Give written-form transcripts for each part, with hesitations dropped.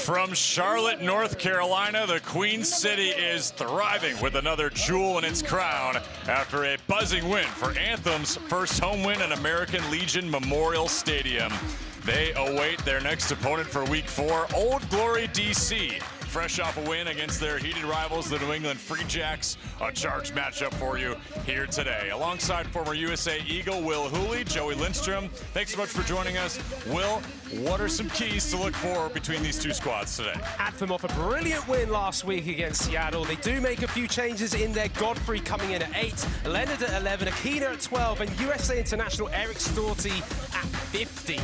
From Charlotte, North Carolina, the Queen City is thriving with another jewel in its crown after a buzzing win for Anthem's first home win at American Legion Memorial Stadium. They await their next opponent for Week 4, Old Glory DC. Fresh off a win against their heated rivals, the New England Free Jacks. A charged matchup for you here today. Alongside former USA Eagle Will Hooley, Joey Lindstrom. Thanks so much for joining us. Will, what are some keys to look for between these two squads today? Anthem off a brilliant win last week against Seattle. They do make a few changes in there. Godfrey coming in at 8, Leonard at 11, Akina at 12, and USA International Eric Storty at 50.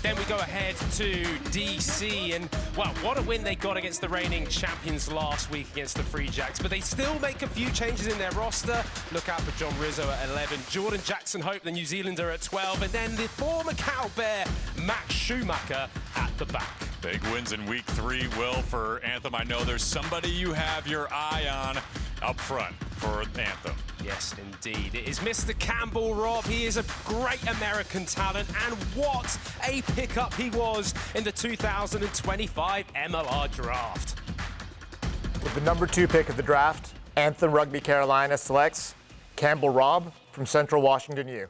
Then we go ahead to DC, and well, what a win they got against the reigning champions last week against the Free Jacks. But they still make a few changes in their roster. Look out for John Rizzo at 11, Jordan Jackson Hope, the New Zealander, at 12, and then the former Cow Bear, Max Schumacher, at the back. Big wins in Week 3, Will, for Anthem. I know there's somebody you have your eye on up front for Anthem. Yes, indeed. It is Mr. Campbell Robb. He is a great American talent, and what a pickup he was in the 2025 MLR draft. With the number 2 pick of the draft, Anthem Rugby Carolina selects Campbell Robb from Central Washington U.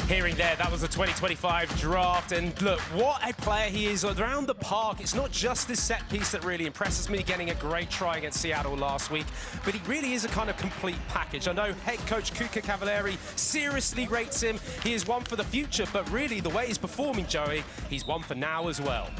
Hearing there, that was the 2025 draft, and look, what a player he is around the park. It's not just this set piece that really impresses me, getting a great try against Seattle last week, but he really is a kind of complete package. I know head coach Kuka Cavalieri seriously rates him. He is one for the future, but really the way he's performing, Joey, he's one for now as well.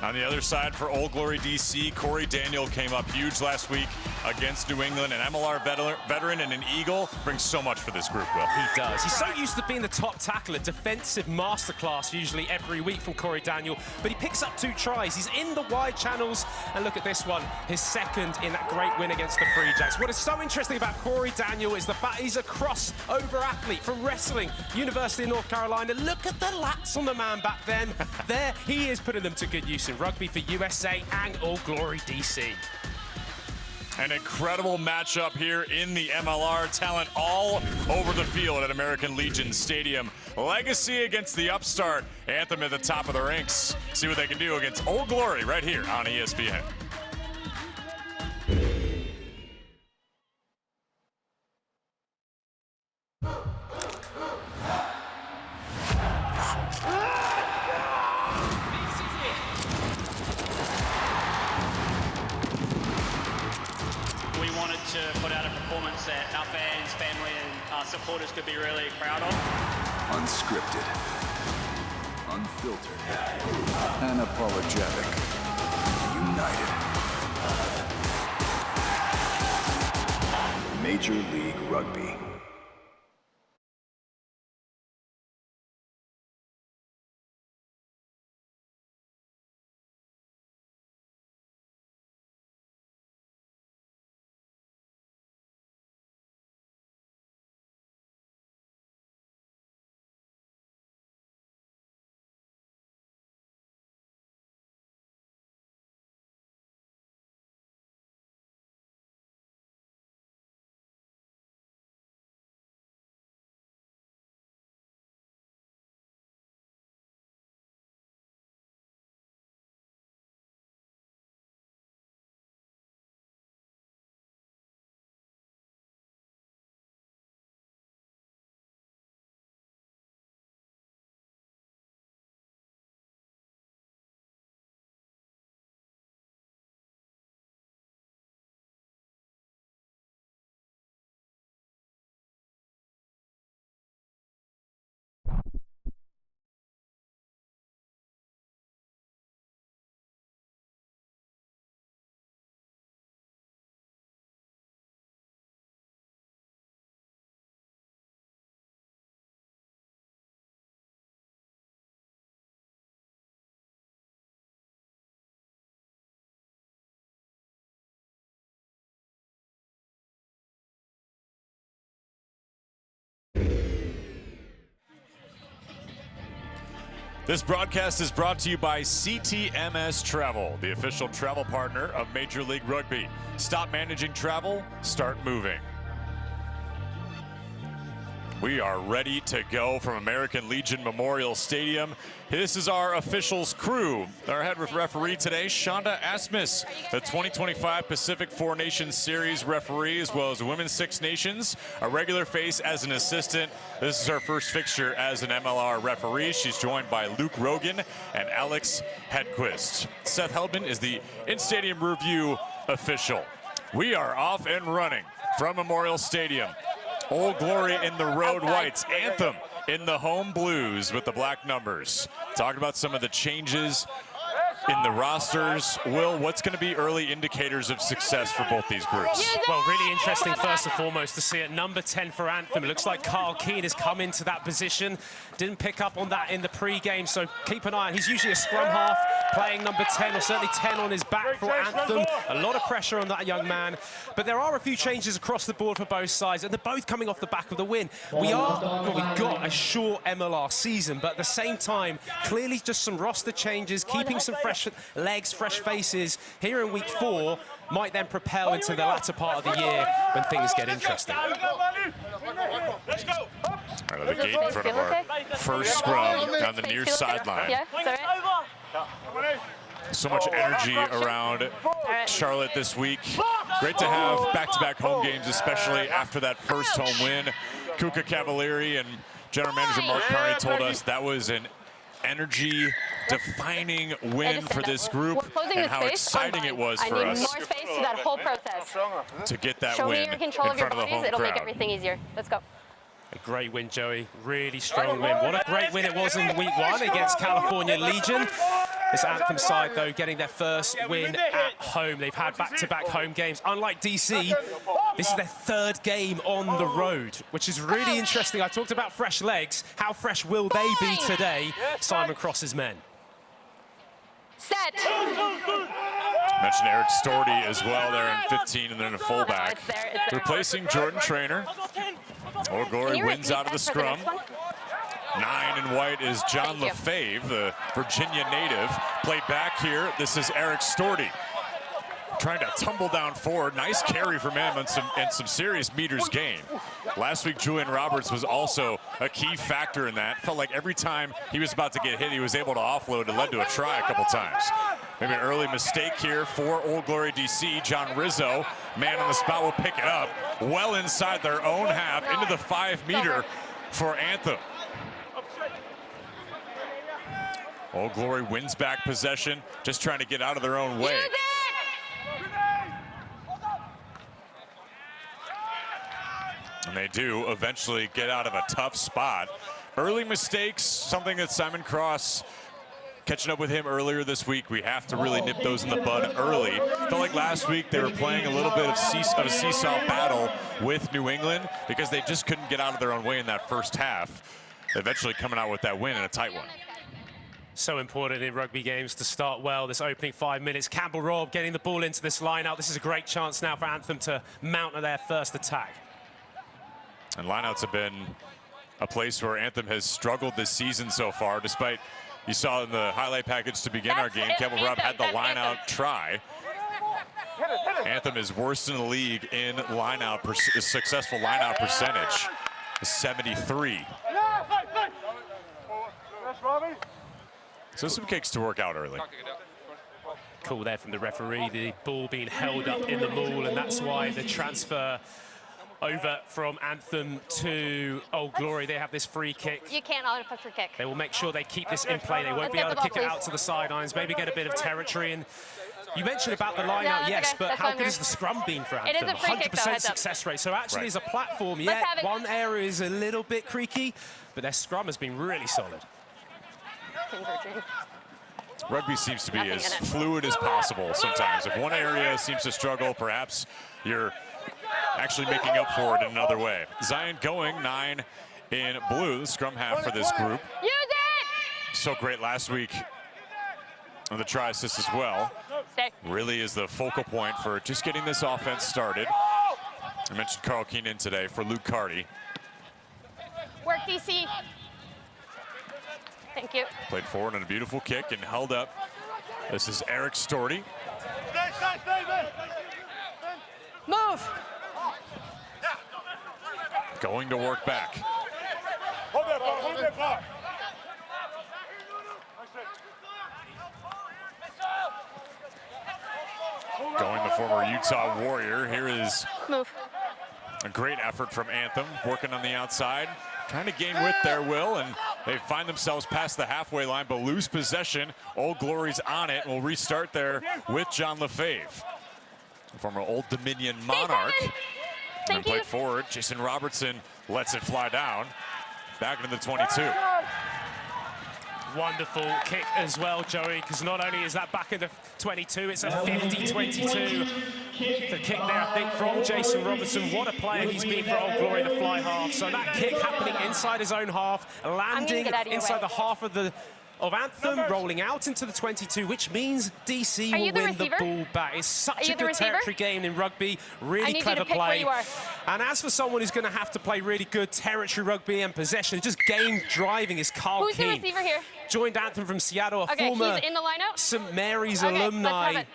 On the other side for Old Glory DC, Corey Daniel came up huge last week against New England. An MLR veteran and an Eagle brings so much for this group, Will. He does. He's so used to being the top tackler, defensive masterclass usually every week from Corey Daniel, but he picks up 2 tries. He's in the wide channels, and look at this one, his second in that great win against the Free Jacks. What is so interesting about Corey Daniel is the fact he's a crossover athlete from wrestling, University of North Carolina. Look at the lats on the man back then. There, he is putting them to good use in rugby for USA and Old Glory DC. An incredible matchup here in the MLR. Talent all over the field at American Legion Stadium. Legacy against the upstart. Anthem at the top of the ranks. See what they can do against Old Glory right here on ESPN. To put out a performance that our fans, family, and our supporters could be really proud of. Unscripted, unfiltered, unapologetic, united. Major League Rugby. This broadcast is brought to you by CTMS Travel, the official travel partner of Major League Rugby. Stop managing travel, start moving. We are ready to go from American Legion Memorial Stadium. This is our officials crew. Our head referee today, Shonda Asmus, the 2025 Pacific Four Nations Series referee, as well as the Women's Six Nations, a regular face as an assistant. This is her first fixture as an MLR referee. She's joined by Luke Rogan and Alex Hedquist. Seth Heldman is the in-stadium review official. We are off and running from Memorial Stadium. Old Glory in the road whites, Anthem in the home blues with the black numbers. Talking about some of the changes in the rosters. Will, what's going to be early indicators of success for both these groups? Well, really interesting, first and foremost, to see at number 10 for Anthem. It looks like Carl Keane has come into that position. Didn't pick up on that in the pre-game, so keep an eye on. He's usually a scrum half, playing number 10, or certainly 10 on his back for Anthem. A lot of pressure on that young man. But there are a few changes across the board for both sides, and they're both coming off the back of the win. We've got a short MLR season, but at the same time, clearly just some roster changes, keeping some fresh legs, fresh faces here in week 4 might then propel into the latter part of the year when things get interesting. Let's go. The gate in front of our first scrum on the near sideline. Yeah, it's all right. So much energy around Charlotte this week. Great to have back-to-back home games, especially after that first home win. Kuka Cavalieri and General Manager Mark Carney told us that was an energy-defining win for this group, and how exciting it was for us. I need more space to that whole process. To get that Show win me your control in of your front of the bodies, home it'll make crowd. everything easier. Let's go. A great win, Joey. Really strong win. What a great win it was in week 1 against California Legion. This Anthem side, though, getting their first win at home. They've had back-to-back home games. Unlike DC, this is their 3rd game on the road, which is really interesting. I talked about fresh legs. How fresh will they be today, Simon Cross's men? Set. Mentioned Eric Storty as well there in 15 and then a fullback. It's there. Replacing Jordan Trainer. Old Glory wins out of the scrum. 9 in white is John Lefebvre, the Virginia native. Played back here, this is Eric Storty. Trying to tumble down forward. Nice carry from him and some serious meters gained. Last week, Julian Roberts was also a key factor in that. Felt like every time he was about to get hit, he was able to offload. It led to a try a couple times. Maybe an early mistake here for Old Glory DC. John Rizzo, man on the spot, will pick it up well inside their own half into the 5-meter for Anthem. Old Glory wins back possession, just trying to get out of their own way. And they do eventually get out of a tough spot. Early mistakes, something that Simon Cross, catching up with him earlier this week, we have to really nip those in the bud early. Felt like last week they were playing a little bit of a seesaw battle with New England because they just couldn't get out of their own way in that first half. Eventually coming out with that win in a tight one. So important in rugby games to start well this opening 5 minutes. Campbell Robb getting the ball into this line-out. This is a great chance now for Anthem to mount their first attack. And lineouts have been a place where Anthem has struggled this season so far, despite, you saw in the highlight package to begin our game, Campbell Robb had the lineout try. Anthem is worst in the league in successful lineout percentage, 73. So some kicks to work out early. Cool there from the referee, the ball being held up in the maul, and that's why the transfer over from Anthem to Old Glory. They have this free kick. You can't auto push for kick. They will make sure they keep this in play. They won't be able to kick it out to the sidelines, maybe get a bit of territory. And you mentioned about the line out, yes, but how good has the scrum been for Anthem? It is a free kick, though, 100% success rate. So actually, as a platform, yeah, one area is a little bit creaky, but their scrum has been really solid. Rugby seems to be as fluid as possible sometimes. If one area seems to struggle, perhaps you're actually making up for it in another way. Zion going 9 in blue, the scrum half for this group. Use it! So great last week on the try assist as well. Really is the focal point for just getting this offense started. I mentioned Carl Keenan today for Luke Carty. Work, DC. Thank you. Played forward on a beautiful kick and held up. This is Eric Storty. Move. Going to work back. Hold that ball, hold that ball. Going the former Utah Warrior. Here is Move. a great effort from Anthem, working on the outside, trying to gain width there, Will, and they find themselves past the halfway line, but lose possession. Old Glory's on it, and will restart there with John Lefebvre. Former Old Dominion Monarch. Thank Played you. forward. Jason Robertson lets it fly down. Back into the 22. Wonderful kick as well, Joey, because not only is that back in the 22, it's a 50-22. The kick there, I think, from Jason Robertson. What a player he's been for Old Glory, the fly half. So that kick happening inside his own half, landing inside the half of Anthem, rolling out into the 22, which means DC will win the ball back. It's such a good territory game in rugby. Really clever play. And as for someone who's going to have to play really good territory rugby and possession, just game driving, is Carl Keane. Who's the receiver here? Joined Anthem from Seattle, a Okay, former he's in the lineup. St. Mary's Okay, alumni. let's have it.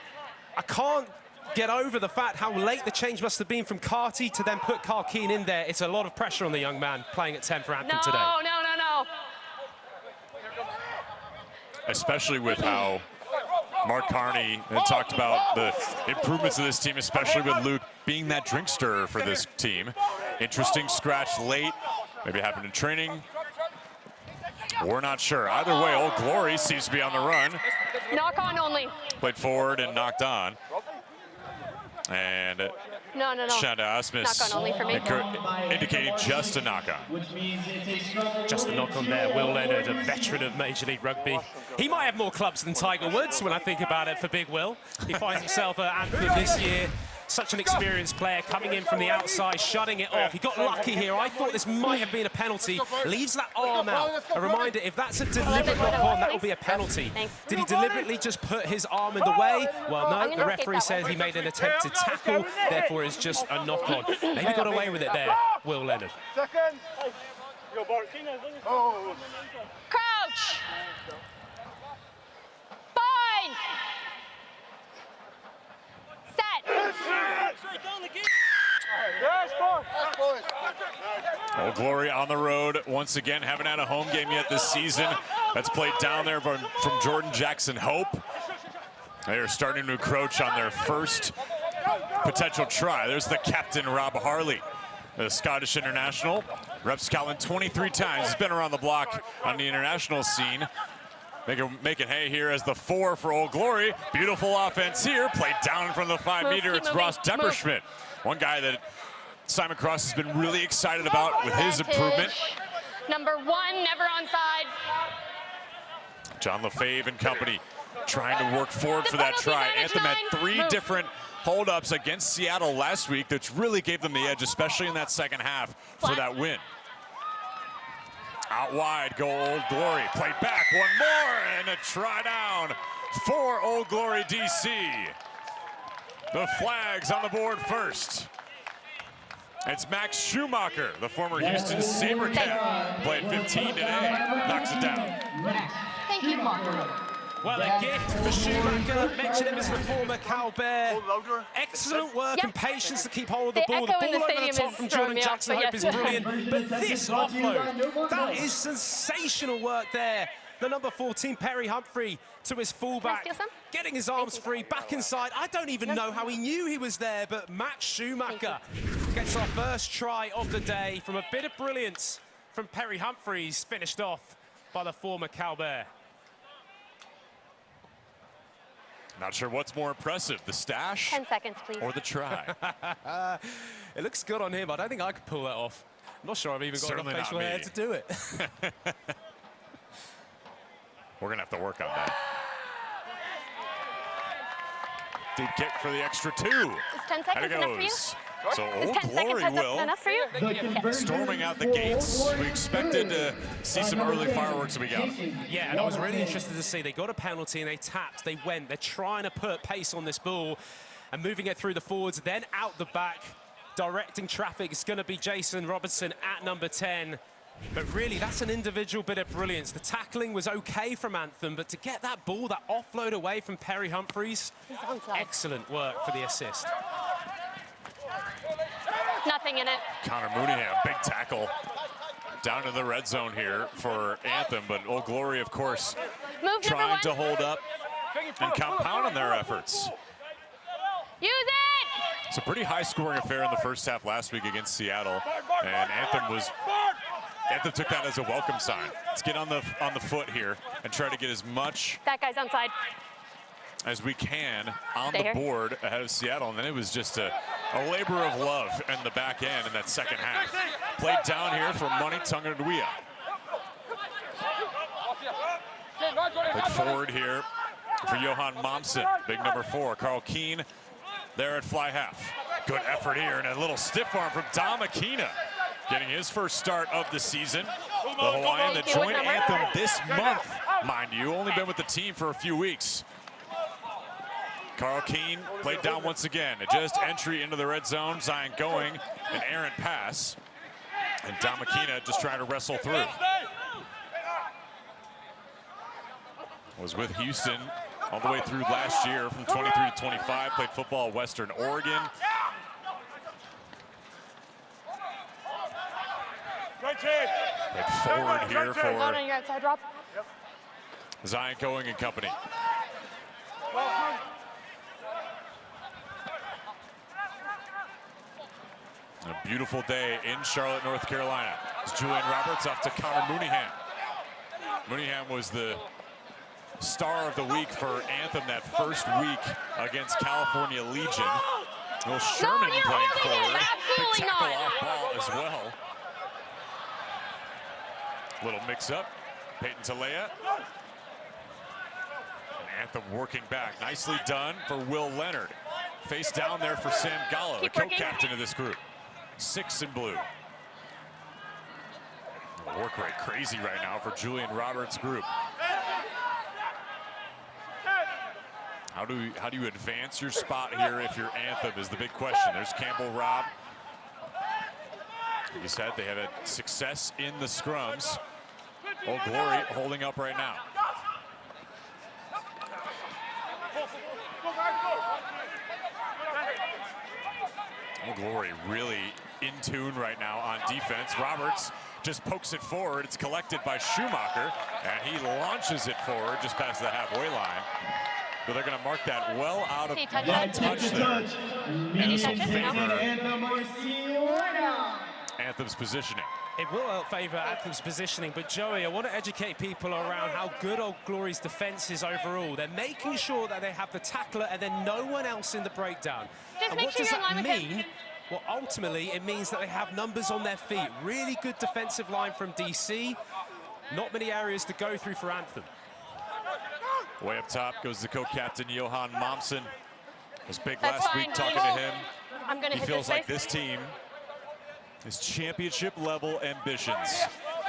I can't get over the fact how late the change must have been from Carty to then put Carl Keane in there. It's a lot of pressure on the young man playing at 10 for Anthem today. No. Especially with how Mark Carney had talked about the improvements of this team, especially with Luke being that drink stirrer for this team. Interesting scratch late, maybe happened in training. We're not sure. Either way, Old Glory seems to be on the run. Knock on only. Played forward and knocked on. And No. Shanda Asmus Knock on only for me. indicating just a knock on. Just a knock on there. Will Leonard, a veteran of Major League Rugby. He might have more clubs than Tiger Woods when I think about it for Big Will. He finds himself at Anthem this year. Such an experienced player coming in from the outside, shutting it off. He got lucky here. I thought this might have been a penalty. Leaves that arm out. A reminder, if that's a deliberate knock-on, that will be a penalty. Did he deliberately just put his arm in the way? Well, no, the referee says he made an attempted tackle, therefore it's just a knock-on. Maybe got away with it there, Will Leonard. Crouch. Fine. Set. Old Glory on the road once again. Haven't had a home game yet this season. That's played down there from Jordan Jackson Hope. They are starting to encroach on their first potential try. There's the captain, Rob Harley, the Scottish international. Rep Scotland 23 times. He's been around the block on the international scene. Making hay here as the 4 for Old Glory. Beautiful offense here. Played down in front of the 5-meter. It's Ross Depperschmidt. One guy that Simon Cross has been really excited about with his improvement. Number 1, never onside. John Lefebvre and company trying to work forward for that try. Anthem had 3 different holdups against Seattle last week that really gave them the edge, especially in that second half for that win. Out wide, go Old Glory. Play back, one more, and a try down for Old Glory DC. The flags on the board first. It's Max Schumacher, the former Houston SaberCat. Played 15 today, knocks it down. Thank you. Well, a gift for Schumacher. Mentioned him as the former Cowbear. Excellent work and patience to keep hold of the ball. The ball over the top from Jordan Jackson Hope is brilliant. But this offload, that is sensational work there. The number 14, Perry Humphrey, to his fullback, getting his arms free, back inside. I don't even know how he knew he was there, but Max Schumacher gets our first try of the day from a bit of brilliance from Perry Humphreys, finished off by the former Cowbear. Not sure what's more impressive, the stash 10 seconds, please. or the try. It looks good on him. I don't think I could pull that off. I'm not sure I've even got enough facial hair to do it. We're going to have to work on that. Deep kick for the extra 2. Is 10 seconds enough for you? So Is Old 10 Glory seconds will enough for you? storming out the gates. We expected to see some early fireworks, and we got them. Yeah, and I was really interested to see they got a penalty and they tapped, they went. They're trying to put pace on this ball and moving it through the forwards, then out the back, directing traffic. It's going to be Jason Robertson at number 10. But really, that's an individual bit of brilliance. The tackling was okay from Anthem, but to get that ball, that offload away from Perry Humphreys, excellent work for the assist. Nothing in it. Connor Mooneyham, big tackle. Down to the red zone here for Anthem, but Old Glory, of course, Move trying to number 1. hold up and compound on their efforts. Use it! It's a pretty high-scoring affair in the first half last week against Seattle, and Anthem took that as a welcome sign. Let's get on the foot here and try to get as much That guy's onside. as we can on Stay the here. board ahead of Seattle, and then it was just a labor of love in the back end in that second half. Played down here for Money Tunganuia. Played forward here for Johan Momsen, big number 4. Carl Keene there at fly half. Good effort here, and a little stiff arm from Dom Aquina, getting his first start of the season. The Hawaiian that joined Anthem this month, mind you, only been with the team for a few weeks. Carl Keene played down once again. Just entry into the red zone. Zion going, an errant pass. And Dom Aquina just trying to wrestle through. Was with Houston all the way through last year from 23 to 25. Played football at Western Oregon. Played forward here Hold for on your outside, Rob. Zion Going and company. A beautiful day in Charlotte, North Carolina. It's Julian Roberts off to Connor Mooneyham. Mooneyham was the star of the week for Anthem that first week against California Legion. Will Sherman you're playing holding it. forward. Big Absolutely tackle not. off ball as well. Little mix up. Peyton Talea. And Anthem working back. Nicely done for Will Leonard. Face down there for Sam Gallo, the Keep working. co-captain of this group. 6 in blue. Work rate crazy right now for Julian Roberts' group. How do you advance your spot here if you're Anthem is the big question. There's Campbell Robb. He said they have had success in the scrums. Old Glory holding up right now. Old Glory really in tune right now on defense. Roberts just pokes it forward. It's collected by Schumacher, and he launches it forward just past the halfway line. But they're going to mark that well out of Did he touch one it? touch there. And this will touch it? No. favor Anthem's positioning. It will favor Anthem's positioning, but Joey, I want to educate people around how good Old Glory's defense is overall. They're making sure that they have the tackler and then no one else in the breakdown. Just And make what sure does you're in that line with him. mean? Well, ultimately, it means that they have numbers on their feet. Really good defensive line from DC. Not many areas to go through for Anthem. Way up top goes the co-captain, Johan Momsen. Was big That's last fine. week talking to him. I'm going to He hit feels like face. this team is championship level ambitions.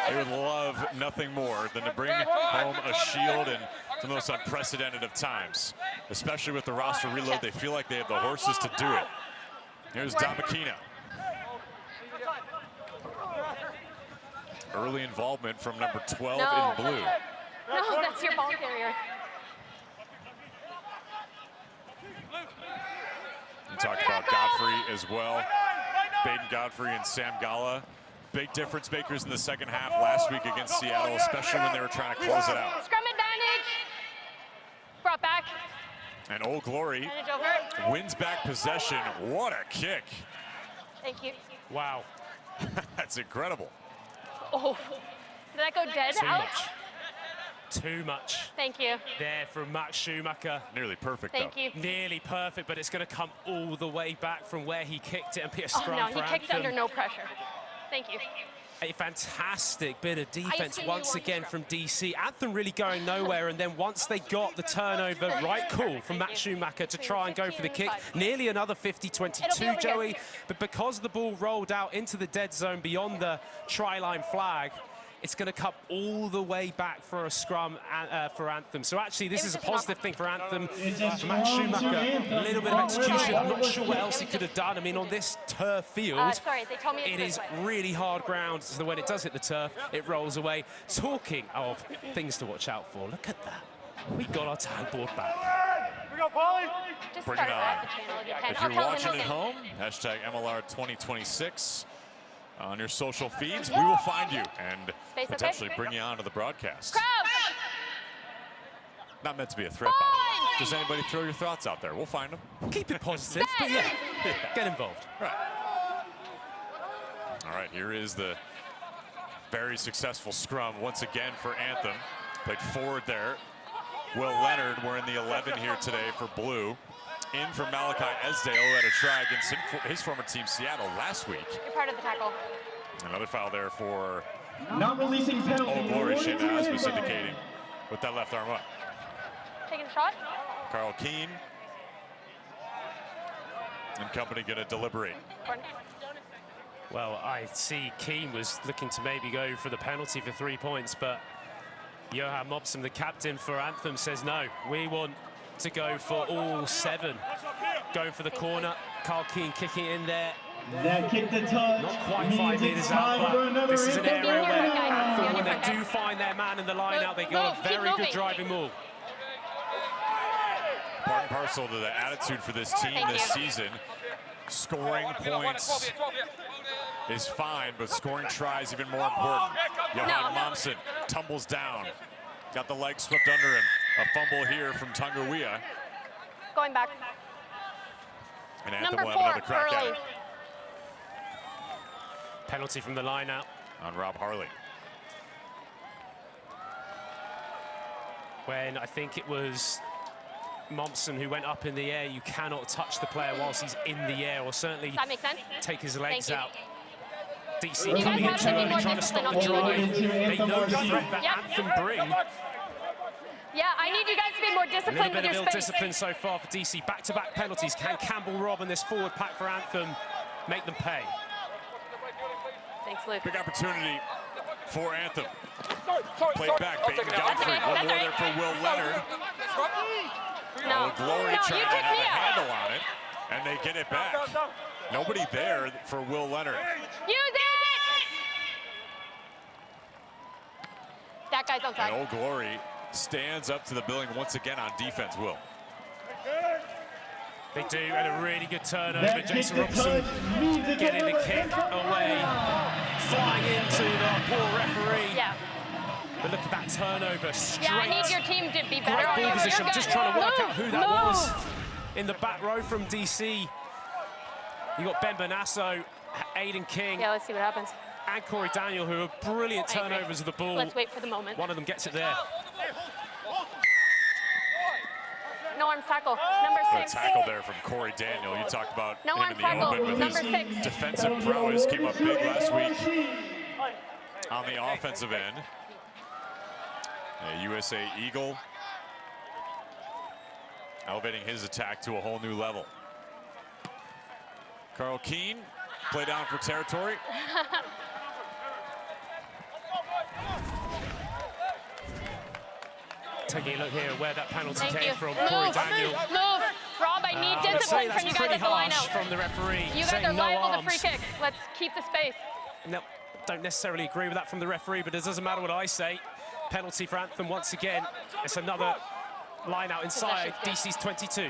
They would love nothing more than to bring home a shield in the most unprecedented of times. Especially with the roster reload, they feel like they have the horses to do it. Here's Dom Aquina. Early involvement from number 12 No. in blue. No, that's your ball carrier. You talked about Godfrey as well. Baden Godfrey and Sam Gala. Big difference makers in the second half last week against Seattle, especially when they were trying to close it out. Scrum advantage. Brought back. And Old Glory Advantage over. wins back possession. What a kick. Thank you. Wow. That's incredible. Oh, did that go dead Too out? much. Too much Thank you. there from Max Schumacher. Nearly perfect, Thank though. you. Nearly perfect, but it's going to come all the way back from where he kicked it and be a Oh, scrum no, for he kicked Anthem. under no pressure. Thank you. A fantastic bit of defense see you once on the again scrum. from DC. Anthem really going nowhere, and then once they got the turnover, right call from Matt Schumacher to try and go for the kick. Nearly another It'll be 50-22, over Joey. here. But because the ball rolled out into the dead zone beyond the try-line flag, it's going to come all the way back for a scrum for Anthem. So actually, this is a positive thing for Anthem. Matt Schumacher, a little bit of execution. I'm not sure what else he could have done. I mean, on this turf field, Sorry, they told me it's it this is way. really hard ground, so when it does hit the turf, it rolls away. Talking of things to watch out for, look at that. We got our tagboard back. Just Bring start it at on. the channel if you can. If I'll you're tell watching him at okay. home, hashtag MLR 2026. on your social feeds, we will find you and Space, potentially okay. bring you onto the broadcast. Crouch! Not meant to be a threat, by the way. Does anybody throw your thoughts out there? We'll find them. Keep it positive, but yeah, get involved. Right. All right, here is the very successful scrum once again for Anthem. Played forward there. Will Leonard, we're in the 11 here today for Blue. In for Malachi Esdale, who had a try against his former team, Seattle, last week. You're part of the tackle. Another foul there for Not releasing penalty. Old Glory, Shane Asmus indicating with that left arm up. Taking a shot. Carl Keane and company gonna deliberate. Corner. Well, I see Keane was looking to maybe go for the penalty for 3 points, but Johan Mobson, the captain for Anthem, says no. We want to go for all 7. Going for the corner. Carl Keane kicking in there. That kick to touch. Not quite 5 means meters it's out, time for but another this is an Anthem. area where Guys, Anthem, when you're they okay. do find their man in the line out, they got a Move, keep very good moving. driving move. Part and parcel to the attitude for this team Thank this you. season. Scoring points is fine, but scoring tries even more important. Johan Momsen tumbles down. Got the leg swept under him. A fumble here from Tunguia. Going back. And Anthem Number will 4, have another crack at early. it Penalty from the line out. on Rob Harley. When I think it was Momsen who went up in the air, you cannot touch the player whilst he's in the air, or certainly Does that make sense? take his legs Thank you. out. DC You coming in guys too have to be early, more trying to stop the disciplined on drive. the They know the threat that Yep. Anthem bring. Yeah, I need you guys to be more A little disciplined bit with of your ill space. discipline so far for DC. Back-to-back penalties. Can Campbell Robb and this forward pack for Anthem make them pay? Thanks, Luke. Big opportunity for Anthem. Played back, Peyton Godfrey. That's One okay. more there for Will Leonard. No, Old Glory no, trying you to kicked have me a out. handle on it, and they get it back. Nobody there for Will Leonard. Use it! That guy's And outside. Old Glory stands up to the billing once again on defense, Will. They do, and a really good turnover. That kick Jason to Robson touch means it's getting the another kick Anthem. away, flying into the poor referee. Yeah. But look at that turnover, straight. Yeah, I need your team to be better Great on ball your position. I'm just trying to work out who that was Move. in the back row from DC. You got Ben Bonasso, Aiden King, Yeah, let's see what happens. and Corey Daniel, who are brilliant I agree. turnovers of the ball. Let's wait for the moment. One of them gets it there. No arms tackle. Number A 6. tackle there from Corey Daniel. You talked about No him arms in the tackle. open with Number his 6. defensive prowess. Came up big last week on the offensive end. A USA Eagle elevating his attack to a whole new level. Carl Keane, play down for territory. Taking a look here where that penalty Thank came you. from. Move. Corey Daniel. Move. Rob, I need I'm gonna say discipline that's from you pretty guys at the line harsh out. from the referee. You guys saying are no liable to arms. free kick. Let's keep the space. No, don't necessarily agree with that from the referee, but it doesn't matter what I say. Penalty for Anthem once again. It's another line out inside DC's 22.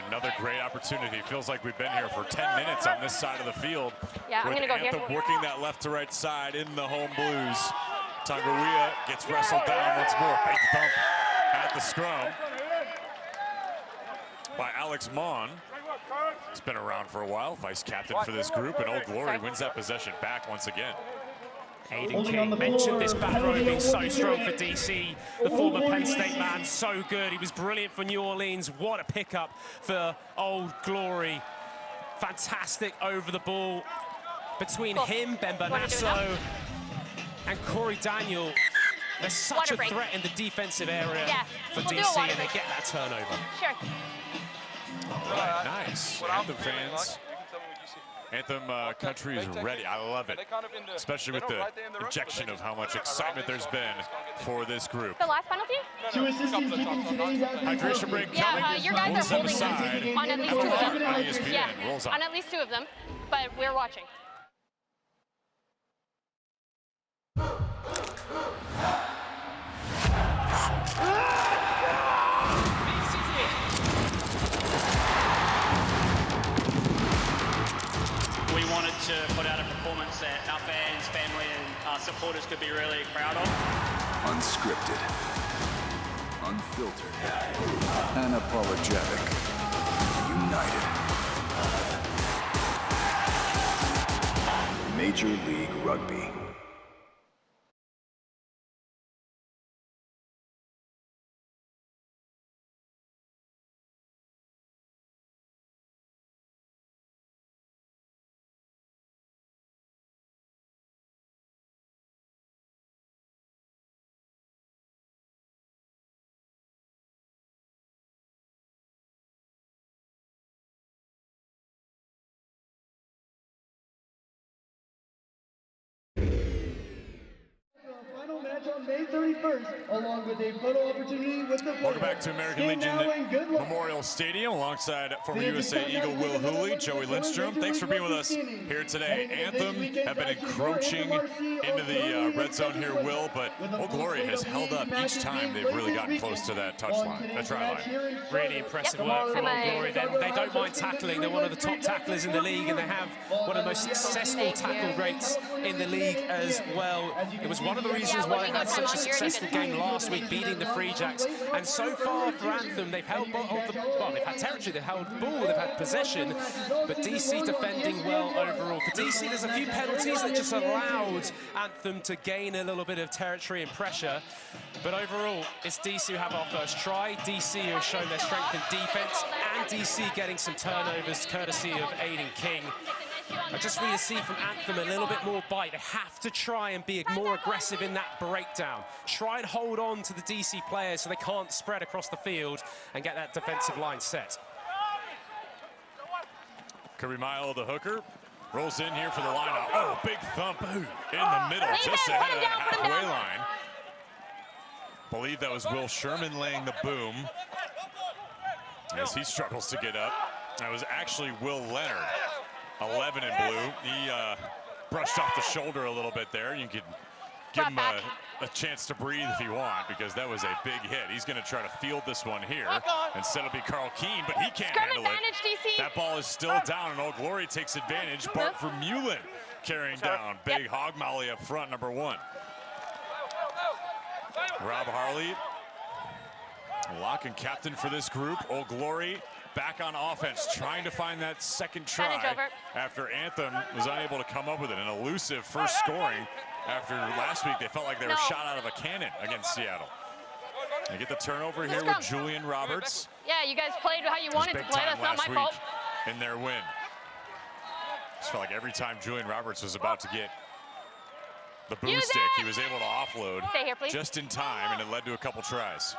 Another great opportunity. Feels like we've been here for 10 minutes on this side of the field. Yeah, I'm with gonna go here. Anthem working that left to right side in the home blues. Tunguia gets wrestled down once more. Big thump at the scrum by Alex Mon. He's been around for a while, vice captain for this group, and Old Glory wins that possession back once again. Aiden King mentioned this back row being so strong for DC. The former Penn State man, so good. He was brilliant for New Orleans. What a pickup for Old Glory. Fantastic over the ball between him, Ben Wanna do it Bonasso, and Corey Daniel. There's such Water a break. threat in the defensive area Yeah, for we'll do a DC, water and they break. get that turnover. Sure. Right, nice. Anthem fans. Anthem country is ready. I love it, especially with the injection of how much excitement there's been for this group. The last penalty? To assisting taking today's Hydration break coming. Yeah, your guys We'll are step holding aside. on at least 2 of them. On ESPN, Yeah, rolls on. on at least 2 of them, but we're watching. We wanted to put out a performance that our fans, family, and supporters could be really proud of. Unscripted, unfiltered, unapologetic, united. Major League Rugby. Final match on May 31st, along with a photo opportunity with the Welcome back to American Legion Memorial Stadium alongside former USA Eagle Will Hooley, Joey Lindstrom. Thanks for being with us here today. Anthem have been encroaching into the red zone here, Will, but Old Glory has held up each time they've really gotten close to that touchline, that try line. Really impressive work from Old Glory. They don't mind tackling. They're one of the top tacklers in the league, and they have one of the most successful tackle rates in the league as well. It was one of the reasons why they had such a successful game last week, beating the Free Jacks. And so far for Anthem, they've held they've had territory, they've held ball, they've had possession, but DC defending well overall. For DC, there's a few penalties that just allowed Anthem to gain a little bit of territory and pressure. But overall, it's DC who have our first try. DC who have shown their strength in defense, and DC getting some turnovers courtesy of Aiden King. I just need to see from Anthem a little bit more bite. They have to try and be more aggressive in that breakdown. Try and hold on to the DC players so they can't spread across the field and get that defensive line set. Kirby Mile, the hooker, rolls in here for the lineout. Oh, big thump in the middle, just ahead of that halfway line. Believe that was Will Sherman laying the boom as he struggles to get up. That was actually Will Leonard. 11 in blue. He brushed off the shoulder a little bit there. You can give him a chance to breathe if you want, because that was a big hit. He's going to try to field this one here. Instead it'll be Carl Keene, but he can't handle it. DC. That ball is still down, and Old Glory takes advantage. Bart Vermeulen carrying down. Big hog molly up front, number 1. Rob Harley, lock and captain for this group. Old Glory back on offense, trying to find that second try after Anthem was unable to come up with it. An elusive first scoring after last week. They felt like they were shot out of a cannon against Seattle. They get the turnover here with Julian Roberts. Yeah, you guys played how you wanted to play. That's not my fault. In their win. Just felt like every time Julian Roberts was about to get the boom stick, he was able to offload just in time, and it led to a couple tries.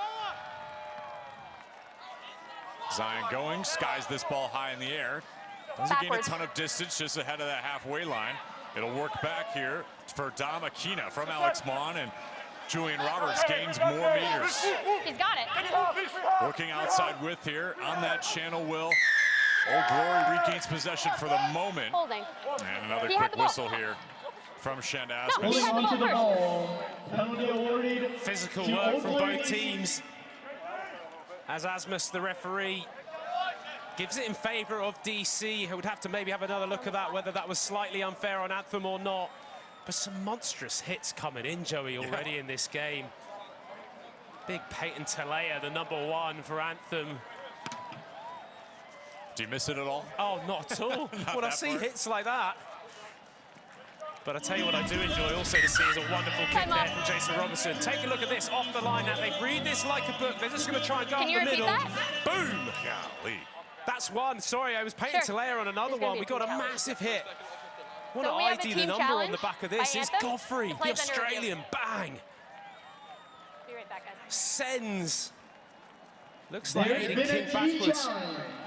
Zion going, skies this ball high in the air. Doesn't gain a ton of distance, just ahead of that halfway line. It'll work back here for Dom Aquina from Alex Mon, and Julian Roberts gains more meters. He's got it. Working outside width here on that channel, Will. Old Glory regains possession for the moment. Holding. And another quick whistle here from Shand Asmus. Holding onto the ball. Penalty awarded. Physical work from both teams, as Asmus, the referee, gives it in favor of DC, who would have to maybe have another look at that, whether that was slightly unfair on Anthem or not. But some monstrous hits coming in, Joey, already in this game. Big Peyton Talea, the number 1 for Anthem. Do you miss it at all? Oh, not at all. When I see hits like that. But I tell you what I do enjoy also to see is a wonderful kick there from Jason Robinson. Take a look at this off the line now. They read this like a book. They're just going to try and go up the middle. Boom! Golly. That's one. Sorry, I was Peyton Talea on another one. We got a massive hit. What an ID, the number on the back of this is Godfrey, the Australian. Bang! Be right back, guys. Sends. Looks like Aiden King backwards.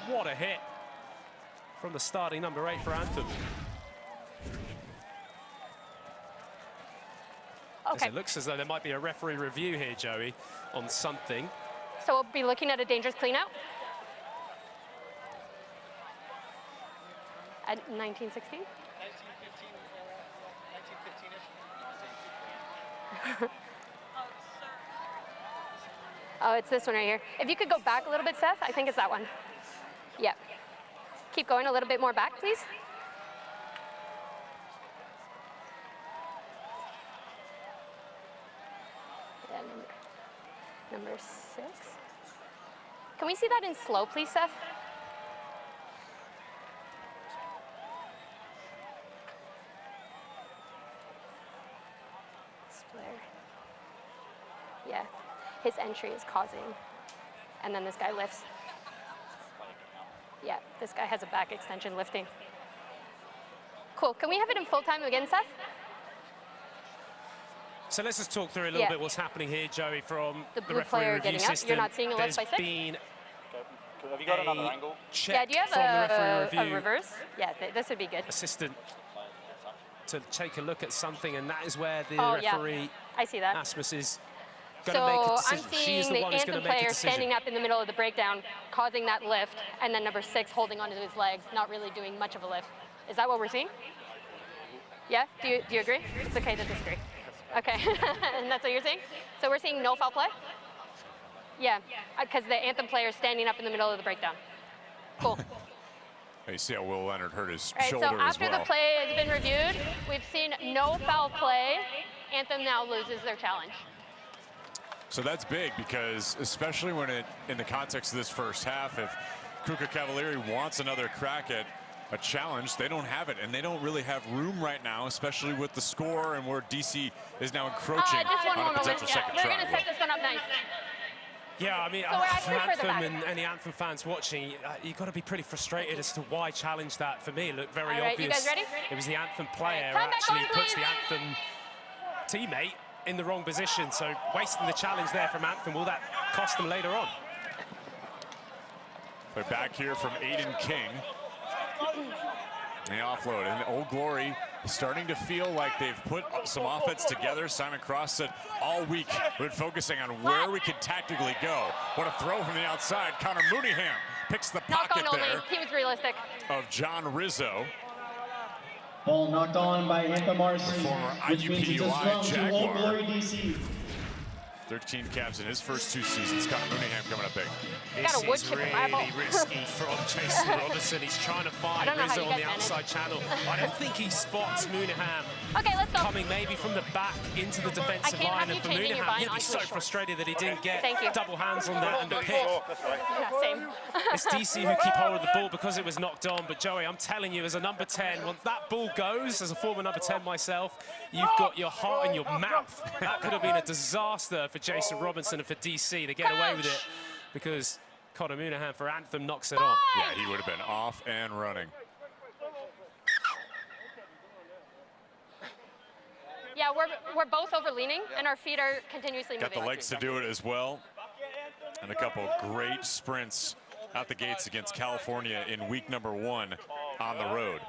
What a hit from the starting number 8 for Anthem. Okay. It looks as though there might be a referee review here, Joey, on something. So we'll be looking at a dangerous clean-out. At 1916? 1915-ish. Oh, it's this one right here. If you could go back a little bit, Seth, I think it's that one. Yep. Keep going a little bit more back, please. number 6. Can we see that in slow, please, Seth? Splair. Yeah, his entry is causing. And then this guy lifts. Yeah, this guy has a back extension lifting. Cool, can we have it in full time again, Seth? So let's just talk through a little bit what's happening here, Joey, from The the blue referee player review getting up. system. You're not seeing a lift by 6? There's been Have you got another angle? check Yeah, do you have from the referee a review reverse? Yeah, this would be good. assistant to take a look at something, and that is where the Oh, referee, yeah, I see that. Asmus, is going to make a So decision. I'm She is seeing the the one who's going Anthem to make a player decision. standing up in the middle of the breakdown, causing that lift, and then number 6 holding onto his legs, not really doing much of a lift. Is that what we're seeing? Yeah, do you agree? It's okay to disagree. Okay, and that's what you're saying? So we're seeing no foul play? Yeah, because the Anthem player is standing up in the middle of the breakdown. Cool. You see how Will Leonard hurt his All right, shoulder so after as well. the play has been reviewed, we've seen no foul play. Anthem now loses their challenge. So that's big because, especially when in the context of this first half, if Kuka Cavalieri wants another crack at a challenge, they don't have it, and they don't really have room right now, especially with the score and where DC is now encroaching Just one on a moment. potential second We're try. going to set this one up nice. Yeah, I mean, So we're for actually further Anthem back. and any Anthem fans watching, you've got to be pretty frustrated as to why challenge that. For me, it looked very All right, obvious. you guys ready? It was the Anthem player who Time back actually on, puts please. the Anthem teammate in the wrong position. So wasting the challenge there from Anthem, will that cost them later on? They're back here from Aiden King. They offload, and Old Glory is starting to feel like they've put some offense together. Simon Cross said all week we're focusing on where we could tactically go. What a throw from the outside. Connor Mooneyham picks the Knock pocket on only. there He was realistic. of John Rizzo. Ball knocked on by Anthem RC, Former which means it's a IUPUI scrum to Old Jaguar. Glory DC. 13 caps in his first 2 seasons. Connor Mooneyham coming up big. This Got a wood is chip in my really eyeball. risky from Jason Robertson. He's trying to find don't know how Rizzo you on guys the manage. outside channel. I don't think he spots Mooneyham Okay, let's go. coming maybe from the back into the defensive can't have line. And you for changing your Mooneyham, vine he'll be onto so his shorts. frustrated that he didn't get Thank you. double hands on that and the pick. Yeah, same. It's DC who keep hold of the ball because it was knocked on. But Joey, I'm telling you, as a number 10, when that ball goes, as a former number 10 myself, you've got your heart in your mouth. That could have been a disaster for Jason Robinson and for DC to get away with it because Connor Mooneyham for Anthem knocks it on. Yeah, he would have been off and running. Yeah, we're both overleaning, and our feet are continuously Got moving. the legs to do it as well. And a couple of great sprints out the gates against California in week number 1 on the road.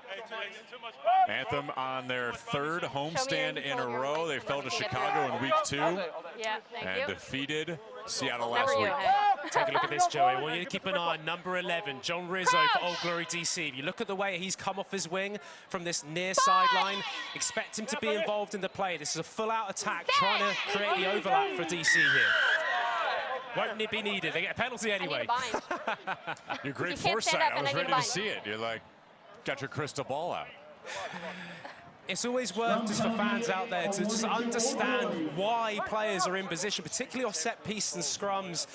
Anthem on their 3rd homestand in a row. They fell to Chicago in week 2 Yeah, thank and you. defeated Seattle Never last you. week. Take a look at this, Joey. I want you to keep an eye on number 11, John Rizzo for Old Glory DC. If you look at the way he's come off his wing from this near sideline, expect him to be involved in the play. This is a full-out attack, trying to create the overlap for DC here. Won't it be needed? They get a penalty I need anyway. a bind. Your great You can't stand foresight. up I and was I need ready a to bind. see it. You're like, got your crystal ball out. It's always worth just for fans out there to just understand why players are in position, particularly off set pieces and scrums.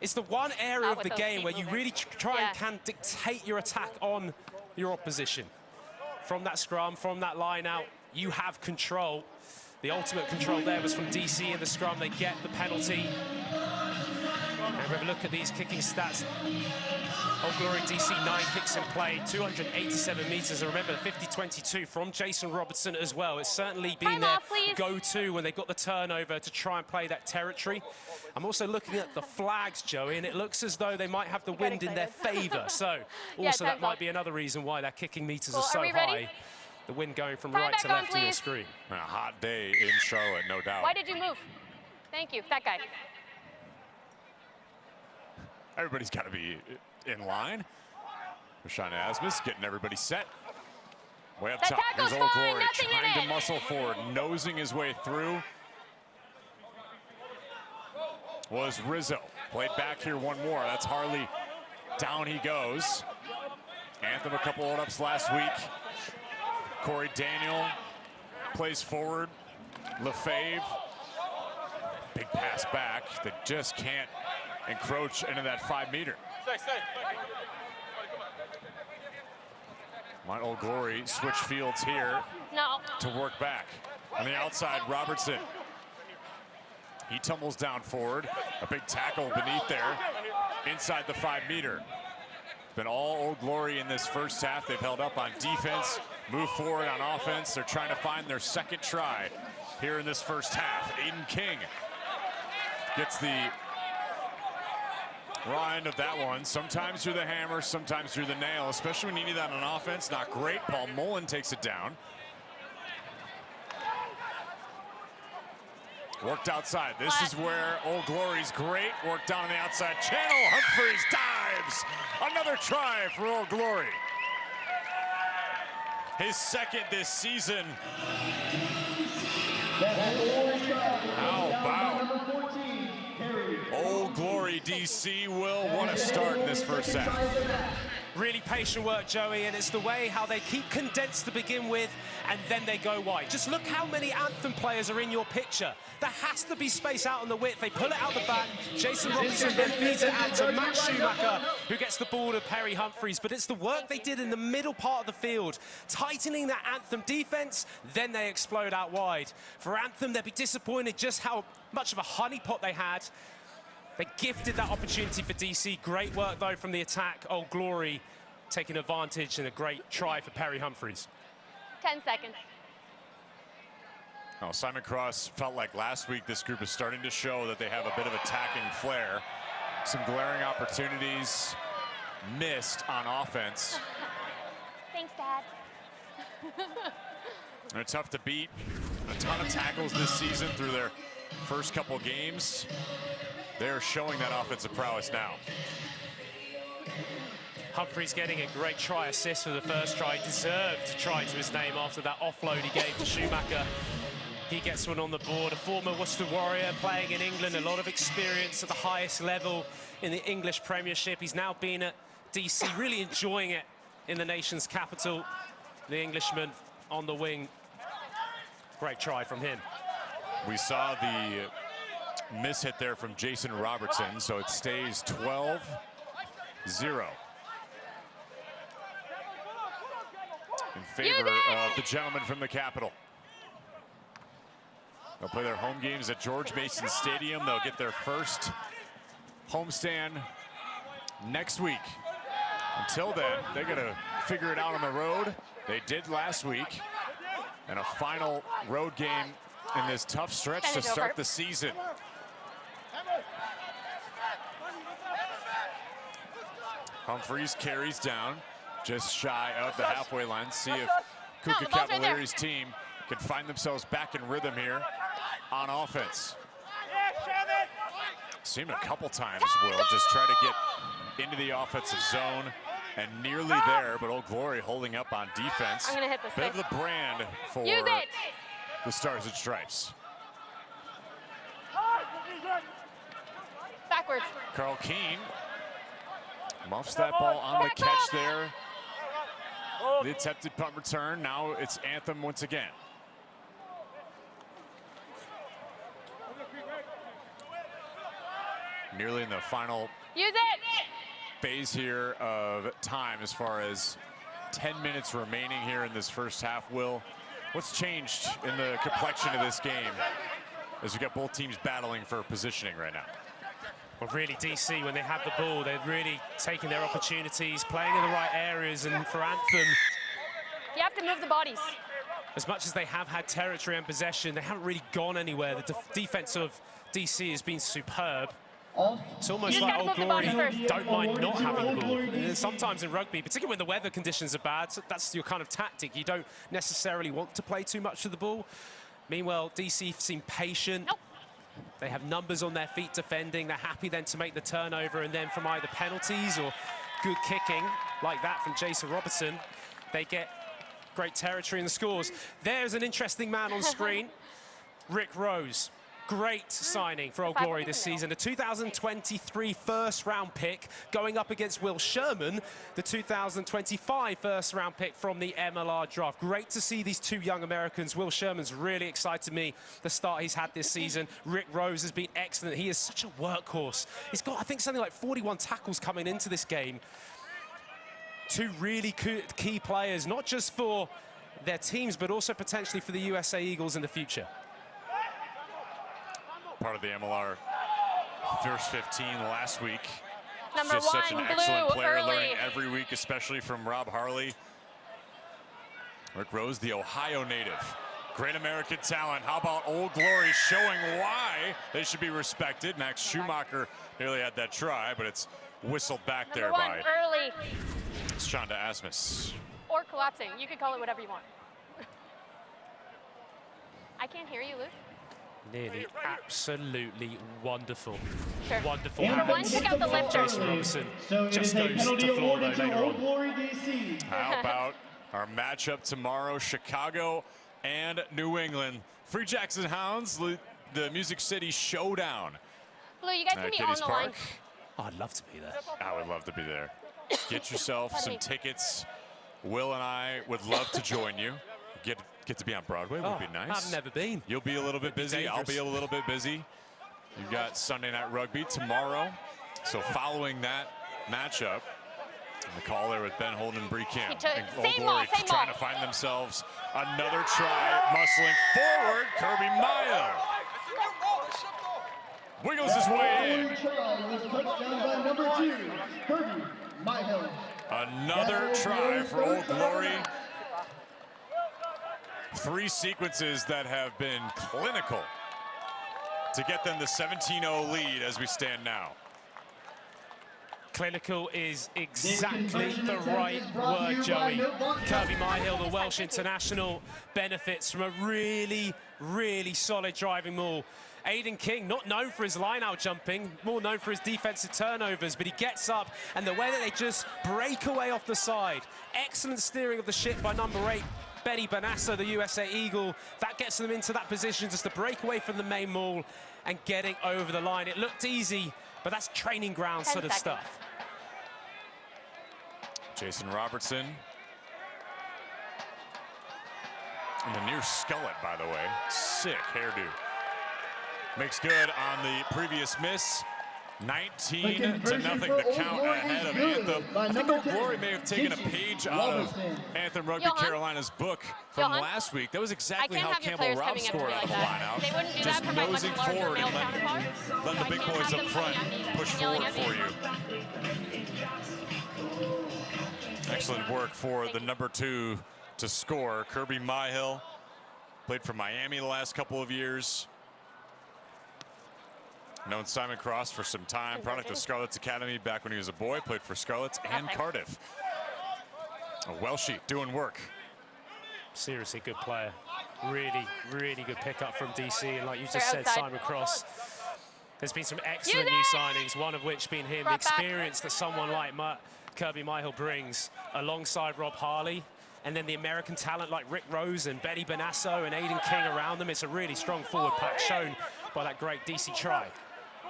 It's the one area Not of with the those game feet where you moving. really try Yeah. and can dictate your attack on your opposition. From that scrum, from that line out, you have control. The ultimate control there was from DC in the scrum. They get the penalty. And have a look at these kicking stats. Old Glory DC, 9 kicks in play, 287 meters. And remember, the 50-22 from Jason Robertson as well. It's certainly been Time their off, please. go-to when they got the turnover to try and play that territory. I'm also looking at the flags, Joey, and it looks as though they might have the wind in their favor. So Yeah, also that time's might off. be another reason why their kicking meters Cool, are so are we ready? high. The wind going from Time right back to on, left on your please. screen. A hot day in Charlotte, no doubt. Why did you move? Thank you, that guy. Everybody's got to be in line. Rashawn Asmus getting everybody set. Way up That top. tackle's There's Old fine, Glory nothing in trying to it. muscle forward, nosing his way through. Was Rizzo. Played back here one more. That's Harley. Down he goes. Anthem a couple hold ups last week. Corey Daniel plays forward. Lefebvre. Big pass pass back. They just can't encroach into that 5-meter. Might Old Glory switch fields here to work back. On the outside, Robertson. He tumbles down forward. A big tackle beneath there, inside the 5-meter. Been all Old Glory in this first half. They've held up on defense, moved forward on offense. They're trying to find their second try here in this first half. Aiden King gets the raw end of that one. Sometimes through the hammer, sometimes through the nail, especially when you need that on offense. Not great. Paul Mullen takes it down. Worked outside. This is where Old Glory's great. Worked down on the outside channel. Humphreys dives. Another try for Old Glory. His second this season. How about Old Glory DC will want to start in this first half. Really patient work, Joey, and it's the way how they keep condensed to begin with, and then they go wide. Just look how many Anthem players are in your picture. There has to be space out on the width. They pull it out the back. Jason Robinson then feeds it out to Matt Schumacher, who gets the ball to Perry Humphreys. But it's the work they did in the middle part of the field, tightening that Anthem defense, then they explode out wide. For Anthem, they'd be disappointed just how much of a honeypot they had. They gifted that opportunity for DC. Great work, though, from the attack. Old Glory taking advantage, and a great try for Perry Humphreys. 10 seconds. Oh, Simon Cross felt like last week this group is starting to show that they have a bit of attacking flair. Some glaring opportunities missed on offense. Thanks, Dad. They're tough to beat. A ton of tackles this season through their first couple games. They're showing that offensive prowess now. Humphreys getting a great try assist for the first try. Deserved to try to his name after that offload he gave to Schumacher. He gets one on the board. A former Worcester Warrior playing in England, a lot of experience at the highest level in the English Premiership. He's now been at DC, really enjoying it in the nation's capital. The Englishman on the wing. Great try from him. We saw the miss hit there from Jason Robertson, so it stays 12-0. In favor of the gentleman from the capital. They'll play their home games at George Mason Stadium. They'll get their first homestand next week. Until then, they're gonna figure it out on the road. They did last week. And a final road game in this tough stretch to start the season. Humphreys carries down, just shy of the halfway line. See if Kuka Cavalari's team can find themselves back in rhythm here on offense. Seen a couple times, Will, just try to get into the offensive zone and nearly there, but Old Glory holding up on defense. I'm gonna hit this Bit of the brand for the Stars and Stripes. Backwards. Carl Keene muffs that ball on the catch there. The attempted punt return. Now it's Anthem once again. Nearly in the final phase here of time as far as 10 minutes remaining here in this first half. Will, what's changed in the complexion of this game as we got both teams battling for positioning right now? Well, really, DC, when they have the ball, they're really taking their opportunities, playing in the right areas, and for Anthem, you have to move the bodies. As much as they have had territory and possession, they haven't really gone anywhere. The defense of DC has been superb. It's almost like Old Glory don't mind not having the ball. And sometimes in rugby, particularly when the weather conditions are bad, that's your kind of tactic. You don't necessarily want to play too much of the ball. Meanwhile, DC seem patient. They have numbers on their feet defending. They're happy then to make the turnover, and then from either penalties or good kicking like that from Jason Robertson, they get great territory in the scores. There's an interesting man on screen, Rick Rose. Great signing for Old Glory this season. The 2023 first-round pick going up against Will Sherman, the 2025 first-round pick from the MLR draft. Great to see these two young Americans. Will Sherman's really excited me, the start he's had this season. Rick Rose has been excellent. He is such a workhorse. He's got, I think, something like 41 tackles coming into this game. Two really key players, not just for their teams, but also potentially for the USA Eagles in the future. Part of the MLR first 15 last week. Number Just one, such an blue, excellent player, early. learning every week, especially from Rob Harley. Rick Rose, the Ohio native. Great American talent. How about Old Glory showing why they should be respected? Max Schumacher nearly had that try, but it's whistled back there Number one, by early. Shonda Asmus. Or collapsing. You could call it whatever you want. I can't hear you, Luke. Nearly absolutely wonderful. Sure. Wonderful. Number one, check out the lifter. Jason Robinson So it just is a goes penalty to floor though awarded to later Old on. Glory DC. How about our matchup tomorrow, Chicago and New England. Free Jackson Hounds, the Music City Showdown. Blue, you guys can at be on Kitty's the Park. line. Oh, I'd love to be there. I would love to be there. Get yourself some tickets. Will and I would love to join you. Get to be on Broadway would be nice. I've never been. You'll be a little bit busy. I'll be a little bit busy. You've got Sunday Night Rugby tomorrow. So following that matchup, the call there with Ben Holden and Bree Camp. And Old Glory trying to find themselves another try. Muscling forward, Kirby Maya. Wiggles his way in. Try was touchdown by number 2, Kirby Myhill. Another try for Old Glory. 3 sequences that have been clinical to get them the 17-0 lead as we stand now. Clinical is exactly the right word, Joey. Kirby Myhill, the Welsh international, benefits from a really, really solid driving maul. Aiden King, not known for his line-out jumping, more known for his defensive turnovers, but he gets up, and the way that they just break away off the side. Excellent steering of the ship by number 8, Betty Banassa, the USA Eagle. That gets them into that position just to break away from the main maul and getting over the line. It looked easy, but that's training ground sort of stuff. Jason Robertson. And the near skullet, by the way. Sick hairdo. Makes good on the previous miss. 19-0, the count ahead of Anthem. I think Old Glory may have taken a page out of Anthem Rugby Carolina's book from last week. That was exactly how Campbell Robb scored out of the lineout. They wouldn't do Just that for my much nosing larger forward male and counterpart. let the big boys up front push forward for you. Excellent work for the number 2 to score. Kirby Myhill played for Miami the last couple of years. Known Simon Cross for some time, product of Scarlett's Academy back when he was a boy, played for Scarlett's and Cardiff. A Welshie doing work. Seriously good player. Really, really good pickup from DC. And like you just said, Simon Cross, there's been some excellent new signings, one of which being him. The experience that someone like Kirby Myhill brings alongside Rob Harley, and then the American talent like Rick Rose and Betty Bonasso and Aiden King around them. It's a really strong forward pack shown by that great DC try.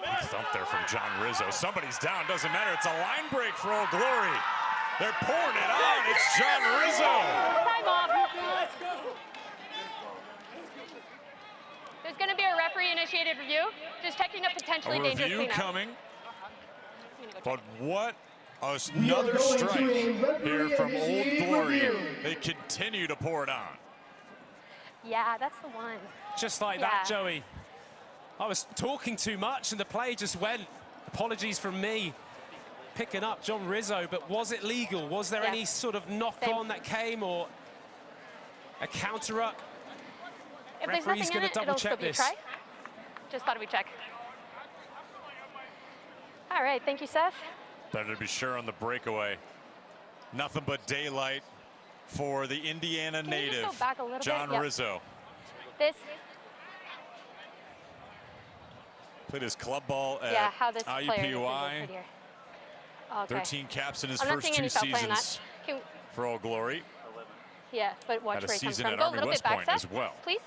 Big thump there from John Rizzo. Somebody's down, doesn't matter. It's a line break for Old Glory. They're pouring it on. It's John Rizzo. Time off. There's going to be a referee-initiated review. Just checking a potentially dangerous review cleanup. coming. But what another strike here from Old Glory. They continue to pour it on. Yeah, that's the one. Just like that, Joey. I was talking too much and the play just went. Apologies from me picking up John Rizzo, but was it legal? Was there any sort of knock-on that came or a counter-up? If there's Referee's nothing in going to it, it'll double still check be a this. try. Just thought we'd check. All right, thank you, Seth. Better to be sure on the breakaway. Nothing but daylight for the Indiana native, go back a little John bit? Yep. Rizzo. This, Played his club ball at how this player is IUPUI. prettier. Okay. 13 caps in his I'm not first seeing 2 any foul play in that. seasons Can, for Old Glory. yeah, but watch Had a where he comes season from. at Go a Army little West bit back, Point Seth, as well. please.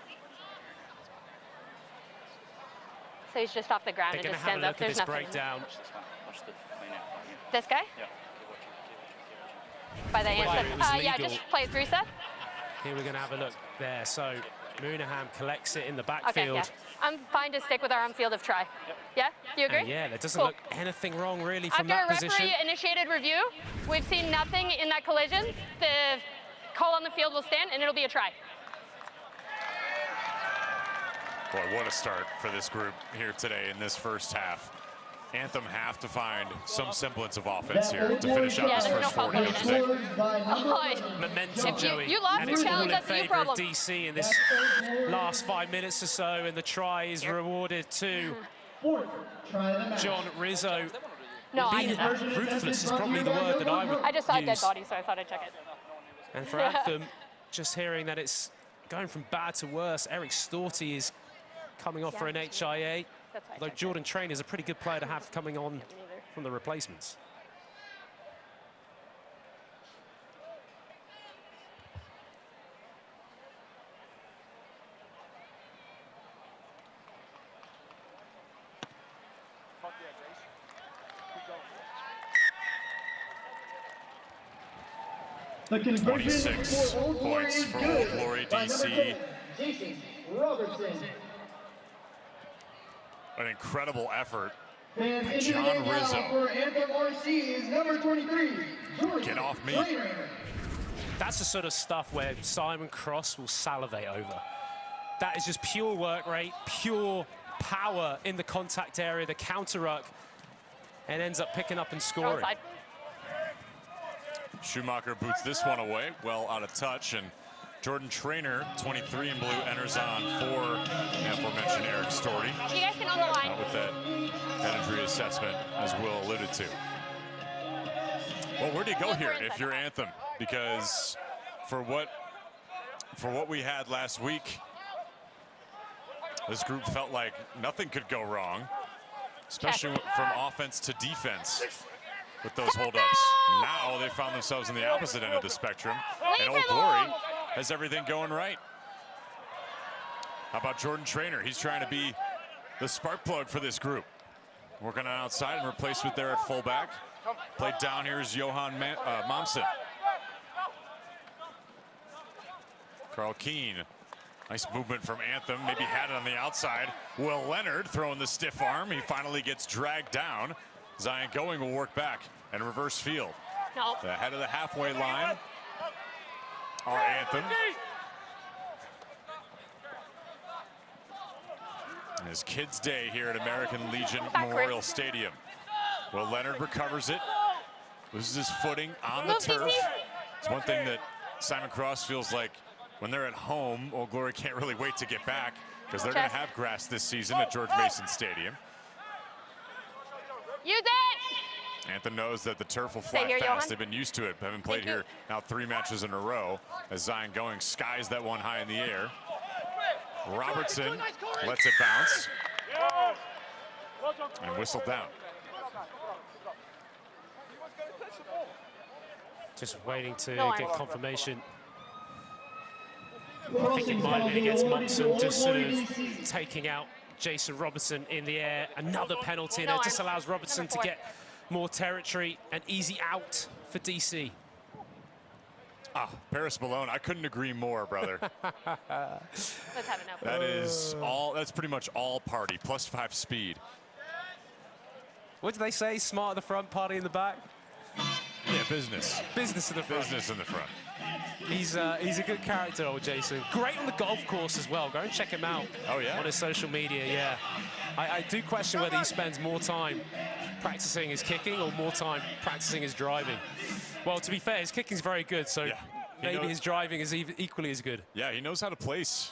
So he's just off the ground They're and going to just have a stands look up. at There's this nothing. breakdown. Watch the clean out right here. This guy? Yeah. By the Well, Anthem. it was Yeah, legal. just play it through, Seth. Here we're going to have a look there. So Moonaham collects it in the Okay, backfield. yeah. I'm fine to stick with our on-field of try. Yeah? Do you agree? And yeah, there doesn't Cool. look anything wrong really from After that a position. referee-initiated review, we've seen nothing in that collision. The call on the field will stand, and it'll be a try. Boy, what a start for this group here today in this first half. Anthem have to find some semblance of offense here to finish out Yeah, this there's first no 40, fault don't you think? Oh, Momentum, If you- Joey. you lost, and you it's all challenge in us, new favour of problem. DC in this last 5 minutes or so, and the try is rewarded to John Rizzo. no, I Being did that. ruthless is probably the word that I would I just saw a dead use. body, so I thought I'd check it. And for Anthem, just hearing that it's going from bad to worse, Eric Storty is coming off for an HIA. That's why I Although checked Jordan Train is a pretty good player to have coming on it. Me neither. from the replacements. The conversion 26 for Old Glory points is for good Old Glory by number DC. 10, Jason Robertson. An incredible effort. Fans By into the John game now Rizzo. for Anthem RC is number 23, Jordan Get off me. Trainer. That's the sort of stuff where Simon Cross will salivate over. That is just pure work rate, pure power in the contact area, the counter ruck, and ends up picking up and scoring. Outside. Schumacher boots this one away, well out of touch, and Jordan Trainer, 23 in blue, enters on for the aforementioned Eric Storty. You guys can on the line. With that injury assessment, as Will alluded to. Well, where do you go here if you're Anthem? Because for what we had last week, this group felt like nothing could go wrong, especially from offense to defense with those holdups. Now they found themselves on the opposite end of the spectrum, and Old Glory has everything going right. How about Jordan Trainer? He's trying to be the spark plug for this group. Working on outside and replacement there at fullback. Played down here is Johan Momsen. Carl Keene. Nice movement from Anthem. Maybe had it on the outside. Will Leonard throwing the stiff arm. He finally gets dragged down. Zion Going will work back and reverse field. No. The head of the halfway line are Anthem. It's Kids Day here at American Legion Memorial Stadium. Will Leonard recovers it. Loses his footing on the turf. It's one thing that Simon Cross feels like when they're at home, Old Glory can't really wait to get back because they're going to have grass this season at George Mason Stadium. Use it! Anthem knows that the turf will fly here, fast. Johan. They've been used to it. Haven't played here now 3 matches in a row as Zion Going skies that one high in the air. Robertson lets it bounce and whistled down. Just waiting to No, get I'm- confirmation. I think it might have been against Momsen, just sort of taking out Jason Robertson in the air. Another penalty, and No, it just I'm allows Robertson number to 4. get more territory. An easy out for DC. Paris Malone, I couldn't agree more, brother. Let's have it now. That is all, that's pretty much all party, +5 speed. What do they say? Smart at the front, party in the back? Yeah, business. Business in the front. Business in the front. He's a good character, old Jason. Great on the golf course as well. Go and check him out. Oh, yeah? On his social media, yeah. I do question whether he spends more time practicing his kicking or more time practicing his driving. Well, to be fair, his kicking's very good, so Yeah. maybe his driving is equally as good. Yeah, he knows how to place.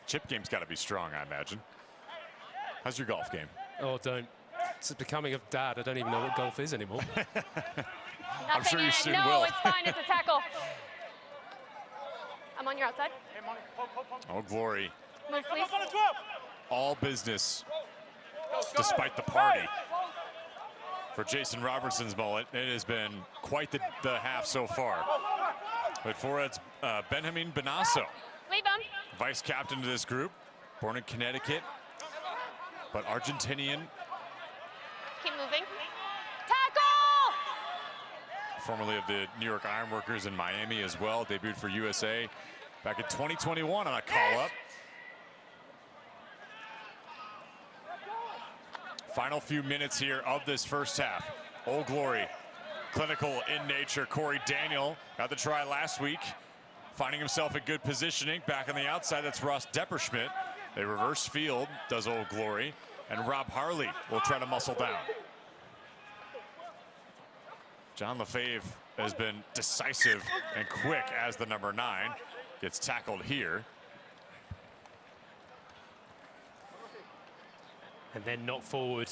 Chip game's got to be strong, I imagine. How's your golf game? Oh, don't. Since becoming a dad, I don't even know what golf is anymore. I'm sure you soon no, will. it's fine. It's a tackle. I'm on your outside. Oh, Glory. Move, please. All business, despite the party. For Jason Robertson's mullet, it has been quite the half so far. But for it's Benjamin Benasso, Leave him. vice captain to this group, born in Connecticut. But Argentinian, Keep moving. Tackle! formerly of the New York Ironworkers in Miami as well, debuted for USA back in 2021 on a call-up. Final few minutes here of this first half. Old Glory, clinical in nature. Corey Daniel got the try last week, finding himself in good positioning. Back on the outside, that's Ross Depperschmidt. They reverse field, does Old Glory, and Rob Harley will try to muscle down. John Lefebvre has been decisive and quick as the number 9. Gets tackled here. And then knocked forward.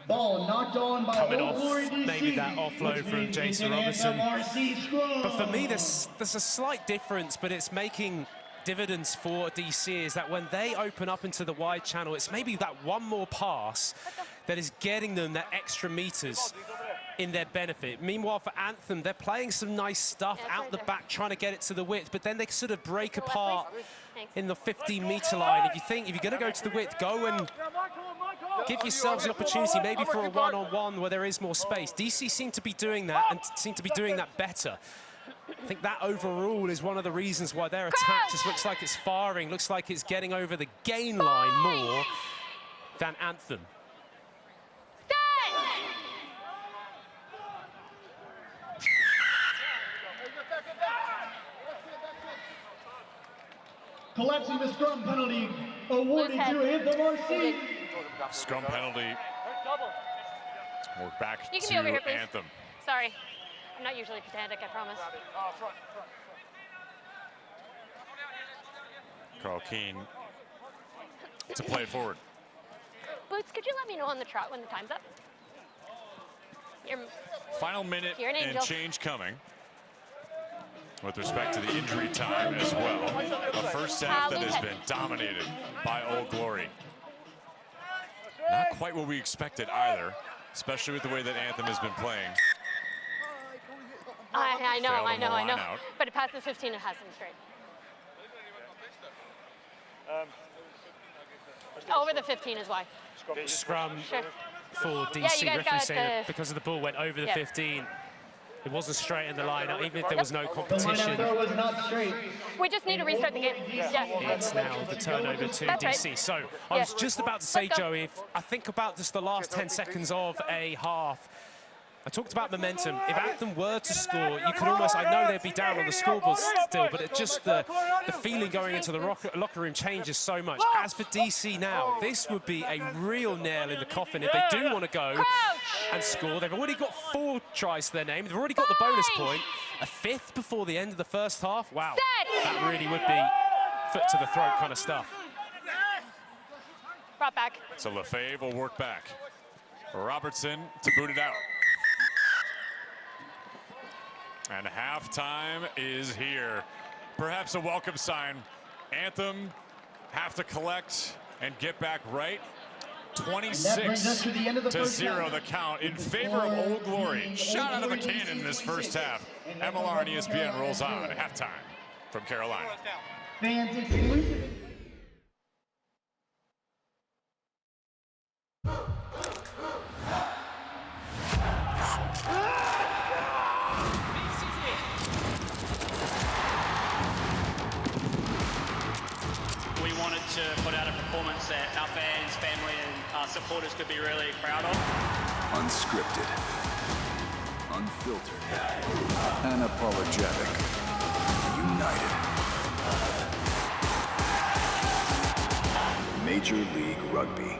Ball knocked on by Coming Old off, Glory DC, maybe that offload which from means Jason it's an Robertson. MLR scrum. But for me, there's a slight difference, but it's making dividends for DC, is that when they open up into the wide channel, it's maybe that one more pass that is getting them that extra meters in their benefit. Meanwhile, for Anthem, they're playing some nice stuff out the back, trying to get it to the width, but then they sort of break apart in the 15-meter line. If you're going to go to the width, go and give yourselves an opportunity, maybe for a one-on-one where there is more space. DC seem to be doing that, and seem to be doing that better. I think that overall is one of the reasons why their attack just looks like it's firing, looks like it's getting over the gain line more than Anthem. Collapsing the scrum penalty awarded to Anthem RC. Scrum penalty. We're back You can to be over here, please. Anthem. Sorry. I'm not usually pedantic, I promise. Carl Keane to play it forward. Boots, could you let me know on the trot when the time's up? Final minute You're an and angel. change coming with respect to the injury time as well. A first half that has been dominated by Old Glory. Not quite what we expected either, especially with the way that Anthem has been playing. I know. Failed on the line out. But it passes 15, it has to be straight. Over the 15 is why. Scrum Sure. for Yeah, DC, you guys referee got saying that because of the ball went over the 15, it wasn't straight in the line, even if there was no The competition. line throw was not straight. We just need to restart the game. Yeah. It's now the turnover to That's right. DC. So I was just about to say, Let's go. Joey, if I think about just the last 10 seconds of a half, I talked about momentum. If Anthem were to score, you could almost, I know they'd be down on the scoreboard still, but it's just the feeling going into the locker room changes so much. As for DC now, this would be a real nail in the coffin if they do want to go and score. They've already got 4 tries to their name. They've already got the bonus point. A 5th before the end of the first half. Wow, that really would be foot to the throat kind of stuff. Brought back. So Lefebvre will work back. Robertson to boot it out. And halftime is here. Perhaps a welcome sign. Anthem have to collect and get back right. That brings us 26 to the end of the to first 0 half. the count in With the favor of score Old Glory. being Shot out of a Old Glory cannon in this first 26 half. and MLR and ESPN Carolina rolls on 0. at halftime from Carolina. Fans exclusive. We wanted to put out a performance that our fans, family, and supporters could be really proud of. Unscripted. Unfiltered. Unapologetic. United. Major League Rugby.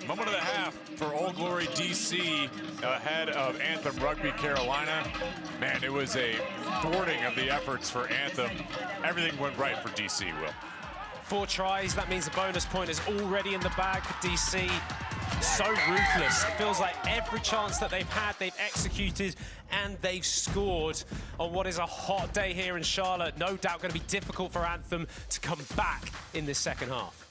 Moment of the half for Old Glory DC ahead of Anthem Rugby Carolina. Man, it was a thwarting of the efforts for Anthem. Everything went right for DC, Will. 4 tries, that means the bonus point is already in the bag for DC. So ruthless. It feels like every chance that they've had, they've executed and they've scored on what is a hot day here in Charlotte. No doubt going to be difficult for Anthem to come back in this second half.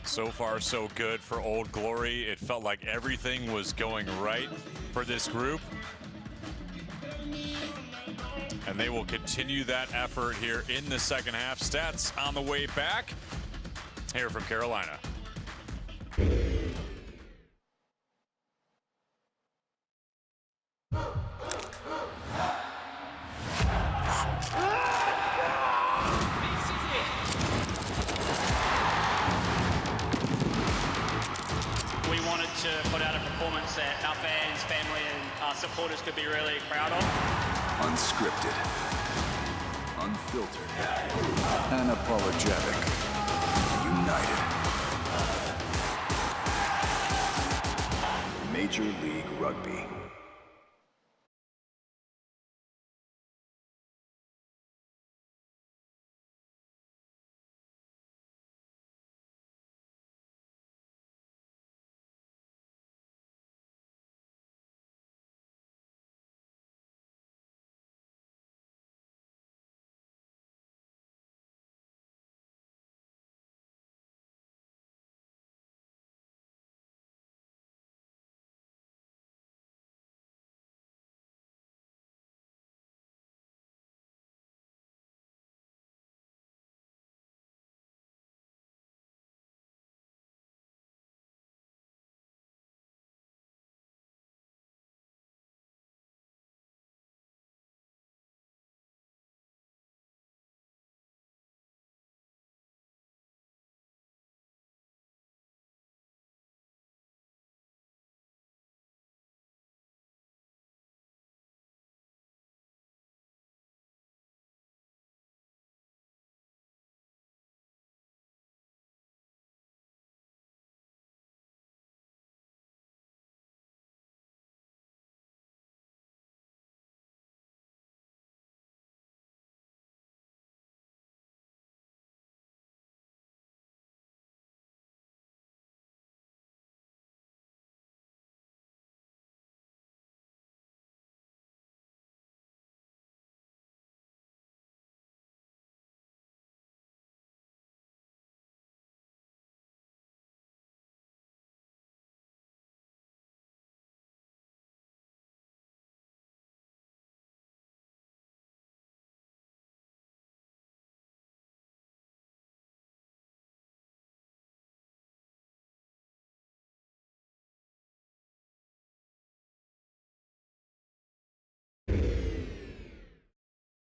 So far, so good for Old Glory. It felt like everything was going right for this group. And they will continue that effort here in the second half. Stats on the way back here from Carolina. We wanted to put out a performance that our fans, family, and our supporters could be really proud of. Unscripted, unfiltered, unapologetic, united. Major League Rugby.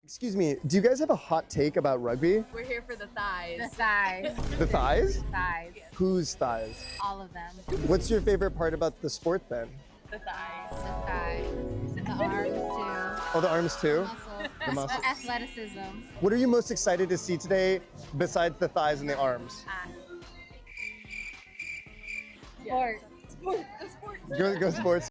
Excuse me, do you guys have a hot take about rugby? We're here for the thighs. The thighs. The thighs? Thighs. Whose thighs? All of them. What's your favorite part about the sport then? The thighs. The thighs. The arms too. Oh, the arms too? Muscles. The muscles. Athleticism. What are you most excited to see today besides the thighs and the arms? Sport. Sport. The sports. Go sports.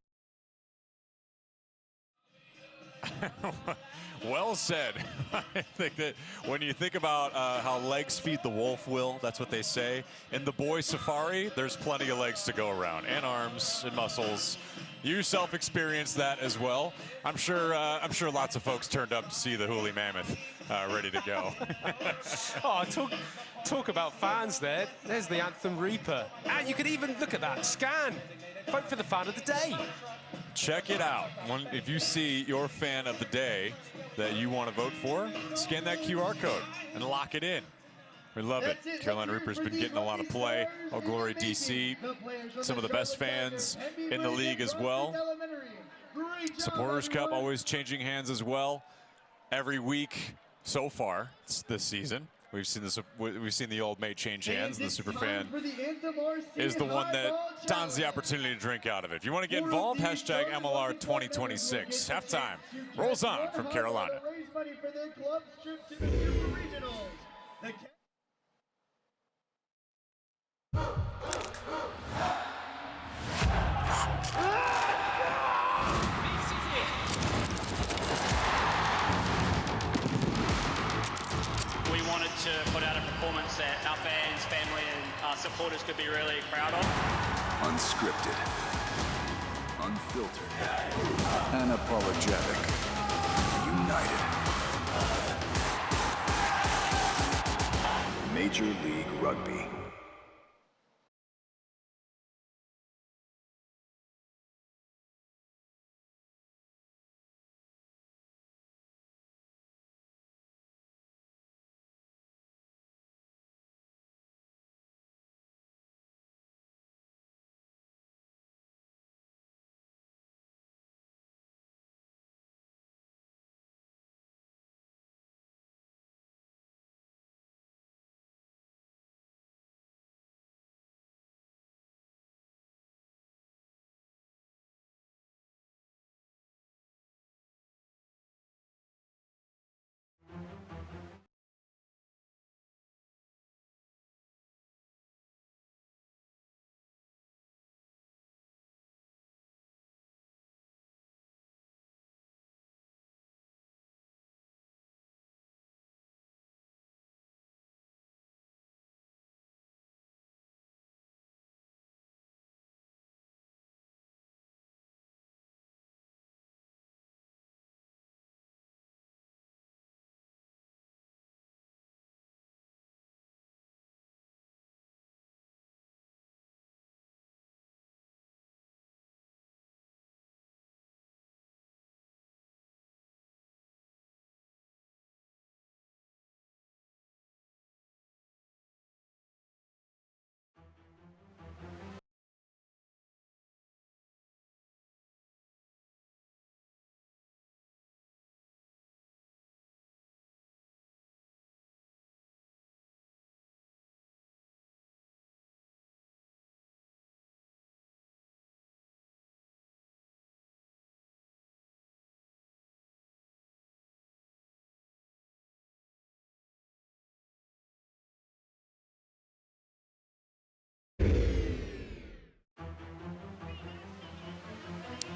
Well said. I think that when you think about how legs feed the wolf, Will, that's what they say. In the boy safari, there's plenty of legs to go around, and arms and muscles. You yourself experienced that as well. I'm sure lots of folks turned up to see the Hooli Mammoth ready to go. Oh, talk about fans there. There's the Anthem Reaper. And you could even look at that, scan. Vote for the fan of the day. Check it out. If you see your fan of the day that you want to vote for, scan that QR code and lock it in. We love it. Carolina Reaper's been getting a lot of play. Old Glory DC, some of the best fans in the league as well. Supporters Cup always changing hands as well. Every week so far this season, we've seen this. We've seen the old mate change hands, and the superfan is the one that dons the opportunity to drink out of it. If you want to get involved, hashtag MLR 2026. Halftime rolls on from Carolina. to put out a performance that our fans, family, and supporters could be really proud of. Unscripted, unfiltered, unapologetic, united. Major League Rugby.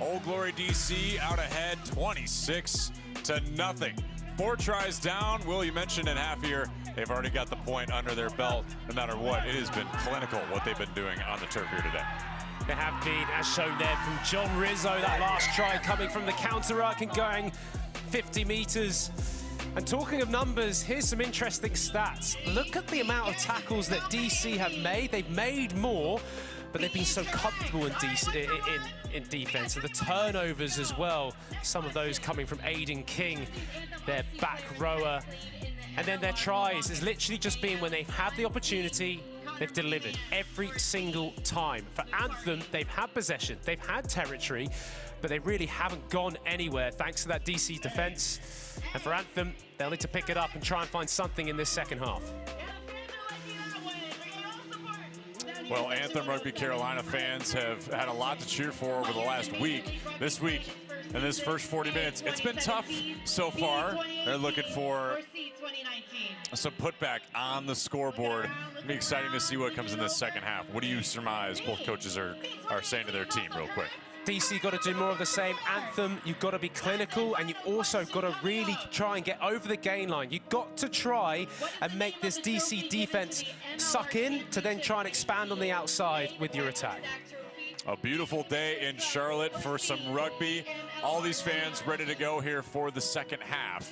Old Glory DC out ahead 26-0. 4 tries down. Will, you mentioned in half here, they've already got the point under their belt. No matter what, it has been clinical what they've been doing on the turf here today. They have been, as shown there from John Rizzo, that last try coming from the counter arc and going 50 meters. And talking of numbers, here's some interesting stats. Look at the amount of tackles that DC have made. They've made more, but they've been so comfortable in defense. And the turnovers as well, some of those coming from Aiden King, their back rower. And then their tries has literally just been when they've had the opportunity, they've delivered every single time. For Anthem, they've had possession, they've had territory, but they really haven't gone anywhere thanks to that DC defense. And for Anthem, they'll need to pick it up and try and find something in this second half. Well, Anthem Rugby Carolina fans have had a lot to cheer for over the last week. This week, in this first 40 minutes, it's been tough so far. They're looking for some putback on the scoreboard. It'll be exciting to see what comes in the second half. What do you surmise both coaches are saying to their team real quick? DC got to do more of the same. Anthem, you've got to be clinical, and you've also got to really try and get over the gain line. You've got to try and make this DC defense suck in to then try and expand on the outside with your attack. A beautiful day in Charlotte for some rugby. All these fans ready to go here for the second half.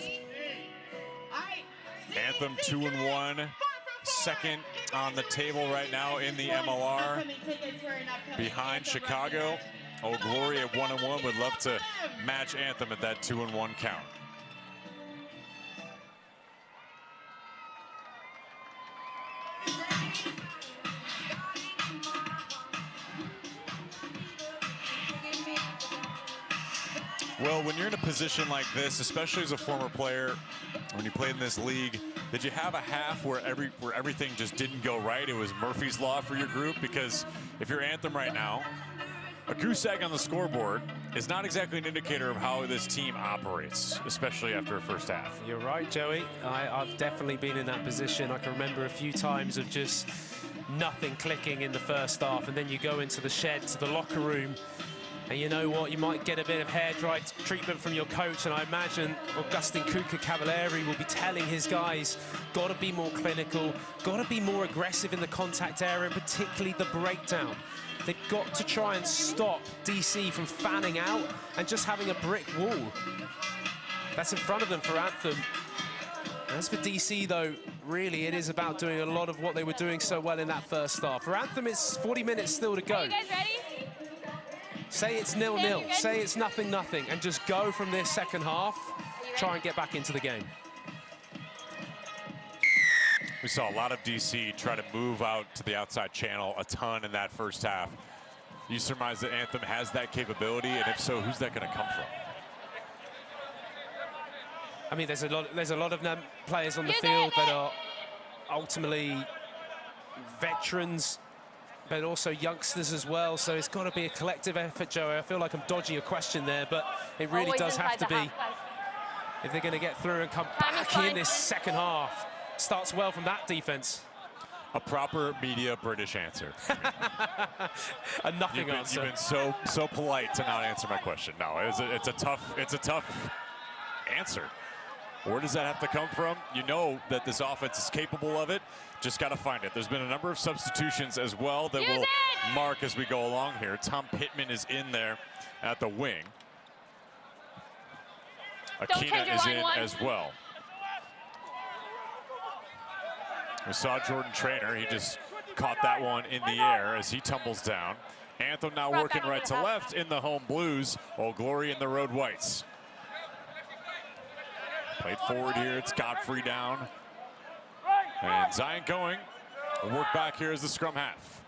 Anthem 2-1, second on the table right now in the MLR, behind Chicago. Old Glory at 1-1 would love to match Anthem at that 2-1 count. Well, when you're in a position like this, especially as a former player, when you played in this league, did you have a half where everything just didn't go right? It was Murphy's Law for your group? Because if you're Anthem right now, a goose egg on the scoreboard is not exactly an indicator of how this team operates, especially after a first half. You're right, Joey. I've definitely been in that position. I can remember a few times of just nothing clicking in the first half, and then you go into the shed, to the locker room, And you know what? You might get a bit of hair dry treatment from your coach, and I imagine Augustin Kuka Cavalieri will be telling his guys, got to be more clinical, got to be more aggressive in the contact area, and particularly the breakdown. They've got to try and stop DC from fanning out and just having a brick wall. That's in front of them for Anthem. As for DC, though, really it is about doing a lot of what they were doing so well in that first half. For Anthem, it's 40 minutes still to go. Are you guys ready? Say it's 0-0, say it's 0-0, and just go from this second half, try and get back into the game. We saw a lot of DC try to move out to the outside channel a ton in that first half. You surmise that Anthem has that capability, and if so, who's that going to come from? I mean, there's a lot of players on the field that are ultimately veterans, but also youngsters as well. So it's got to be a collective effort, Joey. I feel like I'm dodging a question there, but it really does have to be. If they're going to get through and come back in this second half. Starts well from that defense. A proper media British answer. A nothing answer. You've been so polite to not answer my question. No, it's a tough answer. Where does that have to come from? You know that this offense is capable of it. Just got to find it. There's been a number of substitutions as well that will mark as we go along here. Tom Pittman is in there at the wing. Akina is in as well. We saw Jordan Trainer. He just caught that one in the air as he tumbles down. Anthem now working right to left in the home blues. Old Glory in the road whites. Played forward here. It's Godfrey down. And Zion going. We'll work back here as the scrum half.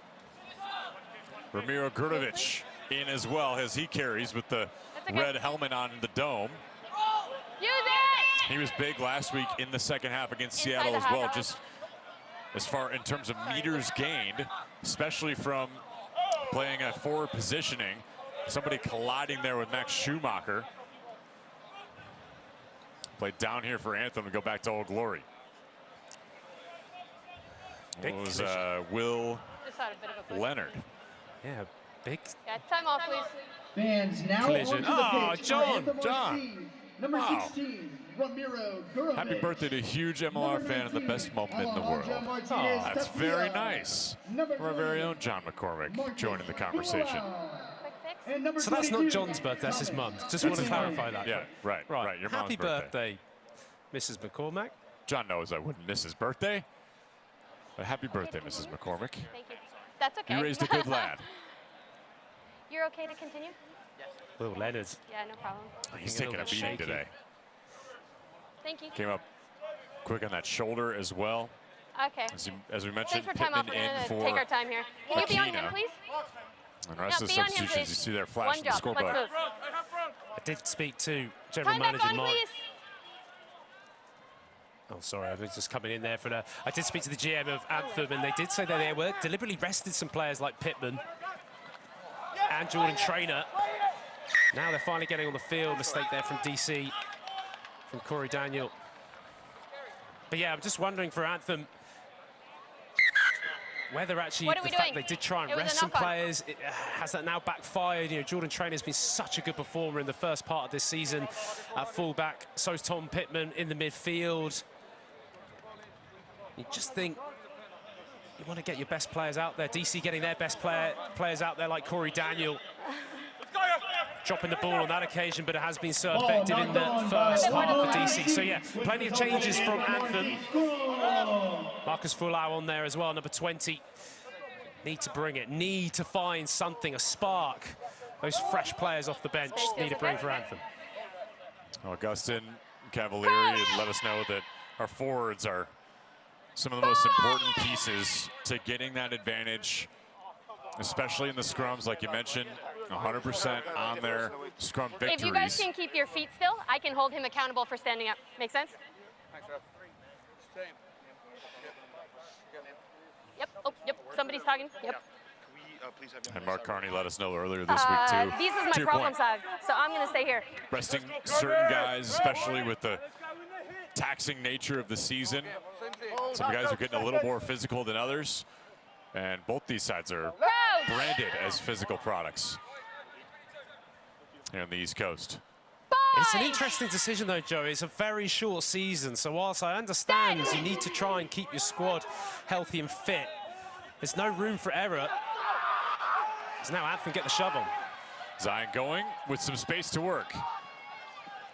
Ramiro Grudovic in as well as he carries with the red helmet on the dome. Use it! He was big last week in the second half against Seattle as well. Just as far in terms of meters gained, especially from playing a forward positioning. Somebody colliding there with Max Schumacher. Played down here for Anthem and go back to Old Glory. It was Will Leonard. Yeah, big. Yeah, time off, please. Fans now collision. Oh, John. Number 16, Ramiro Gurovic. Happy birthday to a huge MLR fan and the best moment in the world. Oh, that's very nice. Our very own John McCormick joining the conversation. So that's not John's birthday, that's his mum's. Just want to clarify that. Yeah, right. Your mom's Happy birthday, Mrs. McCormack. John knows I wouldn't miss his birthday. But happy birthday, Mrs. McCormick. Thank you. That's okay. You raised a good lad. You're okay to continue? Yes. Will Leonard. Yeah, no problem. He's taking a beating today. Thank you. Came up quick on that shoulder as well. Okay. As we mentioned, thanks for time off. We're in for take our time here. Can you be on him, please? And the rest of the substitutions you see there flashing the scoreboard. I did speak to General Manager Mark. Oh, sorry, I was just coming in there for the... I did speak to the GM of Anthem, and they did say that they were deliberately rested some players like Pittman and Jordan Trainer. Now they're finally getting on the field. Mistake there from DC, from Corey Daniel. But yeah, I'm just wondering for Anthem whether actually the fact they did try and rest some players, has that now backfired? You know, Jordan Trainer's been such a good performer in the first part of this season at fullback. So's Tom Pittman in the midfield. You just think you want to get your best players out there. DC getting their best players out there like Corey Daniel. Dropping the ball on that occasion, but it has been so effective in the first half for DC. So yeah, plenty of changes from Anthem. Marcus Fullau on there as well, number 20. Need to bring it, need to find something, a spark. Those fresh players off the bench need to bring for Anthem. Augustin Cavalieri let us know that our forwards are some of the most important pieces to getting that advantage, especially in the scrums, like you mentioned. 100% on their scrum victories. If you guys can keep your feet still, I can hold him accountable for standing up. Make sense? Yep. Oh, yep. Somebody's talking. Yep. And Mark Carney let us know earlier this week, too. This is my problem, Sag, so I'm going to stay here. Resting certain guys, especially with the taxing nature of the season. Some guys are getting a little more physical than others. And both these sides are branded as physical products. here on the East Coast. It's an interesting decision, though, Joey. It's a very short season, so whilst I understand you need to try and keep your squad healthy and fit, there's no room for error. So now Anthem get the shove on. Zion going with some space to work.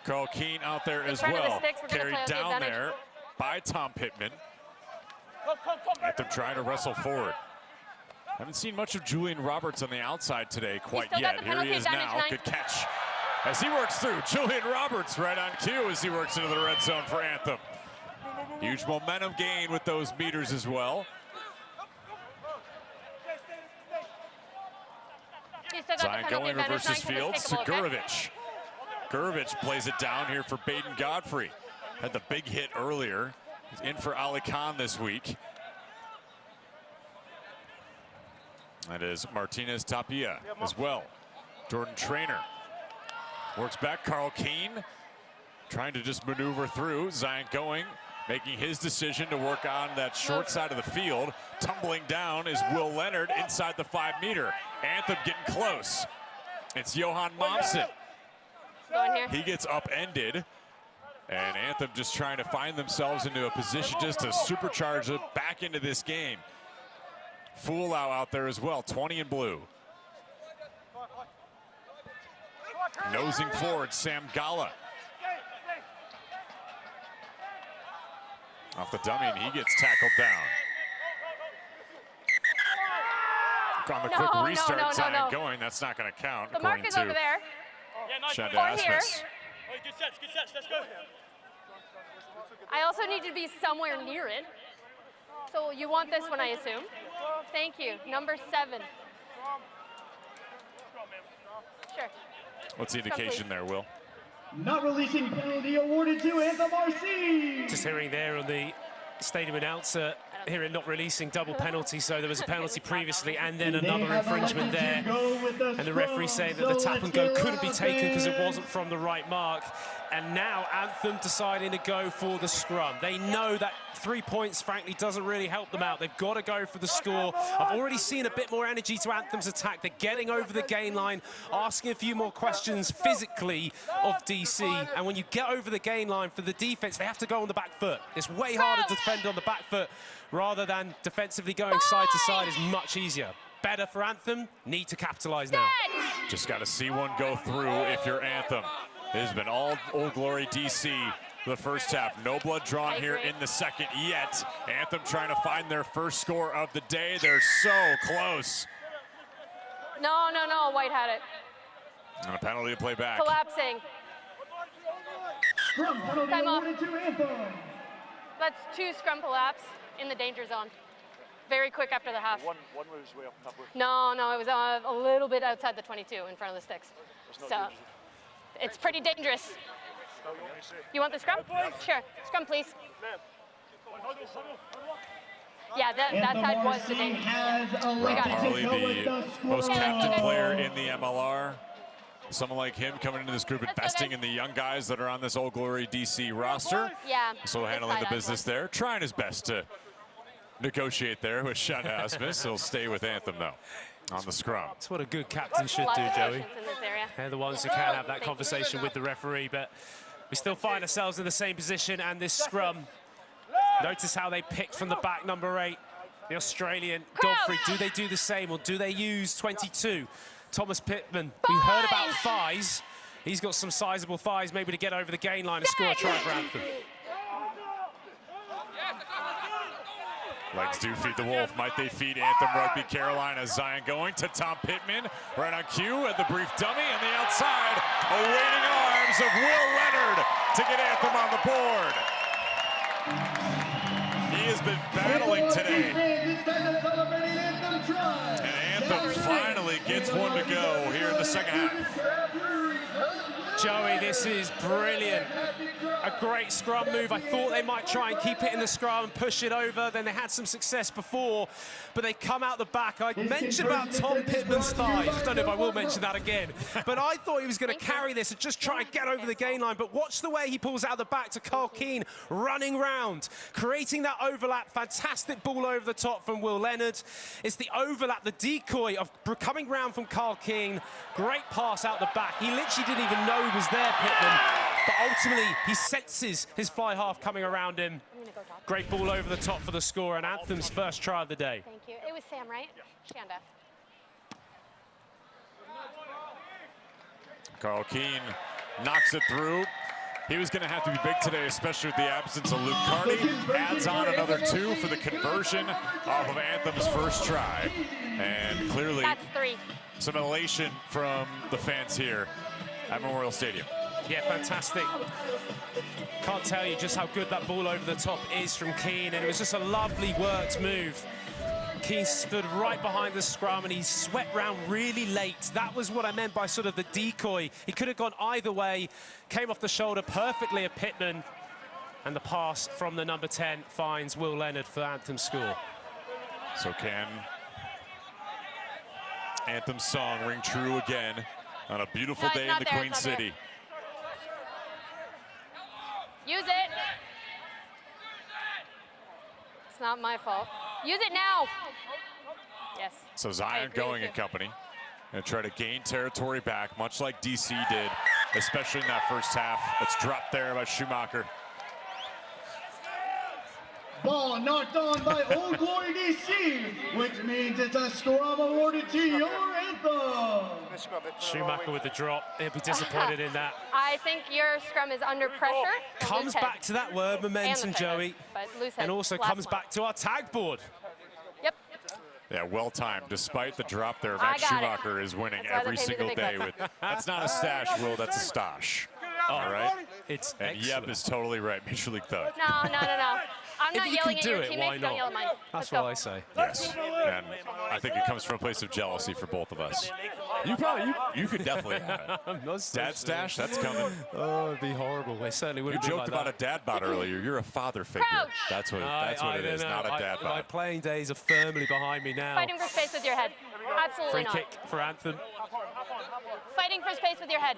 Carl Keane out there as well. Carried down there by Tom Pittman. Anthem trying to wrestle forward. Haven't seen much of Julian Roberts on the outside today quite yet. Here he is now. Good catch as he works through. Julian Roberts right on cue as he works into the red zone for Anthem. Huge momentum gain with those meters as well. Zion going reverses fields to Gurovic. Gurovic plays it down here for Baden Godfrey. Had the big hit earlier. He's in for Ali Khan this week. That is Martinez Tapia as well. Jordan Trainer works back. Carl Keane trying to just maneuver through. Zion going, making his decision to work on that short side of the field. Tumbling down is Will Leonard inside the 5-meter. Anthem getting close. It's Johan Momsen. He gets upended. And Anthem just trying to find themselves into a position just to supercharge it back into this game. Fulau out there as well, 20 in blue. Nosing forward, Sam Gala. Off the dummy, and he gets tackled down. On the quick restart, Zion going. That's not going to count. The mark is over there. Shanda Or Asmus. here. Good sets, let's go. I also need to be somewhere near it. So you want this one, I assume. Thank you. Number 7. Sure. What's the indication there, Will? Not releasing penalty awarded to Anthem RC. Just hearing there on the stadium announcer, hearing not releasing double penalty, so there was a penalty previously and then another infringement there. And the referee saying that the tap and go couldn't be taken because it wasn't from the right mark. And now Anthem deciding to go for the scrum. They know that 3 points, frankly, doesn't really help them out. They've got to go for the score. I've already seen a bit more energy to Anthem's attack. They're getting over the gain line, asking a few more questions physically of DC. And when you get over the gain line for the defense, they have to go on the back foot. It's way harder to defend on the back foot rather than defensively going side to side is much easier. Better for Anthem, need to capitalize now. Just got to see one go through if you're Anthem. It has been all Old Glory DC the first half. No blood drawn here in the second yet. Anthem trying to find their first score of the day. They're so close. No, White had it. And a penalty to play back. Collapsing. Scrum penalty awarded to Anthem. That's 2 scrum collapse in the danger zone. Very quick after the half. One moves way up the top. No, it was a little bit outside the 22 in front of the sticks. So it's pretty dangerous. You want the scrum? Sure. Scrum, please. Yeah, that side was the danger. Rob Harley, the most captain player in the MLR. Someone like him coming into this group, investing in the young guys that are on this Old Glory DC roster. Yeah. So handling the business there, trying his best to negotiate there with Shanda Asmus. He'll stay with Anthem, though, on the scrum. That's what a good captain should do, Joey. They're the ones who can have that conversation with the referee, but we still find ourselves in the same position, and this scrum, notice how they picked from the back, number 8, the Australian Godfrey. Do they do the same, or do they use 22? Thomas Pittman, we heard about thighs. He's got some sizable thighs, maybe to get over the gain line and score a try for Anthem. Legs do feed the wolf. Might they feed Anthem Rugby Carolina? Zion going to Tom Pittman, right on cue at the brief dummy on the outside. Awaiting arms of Will Leonard to get Anthem on the board. He has been battling today. And Anthem finally gets one to go here in the second half. Joey, this is brilliant. A great scrum move. I thought they might try and keep it in the scrum and push it over. Then they had some success before, but they come out the back. I mentioned about Tom Pittman's thighs. I don't know if I will mention that again. But I thought he was going to carry this and just try and get over the gain line. But watch the way he pulls out the back to Carl Keane, running round, creating that overlap. Fantastic ball over the top from Will Leonard. It's the overlap, the decoy of coming round from Carl Keane. Great pass out the back. He literally didn't even know he was there, Pittman. But ultimately, he senses his fly half coming around him. Great ball over the top for the score, and Anthem's first try of the day. Thank you. It was Sam, right? Shanda. Carl Keane knocks it through. He was going to have to be big today, especially with the absence of Luke Carney. Adds on another 2 for the conversion off of Anthem's first try. And clearly, that's 3. Some elation from the fans here at Memorial Stadium. Yeah, fantastic. Can't tell you just how good that ball over the top is from Keane, and it was just a lovely worked move. Keane stood right behind the scrum and he swept round really late. That was what I meant by sort of the decoy. He could have gone either way, came off the shoulder perfectly at Pittman, and the pass from the number 10 finds Will Leonard for Anthem's score. So can Anthem's song ring true again on a beautiful day in the Queen City? Use it. It's not my fault. Use it now. Yes. So Zion going and company. Gonna try to gain territory back, much like DC did, especially in that first half. It's dropped there by Schumacher. Ball knocked on by Old Glory DC, which means it's a scrum awarded to your Anthem. Schumacher with the drop. He'll be disappointed in that. I think your scrum is under pressure. Comes back to that word, momentum, Joey. And also comes back to our tag board. Yep. Yeah, well timed. Despite the drop there, Max Schumacher is winning every single day with. That's not a stash, Will. That's a stosh. All right. It's and Yep is totally right. Major League Thug. No. I'm not yelling at your teammates. Don't yell at mine. That's what I say. Yes, and I think it comes from a place of jealousy for both of us. You could definitely have it. Dad stash, that's coming. Oh, it'd be horrible. It certainly wouldn't be You joked like about a dad bod earlier. You're a father figure. Crouch. That's what it is, not a dad bod. My playing days are firmly behind me now. Fighting for space with your head. Absolutely not. Free kick for Anthem. Fighting for space with your head.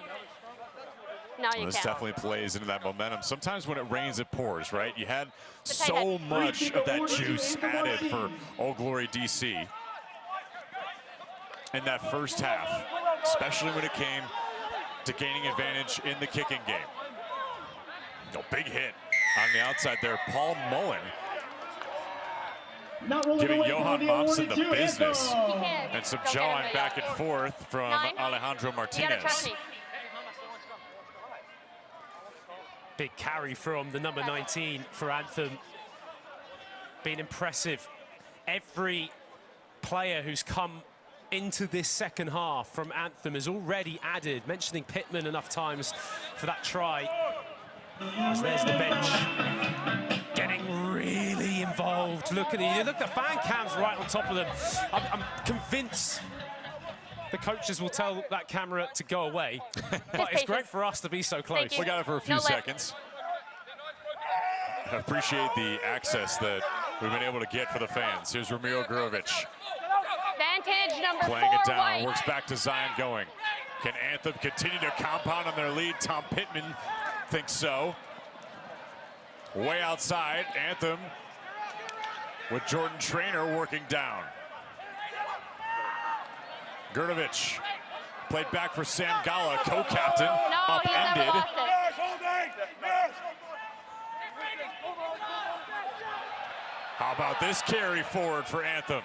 No, you this can't. definitely plays into that momentum. Sometimes when it rains, it pours, right? You had so much of that juice added for Old Glory DC in that first half, especially when it came to gaining advantage in the kicking game. A big hit on the outside there. Paul Mullen giving Johan Momsen the business. And some jawing back and forth from Alejandro Martinez. Big carry from the number 19 for Anthem. Been impressive. Every player who's come into this second half from Anthem has already added, mentioning Pittman enough times for that try. As there's the bench getting really involved. Look at the fan cam's right on top of them. I'm convinced the coaches will tell that camera to go away. But it's great for us to be so close. We got it for a few seconds. I appreciate the access that we've been able to get for the fans. Here's Ramiro Gurovic. Vantage number 4, playing it down, White. works back to Zion going. Can Anthem continue to compound on their lead? Tom Pittman thinks so. Way outside, Anthem with Jordan Traynor working down. Gurovic played back for Sam Gala, co-captain, upended. How about this carry forward for Anthem?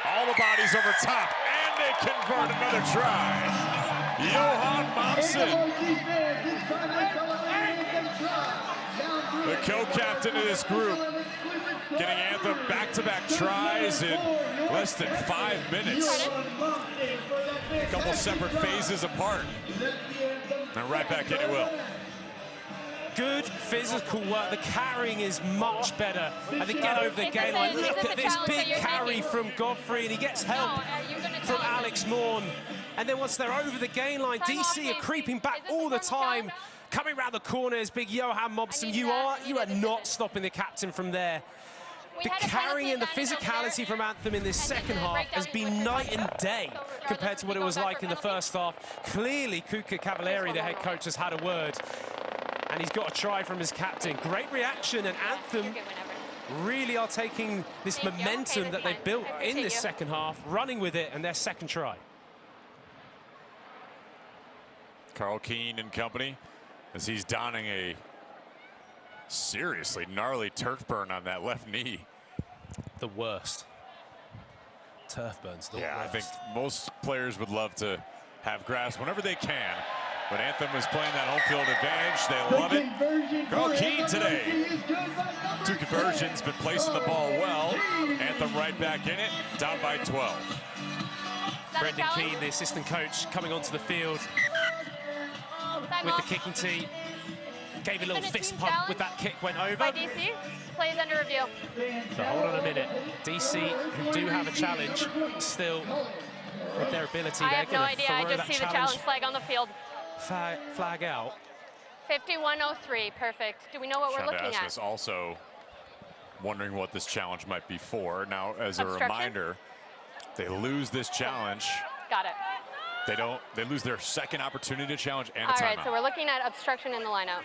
All the bodies over top, and they convert another try. Johan Momsen, the co-captain of this group, getting Anthem back-to-back tries in less than 5 minutes. A couple separate phases apart. And right back in it will. Good physical work. The carrying is much better. And they get over the gain line. Look at this big carry from Godfrey, and he gets help from Alex Morn. And then once they're over the gain line, DC are creeping back all the time. Coming around the corners, big Johan Mobson. You are not stopping the captain from there. The carrying and the physicality from Anthem in this second half has been night and day compared to what it was like in the first half. Clearly, Kuka Cavalieri, the head coach, has had a word, and he's got a try from his captain. Great reaction, and Anthem really are taking this momentum that they've built in this second half, running with it, and their second try. Carl Keane and company, as he's donning a seriously gnarly turf burn on that left knee. The worst. Turf burns, the worst. I think most players would love to have grass whenever they can, but Anthem was playing that home field advantage. They love it. Carl Keane today. 2 conversions, but placing the ball well. Anthem right back in it, down by 12. Brendan Keane, the assistant coach, coming onto the field with the kicking tee. Gave a little fist pump with that kick, went over. By DC, plays under review. So hold on a minute. DC, who do have a challenge, still with their ability. I have no idea. I just see the challenge flag on the field. Flag out. 51:03, perfect. Do we know what we're looking at? Is also wondering what this challenge might be for. Now, as a reminder, they lose this challenge. Got it. They lose their second opportunity to challenge and a All timeout. right, so we're looking at obstruction in the lineout.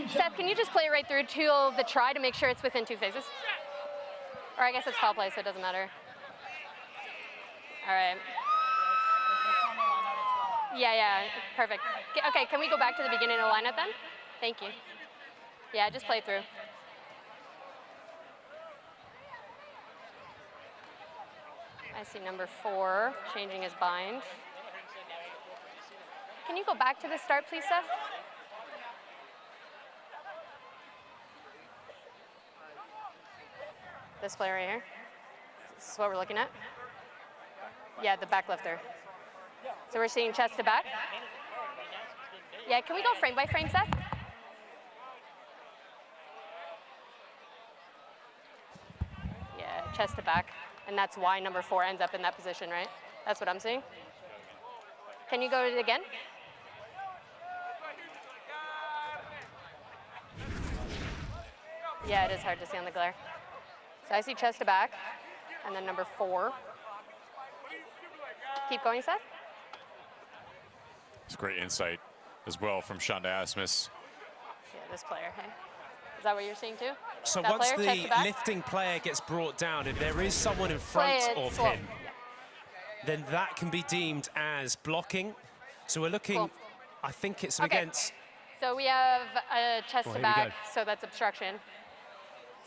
Seth, can you just play right through to the try to make sure it's within 2 phases? Or I guess it's foul play, so it doesn't matter. All right. Yeah, perfect. Okay, can we go back to the beginning of the lineup then? Thank you. Yeah, just play through. I see number 4 changing his bind. Can you go back to the start, please, Seth? This play right here. This is what we're looking at. Yeah, the back lifter. So we're seeing chest to back. Yeah, can we go frame by frame, Seth? Yeah, chest to back. And that's why number 4 ends up in that position, right? That's what I'm seeing. Can you go to it again? Yeah, it is hard to see on the glare. So I see chest to back, and then number 4. Keep going, Seth. It's great insight as well from Shonda Asmus. Yeah, this player, hey? Is that what you're seeing too? So that once player, the lifting player gets brought down, if there is someone in front of him, then that can be deemed as blocking. So we're looking, I think it's against... So we have a chest to back, so that's obstruction.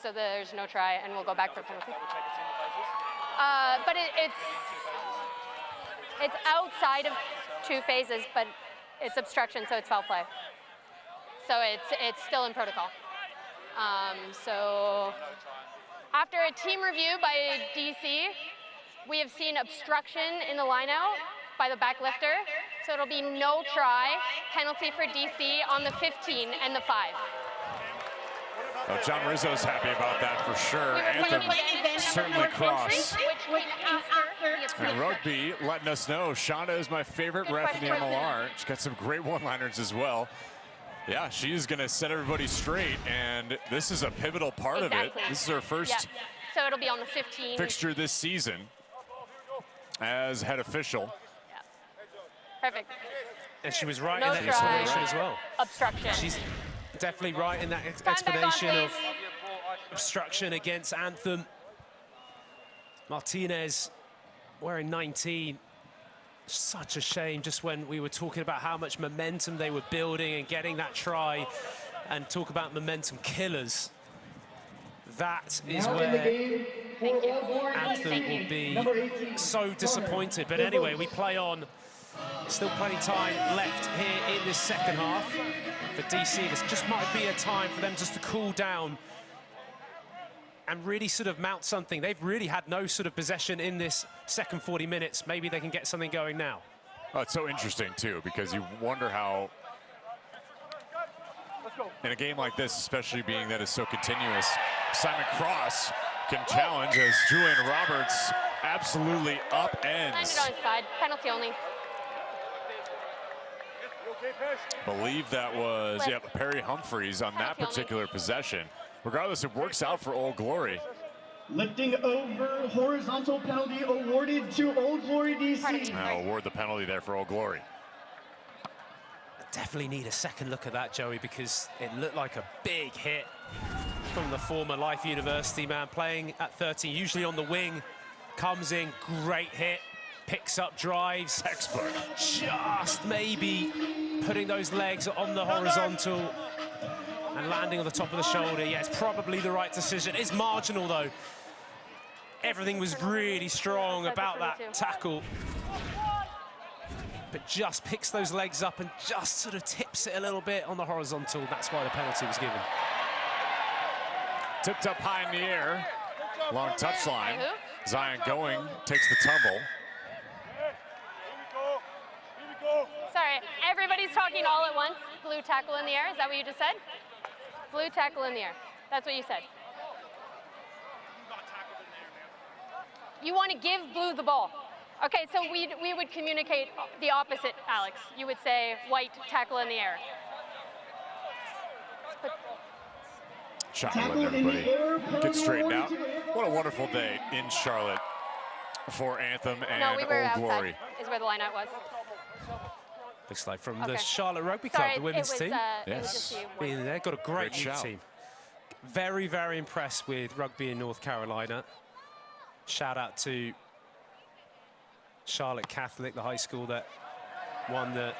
So there's no try, and we'll go back for penalty. But it's outside of 2 phases, but it's obstruction, so it's foul play. So it's still in protocol. So after a team review by DC, we have seen obstruction in the lineout by the back lifter. So it'll be no try, penalty for DC on the 15 and the 5. Oh, John Rizzo's happy about that for sure. Anthem certainly cross. And Rugby letting us know, Shonda is my favorite ref in the MLR. She's got some great one-liners as well. Yeah, she's going to set everybody straight, and this is a pivotal part of it. This is her first So it'll be on the 15 fixture this season as head official. Perfect. And she was right in that explanation as well. Obstruction. She's definitely right in that explanation of obstruction against Anthem. Martinez wearing 19. Such a shame, just when we were talking about how much momentum they were building and getting that try, and talk about momentum killers. That is where Anthem will be so disappointed. But anyway, we play on. Still plenty of time left here in this second half for DC. This just might be a time for them just to cool down and really sort of mount something. They've really had no sort of possession in this second 40 minutes. Maybe they can get something going now. Oh, it's so interesting, too, because you wonder how, in a game like this, especially being that it's so continuous, Simon Cross Second challenge as Julian Roberts absolutely upends. Landed on his side. Penalty only. Believe that was, Perry Humphreys on that particular possession. Regardless, it works out for Old Glory. Lifting over, horizontal penalty awarded to Old Glory DC. Now award the penalty there for Old Glory. Definitely need a second look at that, Joey, because it looked like a big hit from the former Life University man, playing at 13, usually on the wing, comes in, great hit, picks up drives. Textbook. Just maybe putting those legs on the horizontal and landing on the top of the shoulder. Yeah, it's probably the right decision. It's marginal, though. Everything was really strong about that tackle. But just picks those legs up and just sort of tips it a little bit on the horizontal. That's why the penalty was given. Tipped up high in the air. Long touchline. Zion going, takes the tumble. Sorry, everybody's talking all at once. Blue tackle in the air, is that what you just said? Blue tackle in the air, that's what you said. You want to give Blue the ball. Okay, so we would communicate the opposite, Alex. You would say white tackle in the air. Chocolate, everybody. Get straightened out. What a wonderful day in Charlotte for Anthem and No, we were Old outside, Glory. is where the lineout was. Looks like from the Charlotte Rugby Club, Sorry, the women's team. It was just you. Being there, got a great youth shout. team. Very, very impressed with rugby in North Carolina. Shout out to Charlotte Catholic, the high school that won the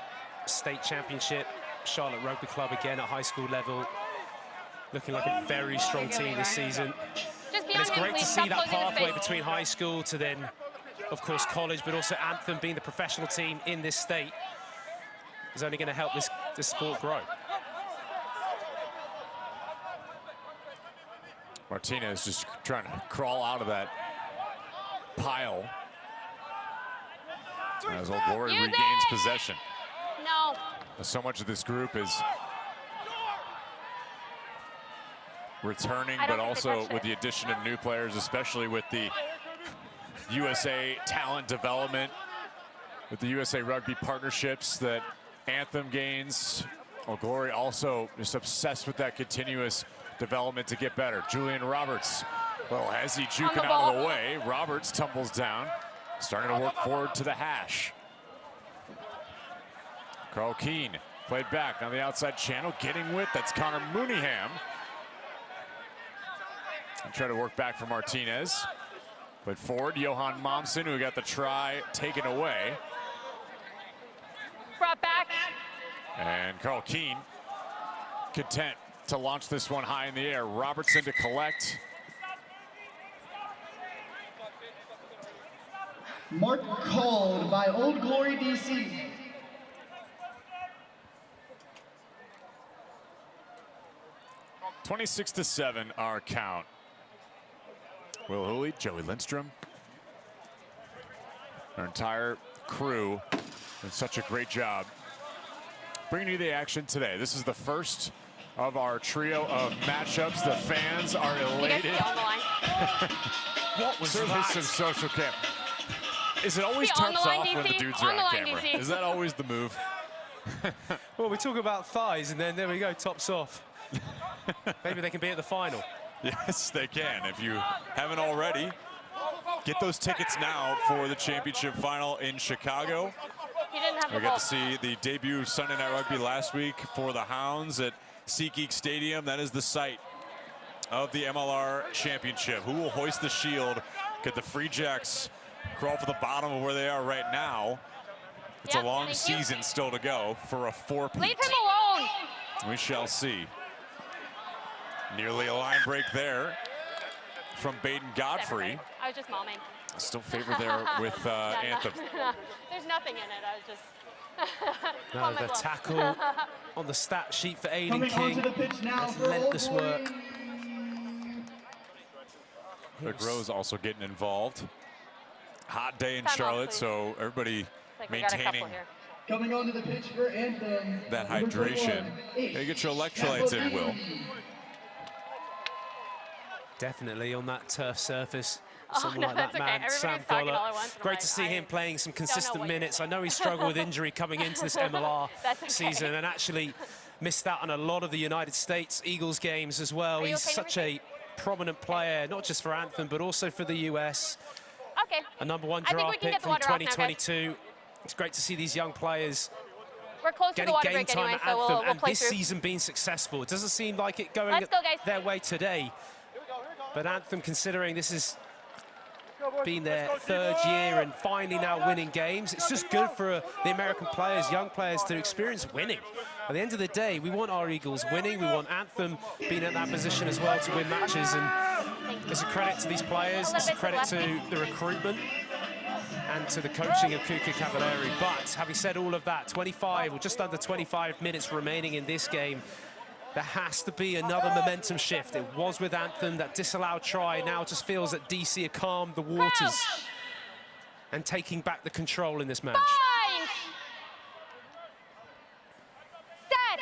state championship. Charlotte Rugby Club again at high school level. Looking like a very strong team this season. Just be And it's on him, great to please. see Stop that closing his pathway face. between high school to then, of course, college, but also Anthem being the professional team in this state is only going to help this sport grow. Martinez just trying to crawl out of that pile as Old Glory Use regains it! possession. No. So much of this group is returning, I don't but think they also touched with it. the addition of new players, especially with the USA talent development, with the USA Rugby partnerships that Anthem gains. Old Glory also just obsessed with that continuous development to get better. Julian Roberts, well, as he juking out of the way, Roberts tumbles down, starting to work forward to the hash. Carl Keane played back on the outside channel, getting width. That's Connor Mooneyham. And try to work back for Martinez. Played forward, Johan Momsen, who got the try taken away. Brought back. And Carl Keane content to launch this one high in the air. Robertson to collect. Mark called by Old Glory DC. (26-7) our count. Will Hooley, Joey Lindstrom, our entire crew did such a great job bringing you the action today. This is the first of our trio of matchups. The fans are elated. You guys on the line. What was Certainly that? some social cam. Is it always Be on tops the line, off when the DC. dudes On are the on line, camera? DC. Is that always the move? Well, we talk about thighs, and then there we go, tops off. Maybe they can be at the final. Yes, they can. If you haven't already, get those tickets now for the championship final in Chicago. You didn't have the We got ball. to see the debut of Sunday Night Rugby last week for the Hounds at SeatGeek Stadium. That is the site of the MLR Championship. Who will hoist the shield? Could the Free Jacks crawl for the bottom of where they are right now? It's Yep, a long thank you. season still to go for a four-peat. Leave him alone. We shall see. Nearly a line break there from Baden Godfrey. I was just momming. Still favored there with Anthem. There's nothing in it. I was just. No, on my the glove. tackle on the stat sheet for Aiden Coming King. onto the pitch now That's for Old relentless Glory. work. Rick Rose also getting involved. Hot day in Time off, Charlotte, please. so everybody Like we got a couple maintaining here. Coming onto the pitch for Anthem. that number hydration. 21, Gotta get your electrolytes in, Will. Definitely on that turf surface. Oh, Someone no, like that's that okay. man, Everybody's Sam talking Goller. all at once. Great to see him playing some consistent what you're minutes. I saying. know he struggled with injury coming into this MLR That's okay. season and actually missed out on a lot of the United States Eagles games as well. He's okay, such a prominent player, not just for Anthem, but also for the US. Okay. A #1 I think we draft can pick get the from water off now, guys. 2022. It's great to see these young players We're close to the getting water game break time anyway, at so Anthem, we'll and play this through. season being successful. It doesn't seem like it going Let's go, guys. their way today. But Anthem, considering this has been their 3rd year and finally now winning games, it's just good for the American players, young players, to experience winning. At the end of the day, we want our Eagles winning. We want Anthem being in that position as well to win matches. And it's a credit to these players. It's a credit to the recruitment and to the coaching of Kuka Cavalieri. But having said all of that, 25 or just under 25 minutes remaining in this game, there has to be another momentum shift. It was with Anthem, that disallowed try. Now it just feels that DC have calmed the waters and taking back the control in this match. Fine. Set.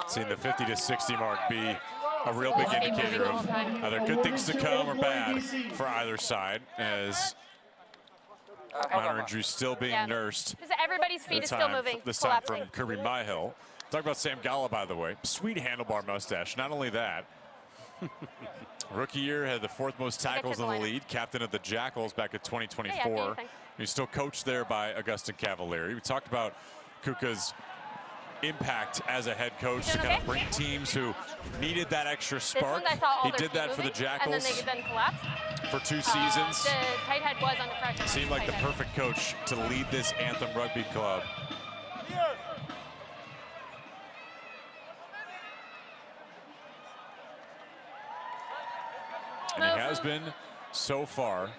Seeing the 50 to 60 mark be a real big indicator of either good things to come or bad for either side, as minor injuries still being nursed. Just everybody's feet is still moving. This time from Kirby Myhill. Talk about Sam Goller, by the way. Sweet handlebar mustache. Not only that, rookie year had the 4th most tackles in the league, captain of the Jackals back in 2024. He's still coached there by Augustin Cavalieri. We talked about Kuka's impact as a head coach to kind of bring teams who needed that extra spark. He did that for the Jackals and then collapsed. for 2 seasons. The tight head was under pressure. Seemed like the perfect coach to lead this Anthem Rugby club. And he has been so far.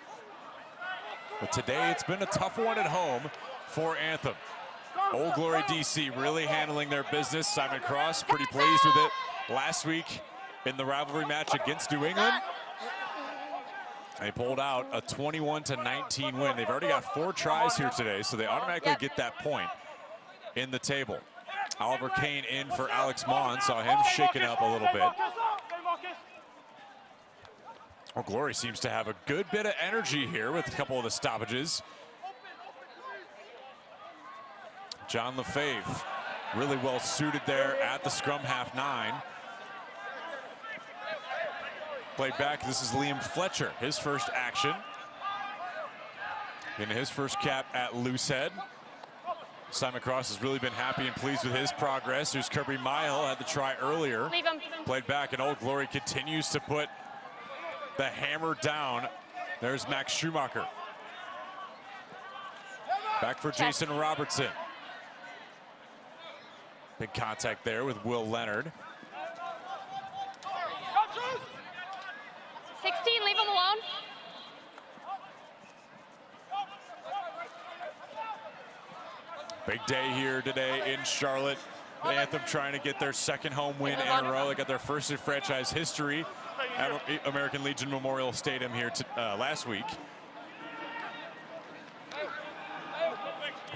But today it's been a tough one at home for Anthem. Old Glory DC really handling their business. Simon Cross pretty pleased with it last week in the rivalry match against New England. They pulled out a 21-19 win. They've already got 4 tries here today, so they automatically get that point in the table. Oliver Kane in for Alex Mon. Saw him shaken up a little bit. Well, Glory seems to have a good bit of energy here with a couple of the stoppages. John Lefebvre really well suited there at the scrum half-9. Played back, this is Liam Fletcher, his first action. In his first cap at Loosehead. Simon Cross has really been happy and pleased with his progress. Here's Kirby Myhill, had the try earlier. Leave him. Played back, and Old Glory continues to put the hammer down. There's Max Schumacher. Back for Jason Robertson. Big contact there with Will Leonard. 16, leave him alone. Big day here today in Charlotte. Anthem trying to get their 2nd home win in a row. They got their first in franchise history at American Legion Memorial Stadium here last week.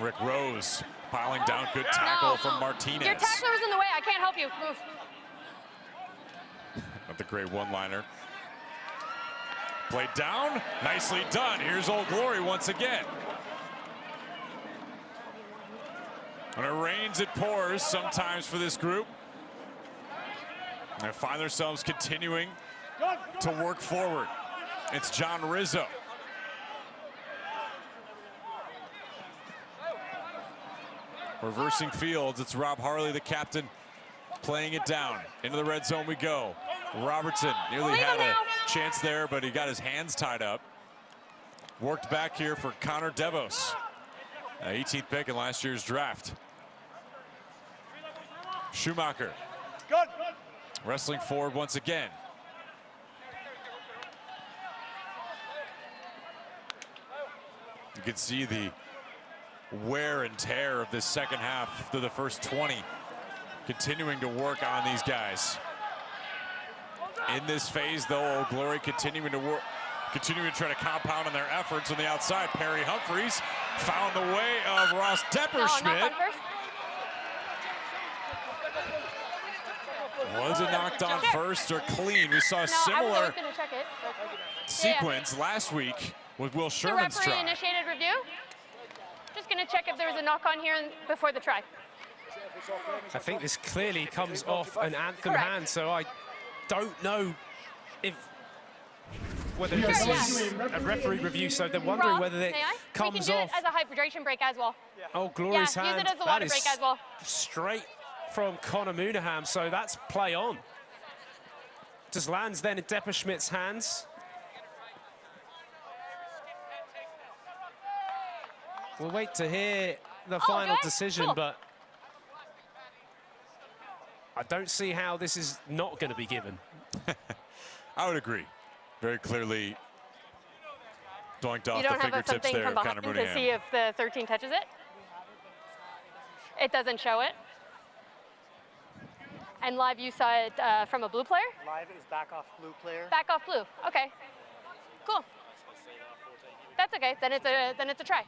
Rick Rose piling down, good tackle from Martinez. Your tackler was in the way, I can't help you. Move. Not the great one-liner. Played down, nicely done. Here's Old Glory once again. When it rains, it pours sometimes for this group. And they find themselves continuing to work forward. It's John Rizzo. Reversing fields, it's Rob Harley, the captain, playing it down. Into the red zone we go. Robertson nearly had a chance there, but he got his hands tied up. Worked back here for Connor Devos, 18th pick in last year's draft. Schumacher wrestling forward once again. You can see the wear and tear of this second half through the first 20. Continuing to work on these guys. In this phase, though, Old Glory continuing to try to compound on their efforts on the outside. Perry Humphreys found the way of Ross Depperschmidt. Was it knocked on first or clean? We saw a No, I similar was going to check it. sequence last week with Will Sherman's referee try. initiated review. Just going to check if there was a knock on here before the try. I think this clearly comes off an Anthem Correct. hand, so I don't know whether Sure, this yeah. is a referee review, so they're wondering Rob, whether it may I? comes We can do off. it as a hydration break as well. Oh, Glory's Yeah, use hand. it as a That water is break as well. straight from Connor Moonaham, so that's play on. Just lands then in Depperschmidt's hands. We'll wait to hear the final decision, Cool. but I don't see how this is not going to be given. I would agree. Very clearly doinked off You the don't have fingertips something there from of Connor behind to see Moonaham. if the 13 touches it? It doesn't show it. And live, you saw it from a blue player? Live is back off blue player. Back off blue. Okay. Cool. That's okay. Then it's a try.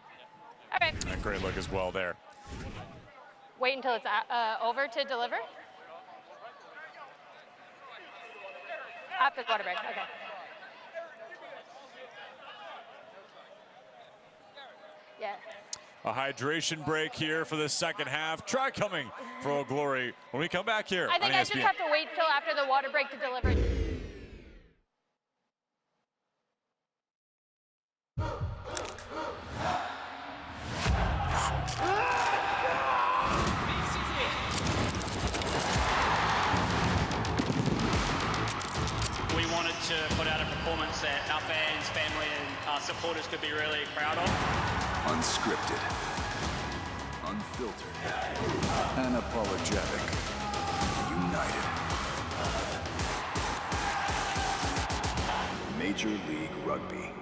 Okay. A great look as well there. Wait until it's over to deliver. After the water break. Okay. Yeah. A hydration break here for the second half. Try coming for Old Glory when we come back here I think on I just ESPN. have to wait till after the water break to deliver it. We wanted to put out a performance that our fans, family, and our supporters could be really proud of. Unscripted, unfiltered, unapologetic, united. Major League Rugby.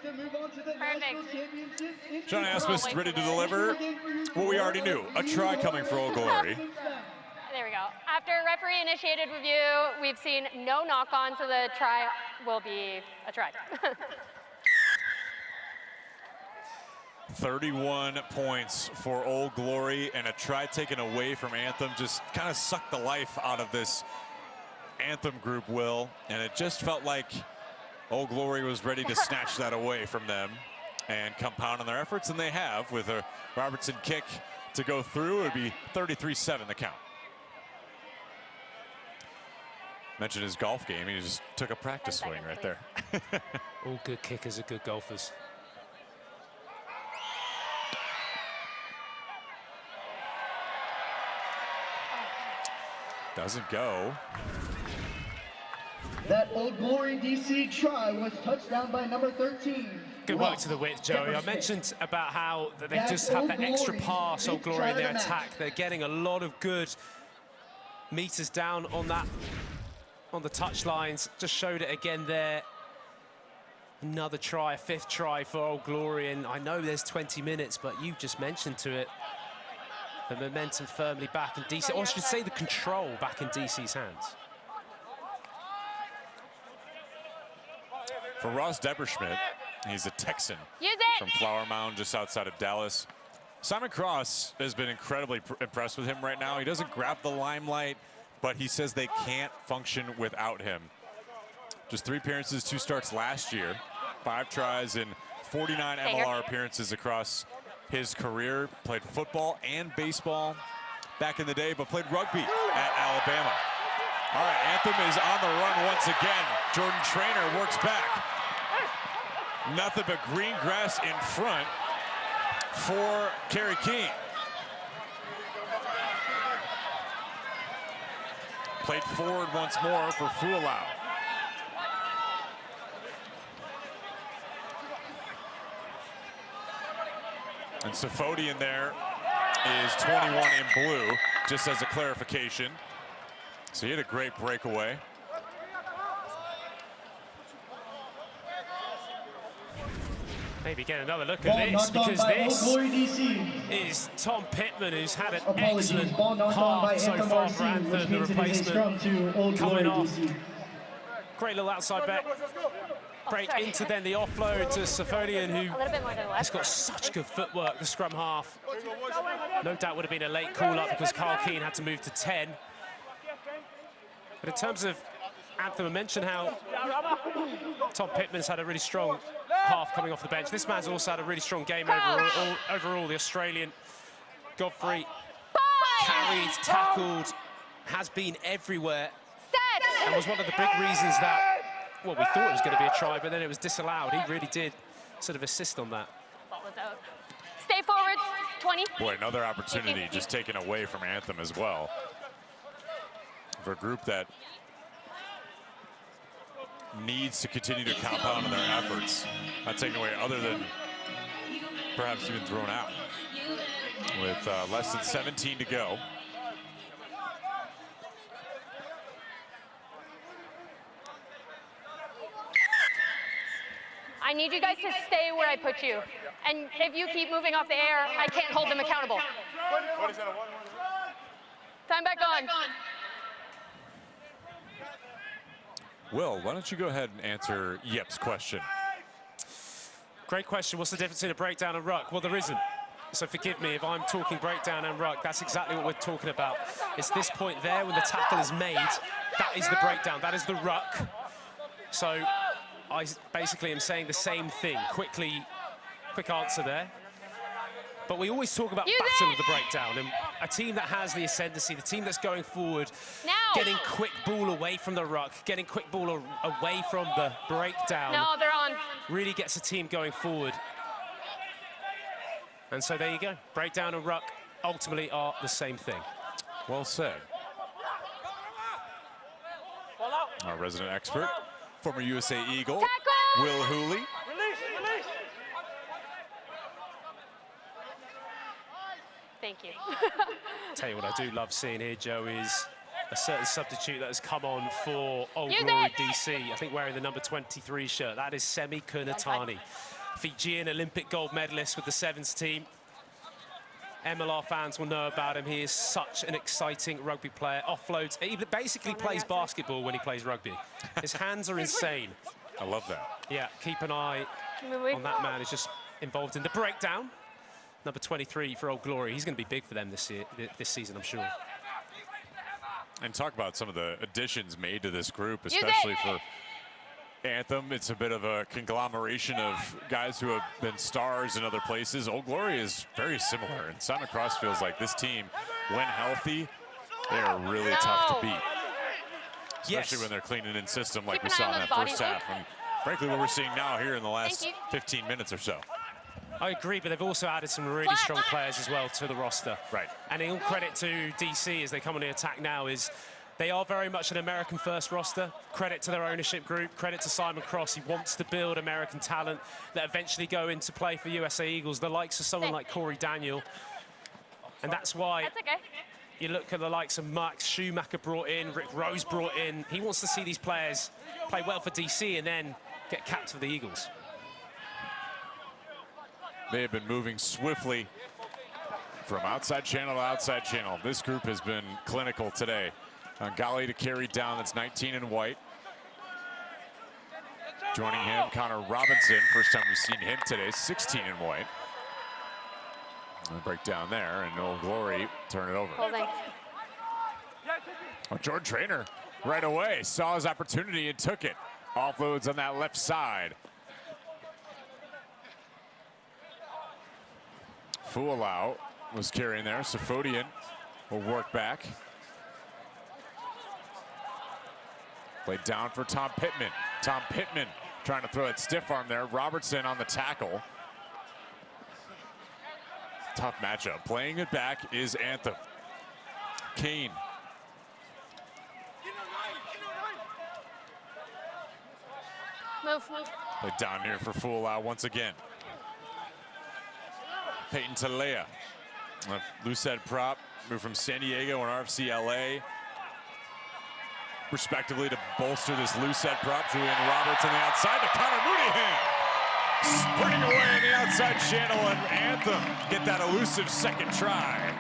To move on to the national championship. John Asmus ready to deliver what we already knew, a try coming for Old Glory. There we go. After referee initiated review, we've seen no knock on, so the try will be a try. 31 points for Old Glory, and a try taken away from Anthem just kind of sucked the life out of this Anthem group, Will, and it just felt like Old Glory was ready to snatch that away from them and compound on their efforts, and they have with a Robertson kick to go through. It would be 33-7 the count. Mentioned his golf game. He just took a practice swing right there. All good kickers are good golfers. Doesn't go. That Old Glory DC try was touchdown by number 13. Good work to the width, Joey. I mentioned about how they just have that extra pass, Old Glory, in their attack. They're getting a lot of good meters down on that, on the touch lines. Just showed it again there. Another try, a fifth try for Old Glory, and I know there's 20 minutes, but you just mentioned to it, the momentum firmly back in DC, or I should say the control back in DC's hands. For Ross Depperschmidt, he's a Texan from Flower Mound, just outside of Dallas. Simon Cross has been incredibly impressed with him right now. He doesn't grab the limelight, but he says they can't function without him. Just 3 appearances, 2 starts last year, 5 tries and 49 MLR appearances across his career. Played football and baseball back in the day, but played rugby at Alabama. All right, Anthem is on the run once again. Jordan Trainer works back. Nothing but green grass in front for Kerry King. Played forward once more for Fualau. And Safodi in there is 21 in blue, just as a clarification. So he had a great breakaway. Maybe get another look at this, because this is Tom Pittman, who's had an excellent half so far for Anthem, the replacement coming off. Great little outside back break into then the offload to Safodian, who has got such good footwork, the scrum half. No doubt would have been a late call-up because Carl Keane had to move to 10. But in terms of Anthem, I mentioned how Tom Pittman's had a really strong half coming off the bench. This man's also had a really strong game overall. The Australian Godfrey carried, tackled, has been everywhere, and was one of the big reasons that, well, we thought it was going to be a try, but then it was disallowed. He really did sort of assist on that. Stay forward, 20. Boy, another opportunity just taken away from Anthem as well. For a group that needs to continue to compound on their efforts, not taken away other than perhaps even thrown out. With less than 17 to go. I need you guys to stay where I put you. And if you keep moving off the air, I can't hold them accountable. Time back on. Will, why don't you go ahead and answer Yep's question? Great question. What's the difference in a breakdown and ruck? Well, there isn't. So forgive me if I'm talking breakdown and ruck. That's exactly what we're talking about. It's this point there when the tackle is made. That is the breakdown. That is the ruck. So I basically am saying the same thing. Quick answer there. But we always talk about battle of the breakdown, and a team that has the ascendancy, the team that's going forward, getting quick ball away from the ruck, getting quick ball away from the breakdown. No, they're on. Really gets a team going forward. And so there you go. Breakdown and ruck ultimately are the same thing. Well said. Our resident expert, former USA Eagle, Will Hooley. Thank you. Tell you what I do love seeing here, Joe, is a certain substitute that has come on for Old Glory DC. I think wearing the number 23 shirt. That is Semi Kunatani, Fijian Olympic gold medalist with the Sevens team. MLR fans will know about him. He is such an exciting rugby player. Offloads. He basically plays basketball when he plays rugby. His hands are insane. I love that. Yeah, keep an eye on that man. He's just involved in the breakdown. Number 23 for Old Glory. He's going to be big for them this season, I'm sure. And talk about some of the additions made to this group, especially for Anthem. It's a bit of a conglomeration of guys who have been stars in other places. Old Glory is very similar, and Simon Cross feels like this team, when healthy, they are really tough to beat. Especially when they're cleaning in system like we saw in that first half. And frankly, what we're seeing now here in the last 15 minutes or so. I agree, but they've also added some really strong players as well to the roster. Right. And all credit to DC as they come on the attack now is they are very much an American-first roster. Credit to their ownership group, credit to Simon Cross. He wants to build American talent that eventually go into play for USA Eagles, the likes of someone like Corey Daniel. And that's why you look at the likes of Max Schumacher brought in, Rick Rose brought in. He wants to see these players play well for DC and then get capped for the Eagles. They have been moving swiftly from outside channel to outside channel. This group has been clinical today. Gali to carry down, that's 19 in white. Joining him, Connor Robinson. First time we've seen him today, 16 in white. Break down there, and Old Glory turn it over. Oh, Jordan Traynor right away saw his opportunity and took it. Offloads on that left side. Fualau was carrying there. Safodian will work back. Played down for Tom Pittman. Tom Pittman trying to throw that stiff arm there. Robertson on the tackle. Tough matchup. Playing it back is Anthem. Kane. Move. Played down here for Fualau once again. Peyton Talea. Loose head prop moved from San Diego and RFC LA, respectively, to bolster this loose head prop. Julian Roberts on the outside to Connor Mooneyham. Sprinting away on the outside channel, and Anthem get that elusive second try.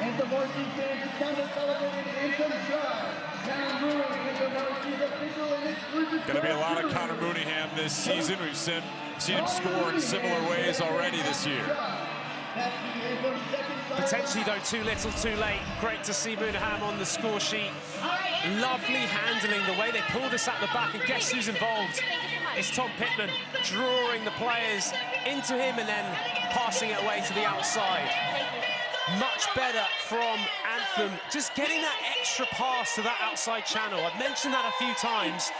Anthem varsity fans is time to celebrate an Anthem try. Now brewing Anthem varsity's official and exclusive. Going to be a lot of Connor Mooneyham this season. We've seen him score in similar ways already this year. Potentially, though, too little, too late. Great to see Mooneyham on the score sheet. Lovely handling, the way they pull this at the back, and guess who's involved? It's Tom Pittman drawing the players into him and then passing it away to the outside. Much better from Anthem, just getting that extra pass to that outside channel. I've mentioned that a few times.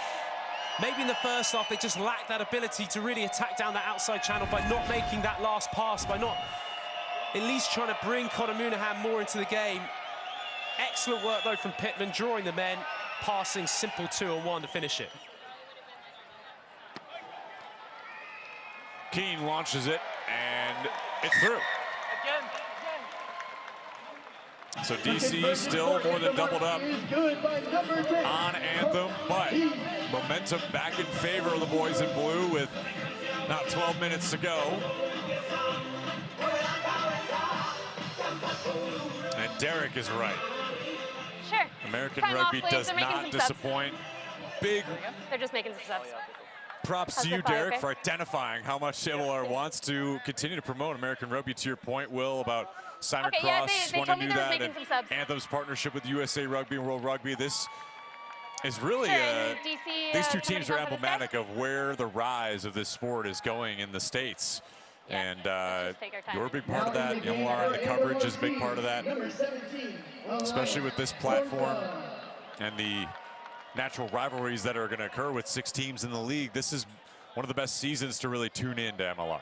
Maybe in the first half, they just lacked that ability to really attack down that outside channel by not making that last pass, by not at least trying to bring Connor Mooneyham more into the game. Excellent work, though, from Pittman, drawing the men, passing simple 2-on-1 to finish it. Keane launches it, and it's through. So DC still more than doubled up on Anthem, but momentum back in favor of the boys in blue with not 12 minutes to go. And Derek is right. Sure. American Time rugby off, does they're making not some subs. disappoint. Big They're just making some subs. props How's to the you, fire, Derek, okay? for identifying how much MLR wants to continue to promote American rugby. To your point, Will, about Simon Okay, yeah, Cross they wanting told to me do they were that, making and some subs. Anthem's partnership with USA Rugby and World Rugby. This is really, Sure, and DC, these two somebody teams are come for this guy? emblematic of where the rise of this sport is going in the States. And take our time. you're a big part of that. MLR and the coverage is a big part of that, especially with this platform and the natural rivalries that are going to occur with 6 teams in the league. This is one of the best seasons to really tune in to MLR.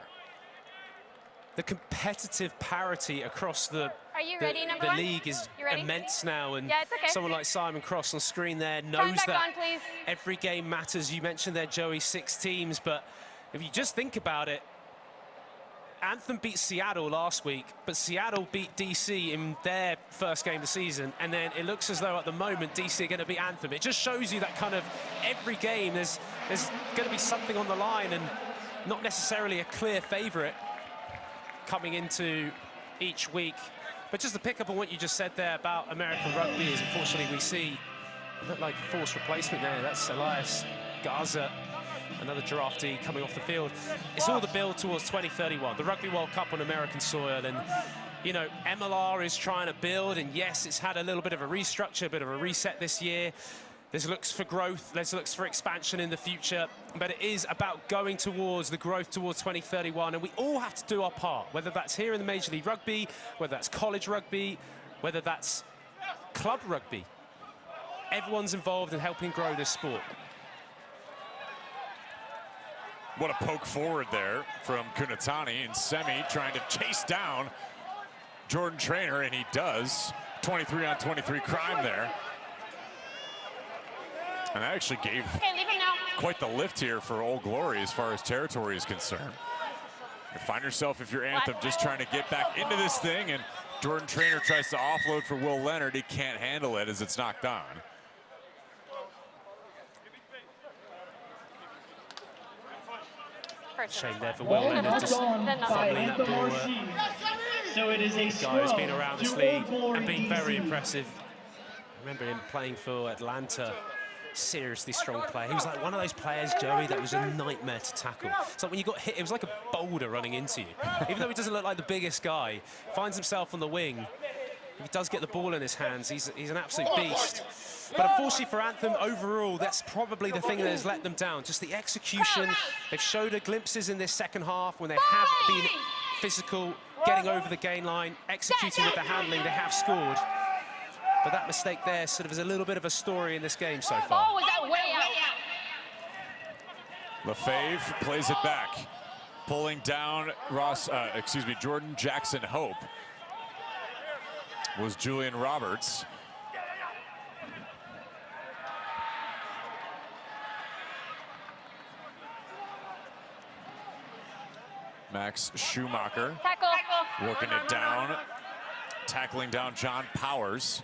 The competitive parity across the ready, number one? league is You ready? immense now, and Yeah, it's okay. someone like Simon Cross on screen there Time knows back that on, please. every game matters. You mentioned there, Joey, 6 teams, but if you just think about it, Anthem beat Seattle last week, but Seattle beat DC in their first game of the season, and then it looks as though at the moment DC are going to beat Anthem. It just shows you that kind of every game there's going to be something on the line, and not necessarily a clear favourite coming into each week. But just to pick up on what you just said there about American rugby is, unfortunately, we see look like a forced replacement there. That's Elias Garza, another draftee coming off the field. It's all the build towards 2031, the Rugby World Cup on American soil. And, you know, MLR is trying to build, and yes, it's had a little bit of a restructure, a bit of a reset this year. There's looks for growth, there's looks for expansion in the future, but it is about going towards the growth towards 2031, and we all have to do our part, whether that's here in the Major League Rugby, whether that's college rugby, whether that's club rugby. Everyone's involved in helping grow this sport. What a poke forward there from Kunatani and Semi trying to chase down Jordan Trainer, and he does. 23 on 23 crime there. And that actually gave quite the lift here for Old Glory as far as territory is concerned. You find yourself, if you're Anthem, just trying to get back into this thing, and Jordan Trainer tries to offload for Will Leonard. He can't handle it as it's knocked on. Shame there for Will Leonard, just fumbling that ball. So it is a Guy who's been around this league and been very impressive. I remember him playing for Atlanta. Seriously strong player. He was like one of those players, Joey, that was a nightmare to tackle. It's like when you got hit, it was like a boulder running into you. Even though he doesn't look like the biggest guy, finds himself on the wing. If he does get the ball in his hands, he's an absolute beast. But unfortunately for Anthem, overall, that's probably the thing that has let them down. Just the execution. They've showed glimpses in this second half when they have been physical, getting over the gain line, executing with the handling, they have scored. But that mistake there sort of is a little bit of a story in this game so far. Oh, was that way out? Lefebvre plays it back, pulling down Jordan Jackson Hope was Julian Roberts. Max Schumacher Tackle. working it down tackling down John Powers.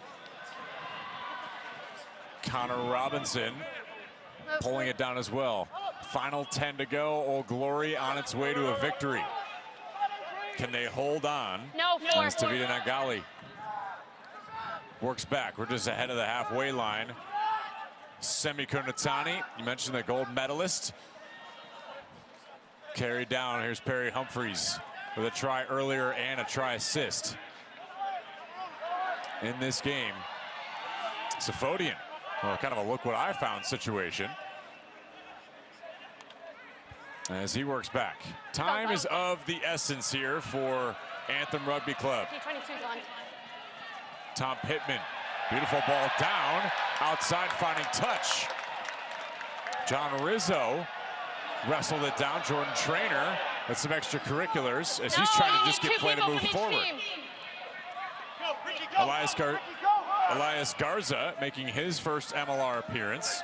Connor Robinson pulling it down as well. Final 10 to go. Old Glory on its way to a victory. Can they hold on? No, four. As Tavita Nagali works back. We're just ahead of the halfway line. Semi Kurnatani, you mentioned the gold medalist. Carried down. Here's Perry Humphreys with a try earlier and a try assist in this game. Safodian, well, kind of a look what I found situation as he works back. Time is of the essence here for Anthem Rugby Club. T22's on. Tom Pittman, beautiful ball down, outside finding touch. John Rizzo wrestled it down. Jordan Trainer with some extracurriculars as he's trying to just get play to move forward. Elias Garza making his first MLR appearance.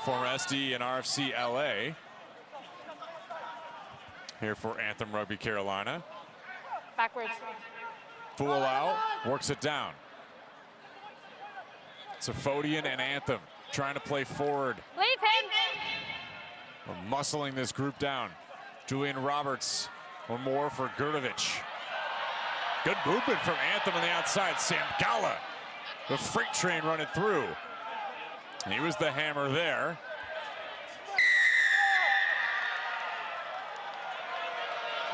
Former SD and RFC LA. Here for Anthem Rugby Carolina. Backwards. Fool out, works it down. Safodian and Anthem trying to play forward. Leave him. We're muscling this group down. Julian Roberts, one more for Gurdovich. Good movement from Anthem on the outside. Sam Gala, the freight train running through. And he was the hammer there.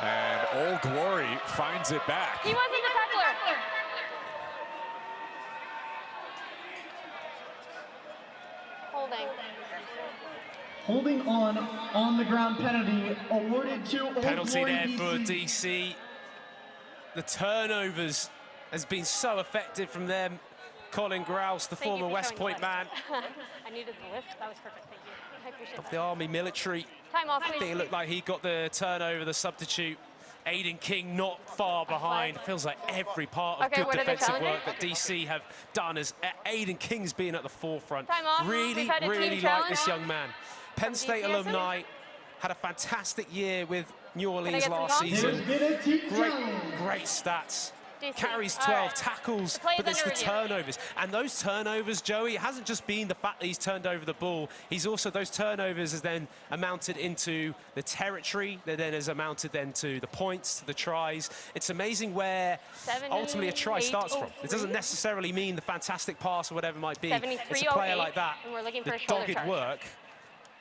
And Old Glory finds it back. He wasn't the tackler. Holding. Holding on the ground penalty awarded to Old Penalty Glory there for DC. DC. The turnovers has been so effective from them. Colin Grouse, the Thank you former for West showing Point the man lift. I needed the lift. That was perfect. Thank you. I appreciate of that. the Army military. Time off, I think please. it looked like he got the turnover, the substitute. Aiden King not far behind. Feels like every part of Okay, good what are the defensive challenges? work that DC have done as Aiden King's been at the forefront. Time off. Really, We've had a team really like challenge this young man. Penn State DC, alumni, had a fantastic year with New Orleans get some last calls? season. There's been a team Great, challenge. great stats. DC. Carries All 12 right. tackles, The play's but it's the under review. turnovers. And those turnovers, Joey, it hasn't just been the fact that he's turned over the ball. He's also, those turnovers has then amounted into the territory, that then has amounted then to the points, to the tries. It's amazing where ultimately a try starts from. It doesn't necessarily mean the fantastic pass or whatever it might be. It's a player like that, and we're looking for the a shoulder dogged charge. work.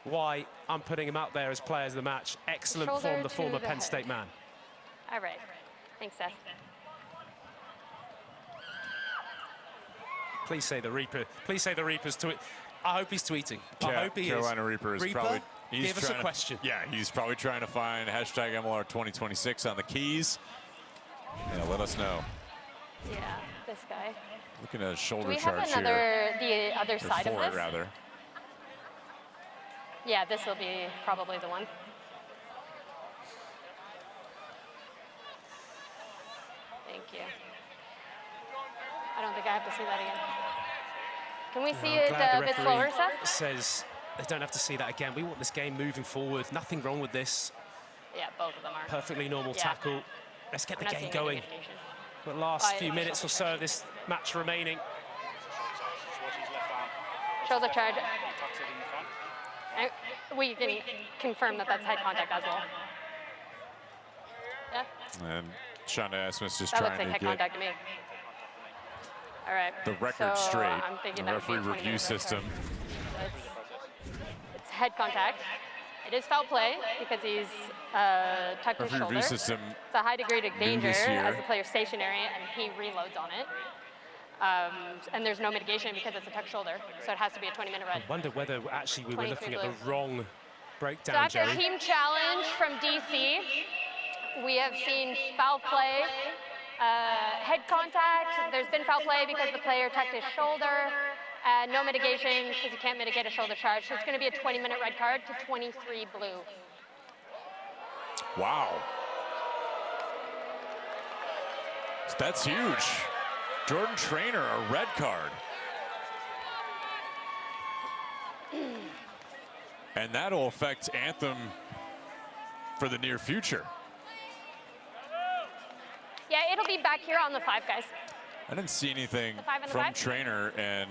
Why I'm putting him out there as players of the match. Excellent Shoulder form, the to former the Penn head. State man. All right. Thanks, Seth. Please say the Reaper. Please say the Reaper's tweet. I hope he's tweeting. I hope he Carolina is. Reaper is Reaper, probably. He's give us a trying to- question. Yeah, he's probably trying to find hashtag MLR 2026 on the keys. Yeah, let us know. Yeah, this guy. Looking at a Do shoulder we have charge here. the other Or side of forward, this? rather. Yeah, this will be probably the one. Thank you. I don't think I have to see that again. Can we see it Glad a the bit slower, referee Seth? says they don't have to see that again. We want this game moving forward. Nothing wrong with this. Yeah, both of them are. Perfectly normal Yeah. tackle. Let's get I'm the not game seeing any going. indication. The last Oh, few yeah, minutes or so of this match remaining. Shoulder charge. Tucks it in the front. We can confirm that that's head contact as well. Yeah, And Shonda Asmus just that looks trying like to head get contact to me. All right. the record so straight. I'm thinking The that would be a referee 20-minute review red system. card. It's head contact. It is foul play because he's tucked his Referee shoulder. review system. It's a high degree of danger this year. as the player's stationary and he reloads on it. And there's no mitigation because it's a tucked shoulder, so it has to be a 20-minute red. I wonder whether actually we were 23 looking at the blue. wrong So breakdown, after a Joey. team challenge from DC, we have seen foul play, head contact. There's been foul play because the player tucked his shoulder. No mitigation because you can't mitigate a shoulder charge. So it's going to be a 20-minute red card to 23 blue. Wow. That's huge. Jordan Trainer, a red card. And that'll affect Anthem for the near future. Yeah, it'll be back here on the 5, guys. I didn't see anything from Trainer, and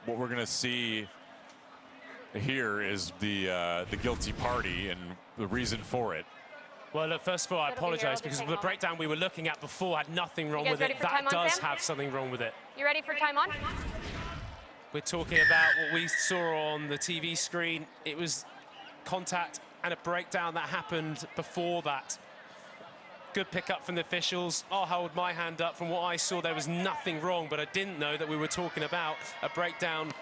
what we're going to see here is the guilty party and the reason for it. Well, look, first of all, I apologize because the breakdown we were looking at before had nothing wrong with it. That does have something wrong with it. You ready for time on? We're talking about what we saw on the TV screen. It was contact and a breakdown that happened before that. Good pickup from the officials. I'll hold my hand up. From what I saw, there was nothing wrong, but I didn't know that we were talking about a breakdown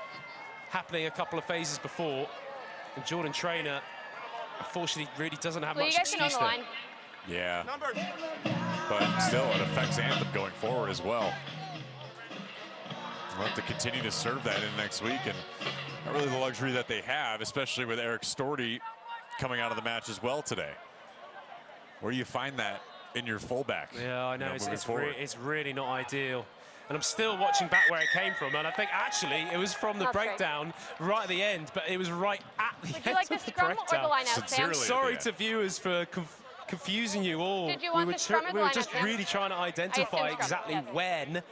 happening a couple of phases before. And Jordan Trainer, unfortunately, really doesn't have much excuse there. Yeah, but still, it affects Anthem going forward as well. We'll have to continue to serve that in next week, and not really the luxury that they have, especially with Eric Storty coming out of the match as well today. Where do you find that in your fullback? Yeah, I know, it's really not ideal. And I'm still watching back where it came from, and I think actually it was from the breakdown right at the end, but it was right at the end like of the the scrum or breakdown. the line out, Sam? Sorry to viewers for confusing you all. Did you want the scrum or the we were line just out, Sam? really trying to identify exactly when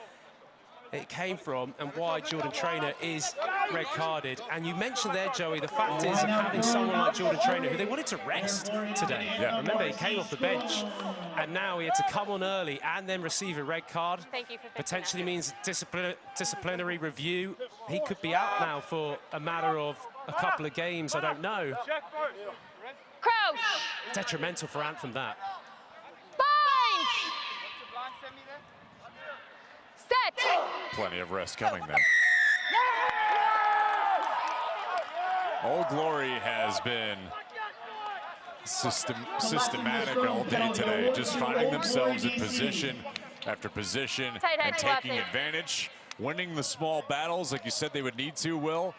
it came from and why Jordan Trainer is red carded. And you mentioned there, Joey, the fact is having someone like Jordan Trainer who they wanted to rest today. Yeah. Remember, he came off the bench and now he had to come on early and then receive a red card. Thank you for potentially means disciplinary review. He could be out now for a matter of a couple of games, I don't know. Crouch! Detrimental for Anthem, that. Bind! Set! Plenty of rest coming then. Old Glory has been systematic all day today, just finding themselves in position after position and taking advantage, winning the small battles like you said they would need to, Will.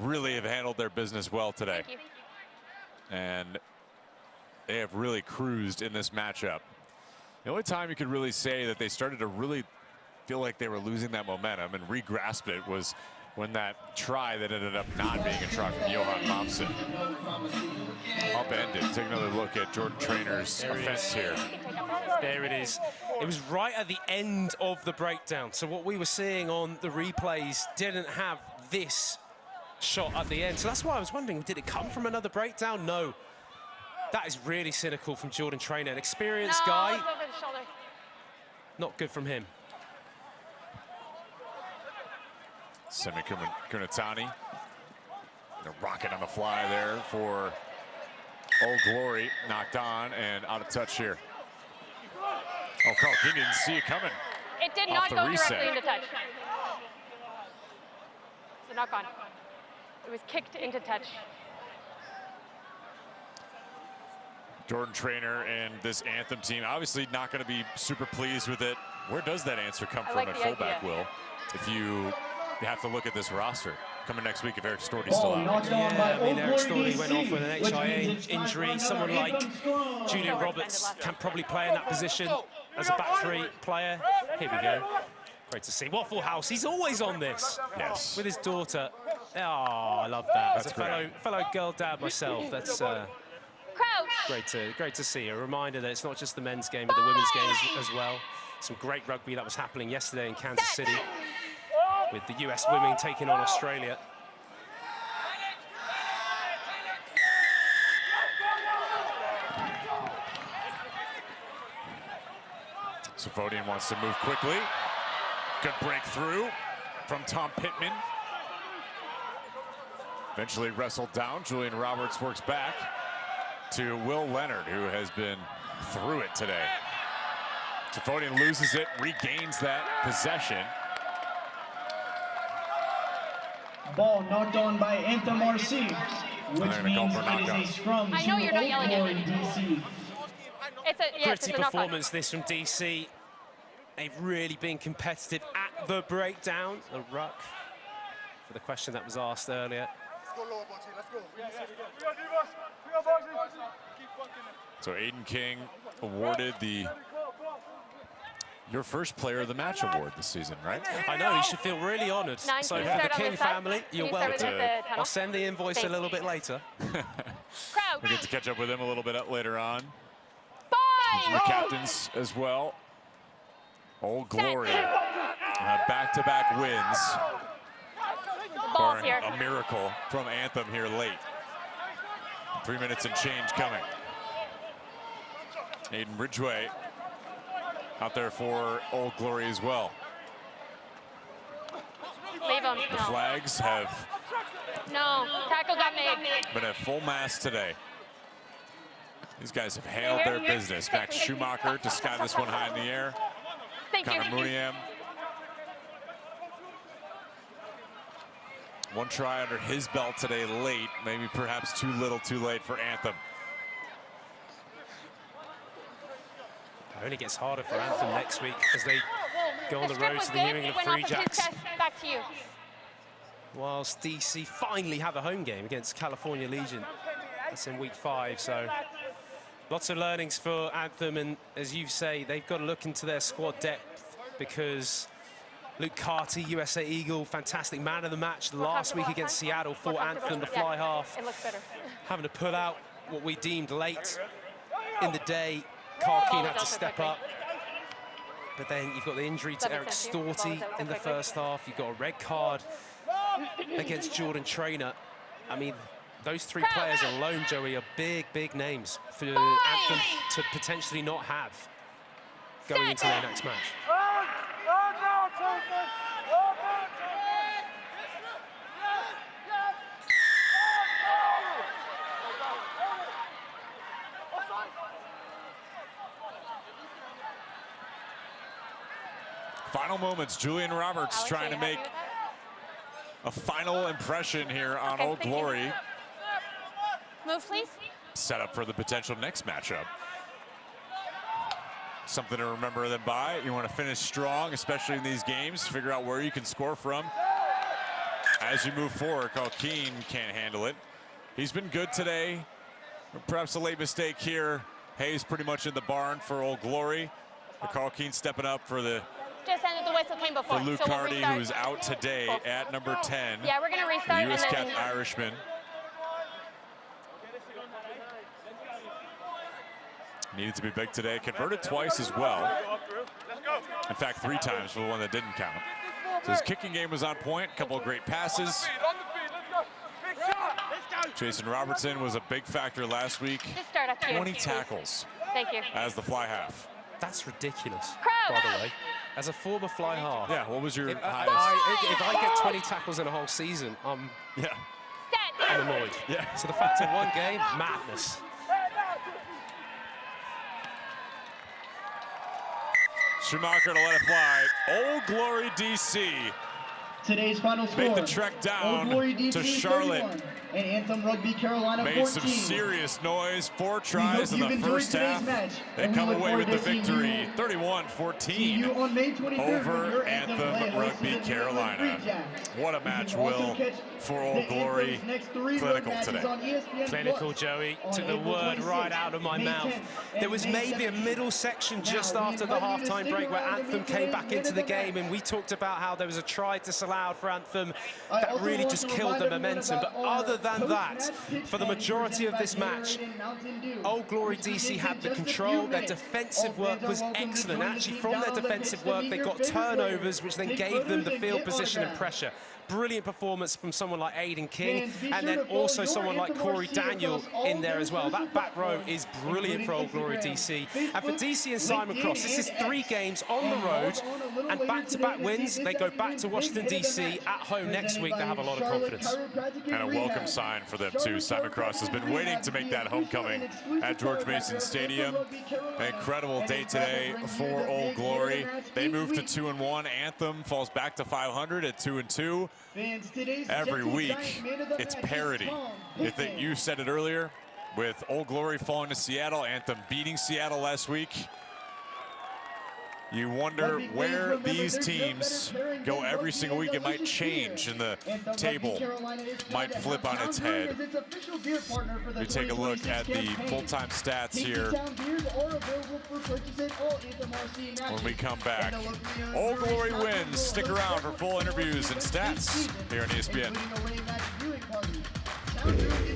Really have handled their business well today. And they have really cruised in this matchup. The only time you could really say that they started to really feel like they were losing that momentum and re-grasp it was when that try that ended up not being a try from Johan Momsen upended. Take another look at Jordan Trainer's offense here. There it is. It was right at the end of the breakdown. So what we were seeing on the replays didn't have this shot at the end. So that's why I was wondering, did it come from another breakdown? No. That is really cynical from Jordan Trainer. An experienced guy. It's over the shoulder. Not good from him. Semi Kunatani. The rocket on the fly there for Old Glory. Knocked on and out of touch here. Oh, Carl King didn't see it coming. It did not go directly into touch. So knock on. It was kicked into touch. Jordan Trainer and this Anthem team obviously not going to be super pleased with it. Where does that answer come from at fullback, Will? If you have to look at this roster coming next week if Eric Storty's still out. Yeah, I mean, Eric Storty went off with an HIA injury. Someone like Julian Roberts can probably play in that position as a back three player. Here we go. Great to see. Waffle House, he's always on this. Yes. With his daughter. Oh, I love that. As a fellow girl dad myself, that's great to see. A reminder that it's not just the men's game, but the women's game as well. Some great rugby that was happening yesterday in Kansas City with the US women taking on Australia. Safodian wants to move quickly. Good breakthrough from Tom Pittman. Eventually wrestled down. Julian Roberts works back to Will Leonard, who has been through it today. Safodian loses it, regains that possession. Ball knocked on by Anthem RC, which means it is a scrum. I know you're not yelling at me. DC. Pretty performance this from DC. They've really been competitive at the breakdown. The ruck for the question that was asked earlier. So Aiden King awarded your first player of the match award this season, right? I know, you should feel really honored. So for the King family, you're welcome. I'll send the invoice a little bit later. We'll get to catch up with him a little bit later on. Bye! Your captains as well. Old Glory, back-to-back wins. Ball's Barring here. a miracle from Anthem here late. 3 minutes and change coming. Aiden Ridgway out there for Old Glory as well. Leave him. The flags have No, tackle got made. been at full mast today. These guys have handled their business. Max Schumacher to sky this one high in the air. Thank you. Connor Muniam. One try under his belt today late. Maybe perhaps too little too late for Anthem. It only gets harder for Anthem next week as they go on the road to the New England Free Jacks. Back to you. Whilst DC finally have a home game against California Legion. That's in week 5, so lots of learnings for Anthem, and as you say, they've got to look into their squad depth because Luke Carty, USA Eagle, fantastic man of the match last week against Seattle for Anthem, the fly half. It looks better. Having to pull out what we deemed late in the day. Carl Keane had to step up. But then you've got the injury to Eric Storty in the first half. You've got a red card against Jordan Traynor. I mean, those 3 players alone, Joey, are big, big names for Anthem to potentially not have going into their next match. Final moments, Julian Roberts trying to make a final impression here on Old Glory. Move, please. Set up for the potential next matchup. Something to remember them by. You want to finish strong, especially in these games. Figure out where you can score from. As you move forward, Carl Keane can't handle it. He's been good today. Perhaps a late mistake here. Hayes pretty much in the barn for Old Glory. But Carl Keane stepping up for the Just ended the whistle came before. for Luke so Carty, we'll who is out today at number 10. Yeah, we're gonna restart. The U.S. and capped then Irishman. Needed to be big today. Converted twice as well. In fact, 3 times for the one that didn't count. So his kicking game was on point. A couple of great passes. Jason Robertson was a big factor last week. Just start up here. 20 tackles. Thank you. As the fly half. That's ridiculous, Crow. by the way. As a former fly half. Yeah, what was your If highest? if I get 20 tackles in a whole season, I'm annoyed. Yeah. So the fact in one game, madness. Schumacher to let it fly. Old Glory DC. Today's final score. Make the trek down Old Glory DC to Charlotte. 31, and Anthem Rugby Carolina Made 14. some serious noise. 4 tries in you've the enjoyed first today's half. match, They and we come look away forward with the to seeing victory, you 31-14 on May 23rd over when your Anthem play Anthem hosts Rugby the New England Carolina. Free Jacks. What a You match, can also Will, catch for Old the Glory. Anthem's next 3 Clinical matches today. on ESPN Clinical, Plus Joey. on Took the April word 26th, right out of my May mouth. 10th, There was and May maybe a 17th. middle section just Now, we after the invite you to halftime stick break where around to Anthem meet came today's back man into of the the game, match. and we talked about how there was a try disallowed for Anthem. I That also really want just to killed the remind everyone momentum. But about our other than that, post-match pitch for the tent majority of presented this by match, Gatorade and Mountain Dew, Old Glory which DC begins had in the just a control. few Their minutes. defensive All work fans was are welcome to excellent. join the Actually, team from their down on the pitch defensive to work, meet they your got favorite turnovers, players. which then Take gave them photos the and field get position and autographs. pressure. Brilliant performance from someone like Aiden King, Fans, be and sure then to follow also your someone like Anthem Corey RC Daniel across all in there as well. social That back row platforms, is brilliant for Old Glory including DC. Instagram, And for DC and Simon LinkedIn, Cross, this is and 3 X. games on the And road log on a little and later back-to-back today to wins. see They this go back to afternoon's Washington, big DC hit of the at home next presented week. They by have a lot of Charlotte confidence. Chiropractic And a welcome Rehab. sign for them, too. Charlotte Simon Cross has been Chiropractic waiting Rehab to make is that the homecoming official and at George exclusive Mason chiropractor of Stadium. Anthem Rugby Carolina. An incredible And day is proud to today bring you for the Old big hit Glory. of the match They each moved to week. 2-1. Anthem falls back to 500 at 2-2. Fans, today's Every gentle week, giant man of the it's match is parity. Tom If Pickett. you said it earlier, with Old Glory falling to Seattle, Anthem beating Seattle last week, you wonder Rugby fans, where remember, these there's no teams better pairing go than every Rugby single week. and It might delicious change beer. and the Anthem Rugby table Carolina is proud might to flip have on its Town Beer head. as its official beer partner for the We take a look 2026 at the campaign. full-time stats Tasty here Town beers are available for purchase at all Anthem RC matches. when we come back. And the locally owned Old brewery Glory sponsors wins. will Stick host around for full several interviews and events each stats season, here on ESPN. including a away match viewing party. Town Beer is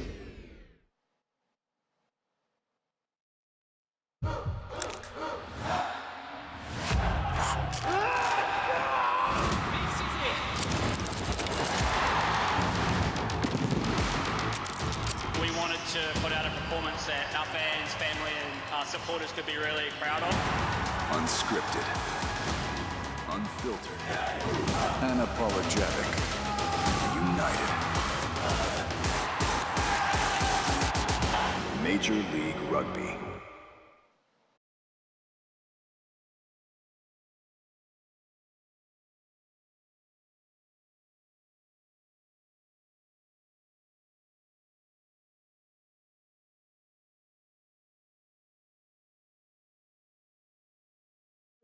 that our fans, family, and supporters could be really proud of. Unscripted, unfiltered, unapologetic, united. Major League Rugby.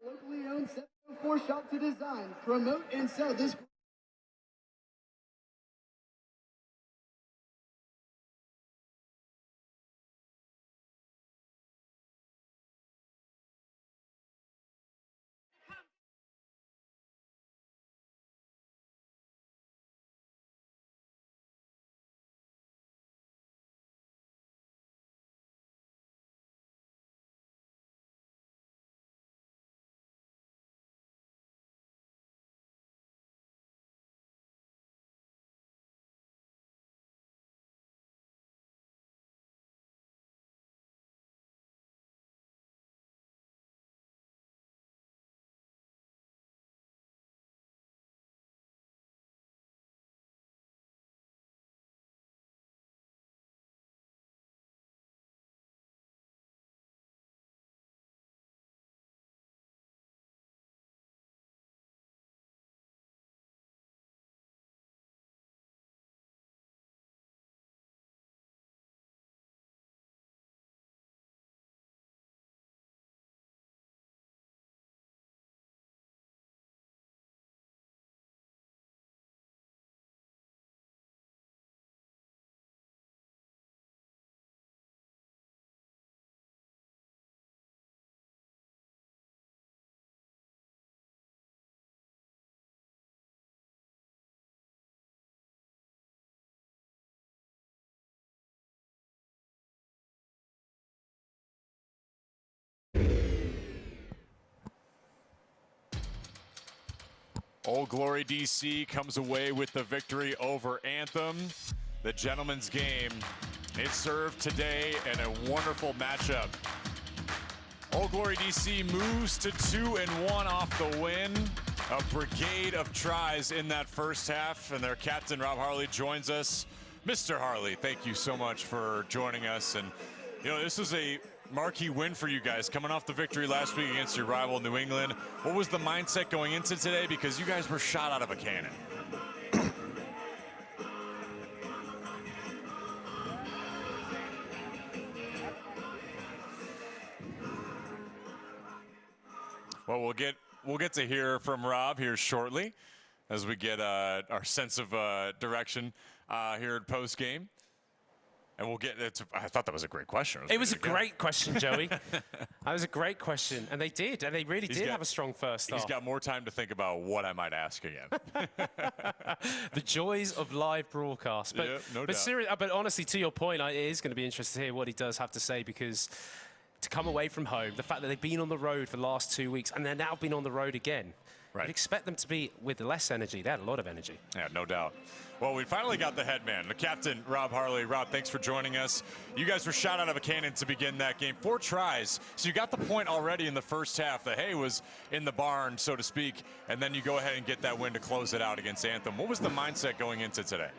Locally owned 704 shop to design, promote, and sell this. Old Glory DC comes away with the victory over Anthem. The gentleman's game, it served today in a wonderful matchup. Old Glory DC moves to 2-1 off the win. A brigade of tries in that first half, and their captain, Rob Harley, joins us. Mr. Harley, thank you so much for joining us. And, you know, this is a marquee win for you guys, coming off the victory last week against your rival New England. What was the mindset going into today? Because you guys were shot out of a cannon. Well, we'll get to hear from Rob here shortly as we get our sense of direction here at post game. And we'll get it. I thought that was a great question. It was a great question, Joey. That was a great question. And they did. And they really did have a strong first half. He's got more time to think about what I might ask again. The joys of live broadcast. But, yeah, no doubt. But honestly, to your point, it is going to be interesting to hear what he does have to say, because to come away from home, the fact that they've been on the road for the last 2 weeks and they're now been on the road again, you'd expect them to be with less energy. They had a lot of energy. Yeah, no doubt. Well, we finally got the headman, the captain, Rob Harley. Rob, thanks for joining us. You guys were shot out of a cannon to begin that game. 4 tries, so you got the point already in the first half. The hay was in the barn, so to speak, and then you go ahead and get that win to close it out against Anthem. What was the mindset going into today?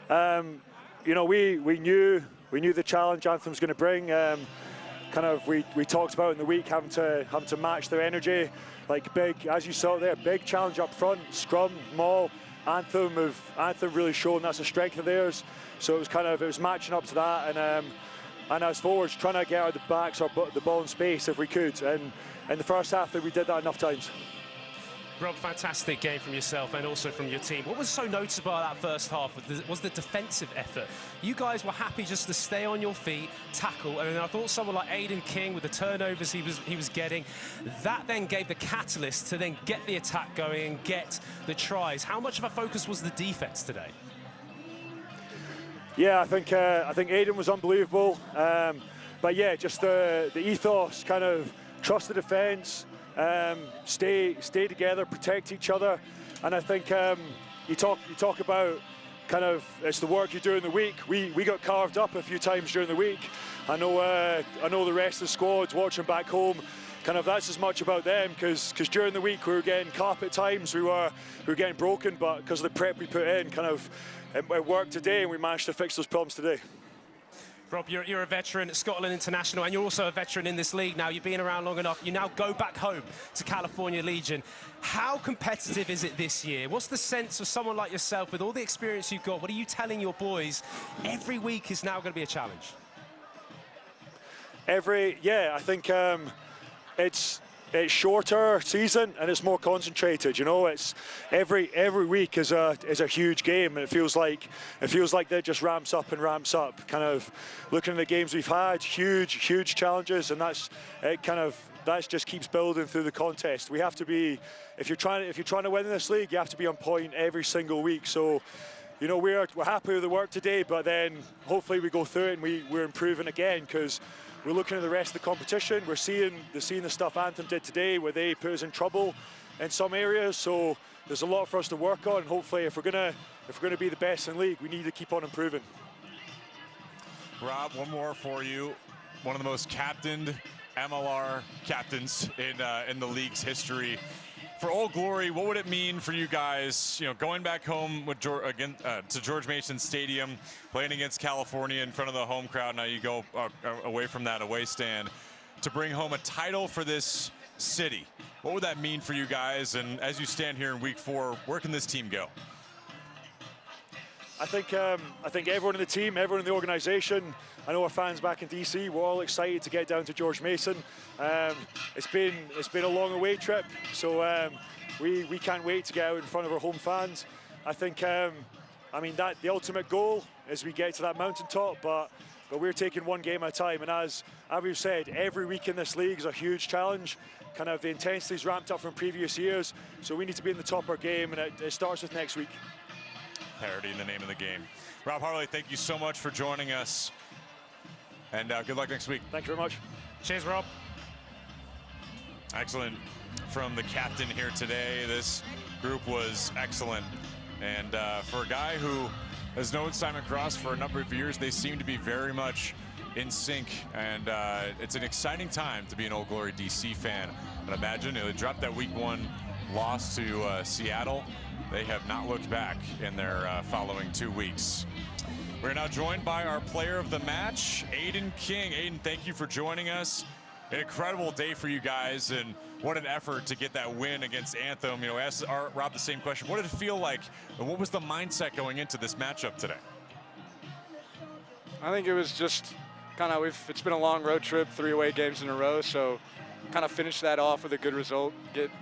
You know, we knew the challenge Anthem's going to bring. We talked about in the week having to match their energy, like big, as you saw there, big challenge up front, scrum, maul. Anthem really shown that's a strength of theirs. So it was matching up to that, and as forwards trying to get out of the backs or the ball in space if we could. And in the first half, we did that enough times. Rob, fantastic game from yourself and also from your team. What was so noticeable about that first half was the defensive effort. You guys were happy just to stay on your feet, tackle, and then I thought someone like Aiden King, with the turnovers he was getting, that then gave the catalyst to then get the attack going and get the tries. How much of a focus was the defense today? Yeah, I think Aiden was unbelievable. But yeah, just the ethos, kind of trust the defense. Stay together, protect each other, and I think you talk about it's the work you do in the week. We got carved up a few times during the week. I know the rest of the squad's watching back home. That's as much about them because during the week we were getting carpet times, we were getting broken, but because of the prep we put in, it worked today, and we managed to fix those problems today. Rob, you're a veteran at Scotland International, and you're also a veteran in this league now. You've been around long enough. You now go back home to California Legion. How competitive is it this year? What's the sense of someone like yourself with all the experience you've got? What are you telling your boys? Every week is now going to be a challenge. I think it's shorter season and it's more concentrated. It's every week is a huge game, and it feels like that just ramps up and ramps up. Looking at the games we've had, huge challenges, and that just keeps building through the contest. We have to be, if you're trying to win in this league, you have to be on point every single week. So, we're happy with the work today, but then hopefully we go through it and we're improving again, because we're looking at the rest of the competition. We're seeing the stuff Anthem did today, where they put us in trouble in some areas. So there's a lot for us to work on. And hopefully, if we're gonna be the best in the league, we need to keep on improving. Rob, one more for you. One of the most captained MLR captains in the league's history. For Old Glory, what would it mean for you guys, going back home with to George Mason Stadium, playing against California in front of the home crowd? Now you go away from that away stand to bring home a title for this city. What would that mean for you guys? And as you stand here in week 4, where can this team go? I think everyone in the team, everyone in the organization, I know our fans back in DC, we're all excited to get down to George Mason. It's been a long away trip, so we can't wait to get out in front of our home fans. I think, that the ultimate goal is we get to that mountaintop, but we're taking one game at a time. And as we've said, every week in this league is a huge challenge. The intensity's ramped up from previous years, so we need to be in the top of our game, and it starts with next week. Parity in the name of the game. Rob Harley, thank you so much for joining us, and good luck next week. Thank you very much. Cheers, Rob. Excellent from the captain here today. This group was excellent, and for a guy who has known Simon Cross for a number of years, they seem to be very much in sync, and it's an exciting time to be an Old Glory DC fan. And imagine they dropped that week 1 loss to Seattle. They have not looked back in their following 2 weeks. We're now joined by our player of the match, Aiden King. Aiden, thank you for joining us. An incredible day for you guys, and what an effort to get that win against Anthem. Ask Rob the same question. What did it feel like, and what was the mindset going into this matchup today? I think it was just it's been a long road trip, 3 away games in a row, so finish that off with a good result,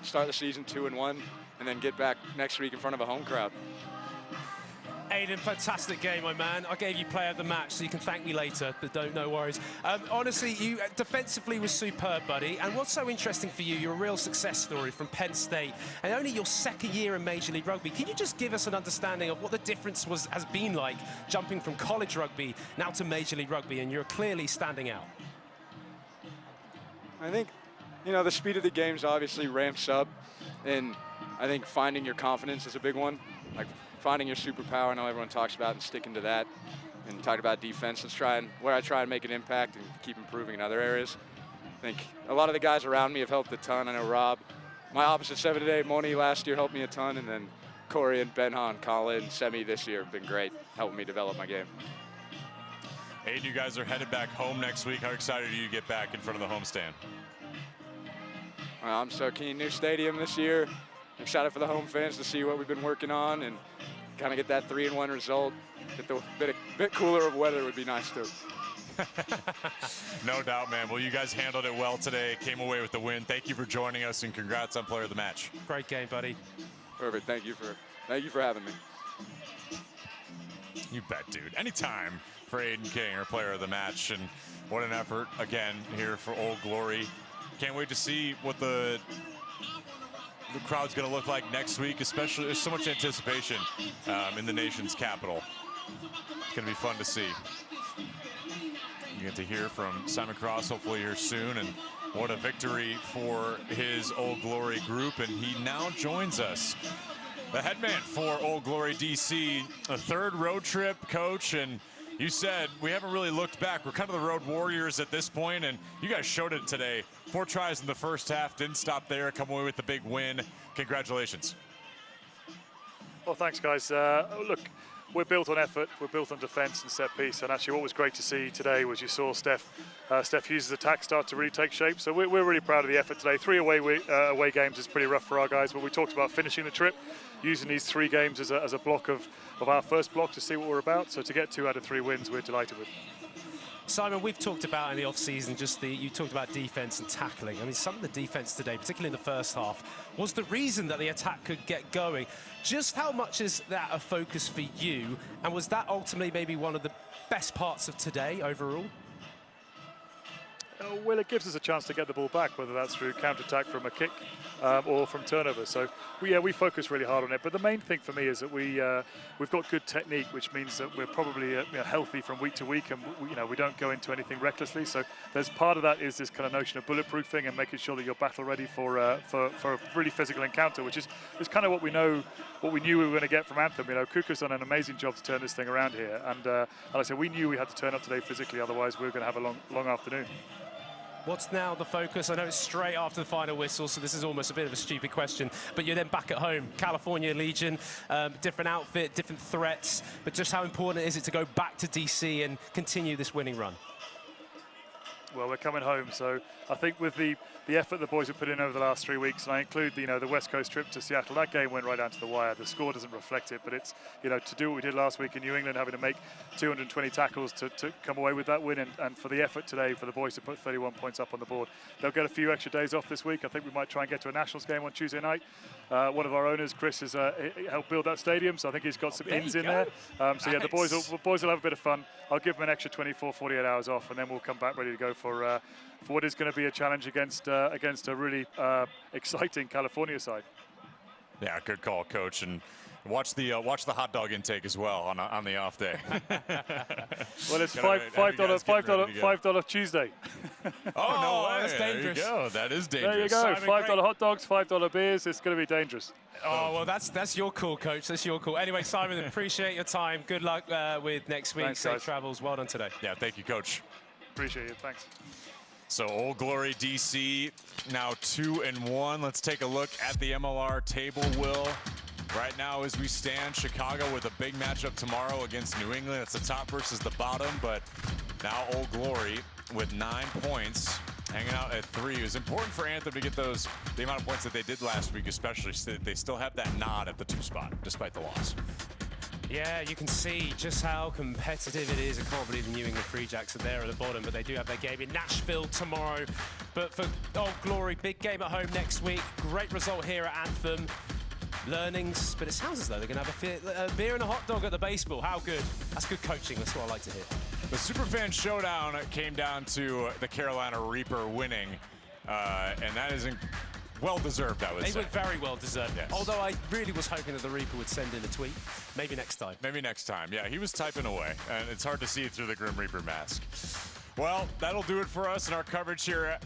start the season 2-1. And then get back next week in front of a home crowd. Aiden, fantastic game, my man. I gave you player of the match, so you can thank me later, but no worries. Honestly, you defensively was superb, buddy. And what's so interesting for you, you're a real success story from Penn State, and only your 2nd year in Major League Rugby. Can you just give us an understanding of what the difference has been like jumping from college rugby now to Major League Rugby, and you're clearly standing out? I think, the speed of the games obviously ramps up, and I think finding your confidence is a big one. Like finding your superpower, I know everyone talks about, and sticking to that. And talk about defense, where I try and make an impact and keep improving in other areas. I think a lot of the guys around me have helped a ton. I know Rob, my opposite 7 today, Moni last year helped me a ton, and then Corey and Benhan, Colin, Semi this year have been great, helping me develop my game. Aiden, you guys are headed back home next week. How excited are you to get back in front of the homestand? I'm so keen. New stadium this year. Excited for the home fans to see what we've been working on and get that 3-1 result. Get the bit cooler of weather would be nice too. No doubt, man. Well, you guys handled it well today. Came away with the win. Thank you for joining us, and congrats on player of the match. Great game, buddy. Perfect. Thank you for having me. You bet, dude. Anytime for Aiden King, our player of the match, and what an effort again here for Old Glory. Can't wait to see what the crowd's going to look like next week, especially there's so much anticipation in the nation's capital. It's going to be fun to see. You get to hear from Simon Cross hopefully here soon, and what a victory for his Old Glory group. And he now joins us the head man for Old Glory DC, a third road trip, coach, and you said we haven't really looked back. We're kind of the road warriors at this point, and you guys showed it today. 4 tries in the first half, didn't stop there, come away with the big win. Congratulations. Well, thanks, guys. Look, we're built on effort, we're built on defence and set piece, and actually what was great to see today was you saw Steph Hughes' attack start to really take shape. So we're really proud of the effort today. 3 away games is pretty rough for our guys, but we talked about finishing the trip, using these 3 games as a block of our first block to see what we're about. So to get 2 out of 3 wins, we're delighted with. Simon, we've talked about in the off-season you talked about defense and tackling. I mean, some of the defense today, particularly in the first half, was the reason that the attack could get going. Just how much is that a focus for you? And was that ultimately maybe one of the best parts of today overall? Well, it gives us a chance to get the ball back, whether that's through counter-attack from a kick or from turnover. So, we focus really hard on it. But the main thing for me is that we've got good technique, which means that we're probably healthy from week to week, and we don't go into anything recklessly. So, there's part of that is this kind of notion of bulletproofing and making sure that you're battle ready for a really physical encounter, which is kind of what we knew we were going to get from Anthem. Kuka's done an amazing job to turn this thing around here, and like I said, we knew we had to turn up today physically, otherwise we were going to have a long afternoon. What's now the focus? I know it's straight after the final whistle, so this is almost a bit of a stupid question, but you're then back at home. California Legion, different outfit, different threats, but just how important is it to go back to DC and continue this winning run? Well, we're coming home, so I think with the effort the boys have put in over the last 3 weeks, and I include the West Coast trip to Seattle, that game went right down to the wire. The score doesn't reflect it, but it's to do what we did last week in New England, having to make 220 tackles to come away with that win, and for the effort today for the boys to put 31 points up on the board. They'll get a few extra days off this week. I think we might try and get to a Nationals game on Tuesday night. One of our owners, Chris, has helped build that stadium, so I think he's got some ins in there. So yeah, the boys will have a bit of fun. I'll give them an extra 24, 48 hours off, and then we'll come back ready to go for what is going to be a challenge against a really exciting California side. Yeah, good call, Coach, and watch the hot dog intake as well on the off day. Well, it's $5 Tuesday. Oh no way! That's dangerous. There you go. That is dangerous. There you go. Simon, $5 hot dogs, $5 beers. It's going to be dangerous. Oh, well, that's your call, Coach. That's your call. Anyway, Simon, appreciate your time. Good luck with next week. Thanks, Safe guys. travels. Well done today. Yeah, thank you, Coach. Appreciate it. Thanks. So Old Glory DC now 2-1. Let's take a look at the MLR table, Will. Right now, as we stand, Chicago with a big matchup tomorrow against New England. It's the top versus the bottom, but now Old Glory with 9 points, hanging out at 3. It was important for Anthem to get the amount of points that they did last week, especially so that they still have that nod at the 2 spot, despite the loss. Yeah, you can see just how competitive it is. I can't believe the New England Free Jacks are there at the bottom, but they do have their game in Nashville tomorrow. But for Old Glory, big game at home next week. Great result here at Anthem. Learnings, but it sounds as though they're going to have a beer and a hot dog at the baseball. How good? That's good coaching. That's what I like to hear. The Superfan Showdown came down to the Carolina Reaper winning, and that is well-deserved, I would say. They were very well-deserved. Yes. Although I really was hoping that the Reaper would send in a tweet. Maybe next time. Maybe next time. Yeah, he was typing away, and it's hard to see through the Grim Reaper mask. Well, that'll do it for us in our coverage here.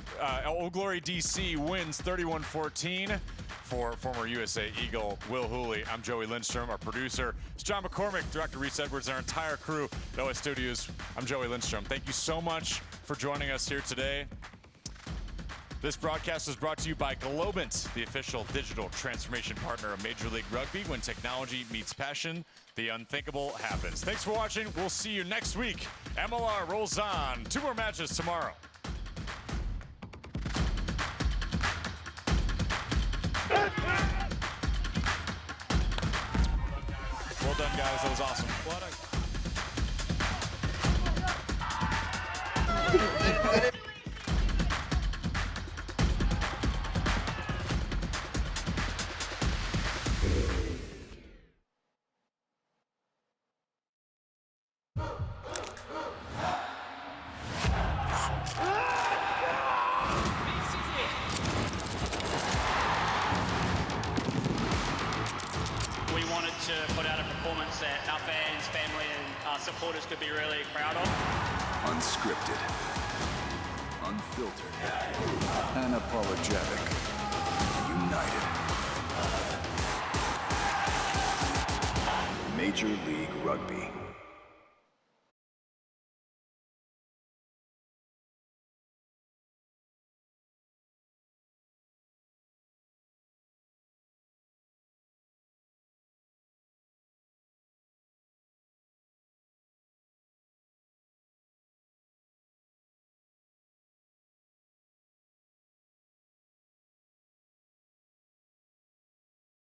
Old Glory DC wins 31-14 for former USA Eagle Will Hooley. I'm Joey Lindstrom, our producer. It's John McCormick, Director Reese Edwards, and our entire crew at OS Studios. I'm Joey Lindstrom. Thank you so much for joining us here today. This broadcast is brought to you by Globant, the official digital transformation partner of Major League Rugby. When technology meets passion, the unthinkable happens. Thanks for watching. We'll see you next week. MLR rolls on. 2 more matches tomorrow. Well done, guys. That was awesome. We wanted to put out a performance that our fans, family, and our supporters could be really proud of. Unscripted, unfiltered, unapologetic, united. Major League Rugby.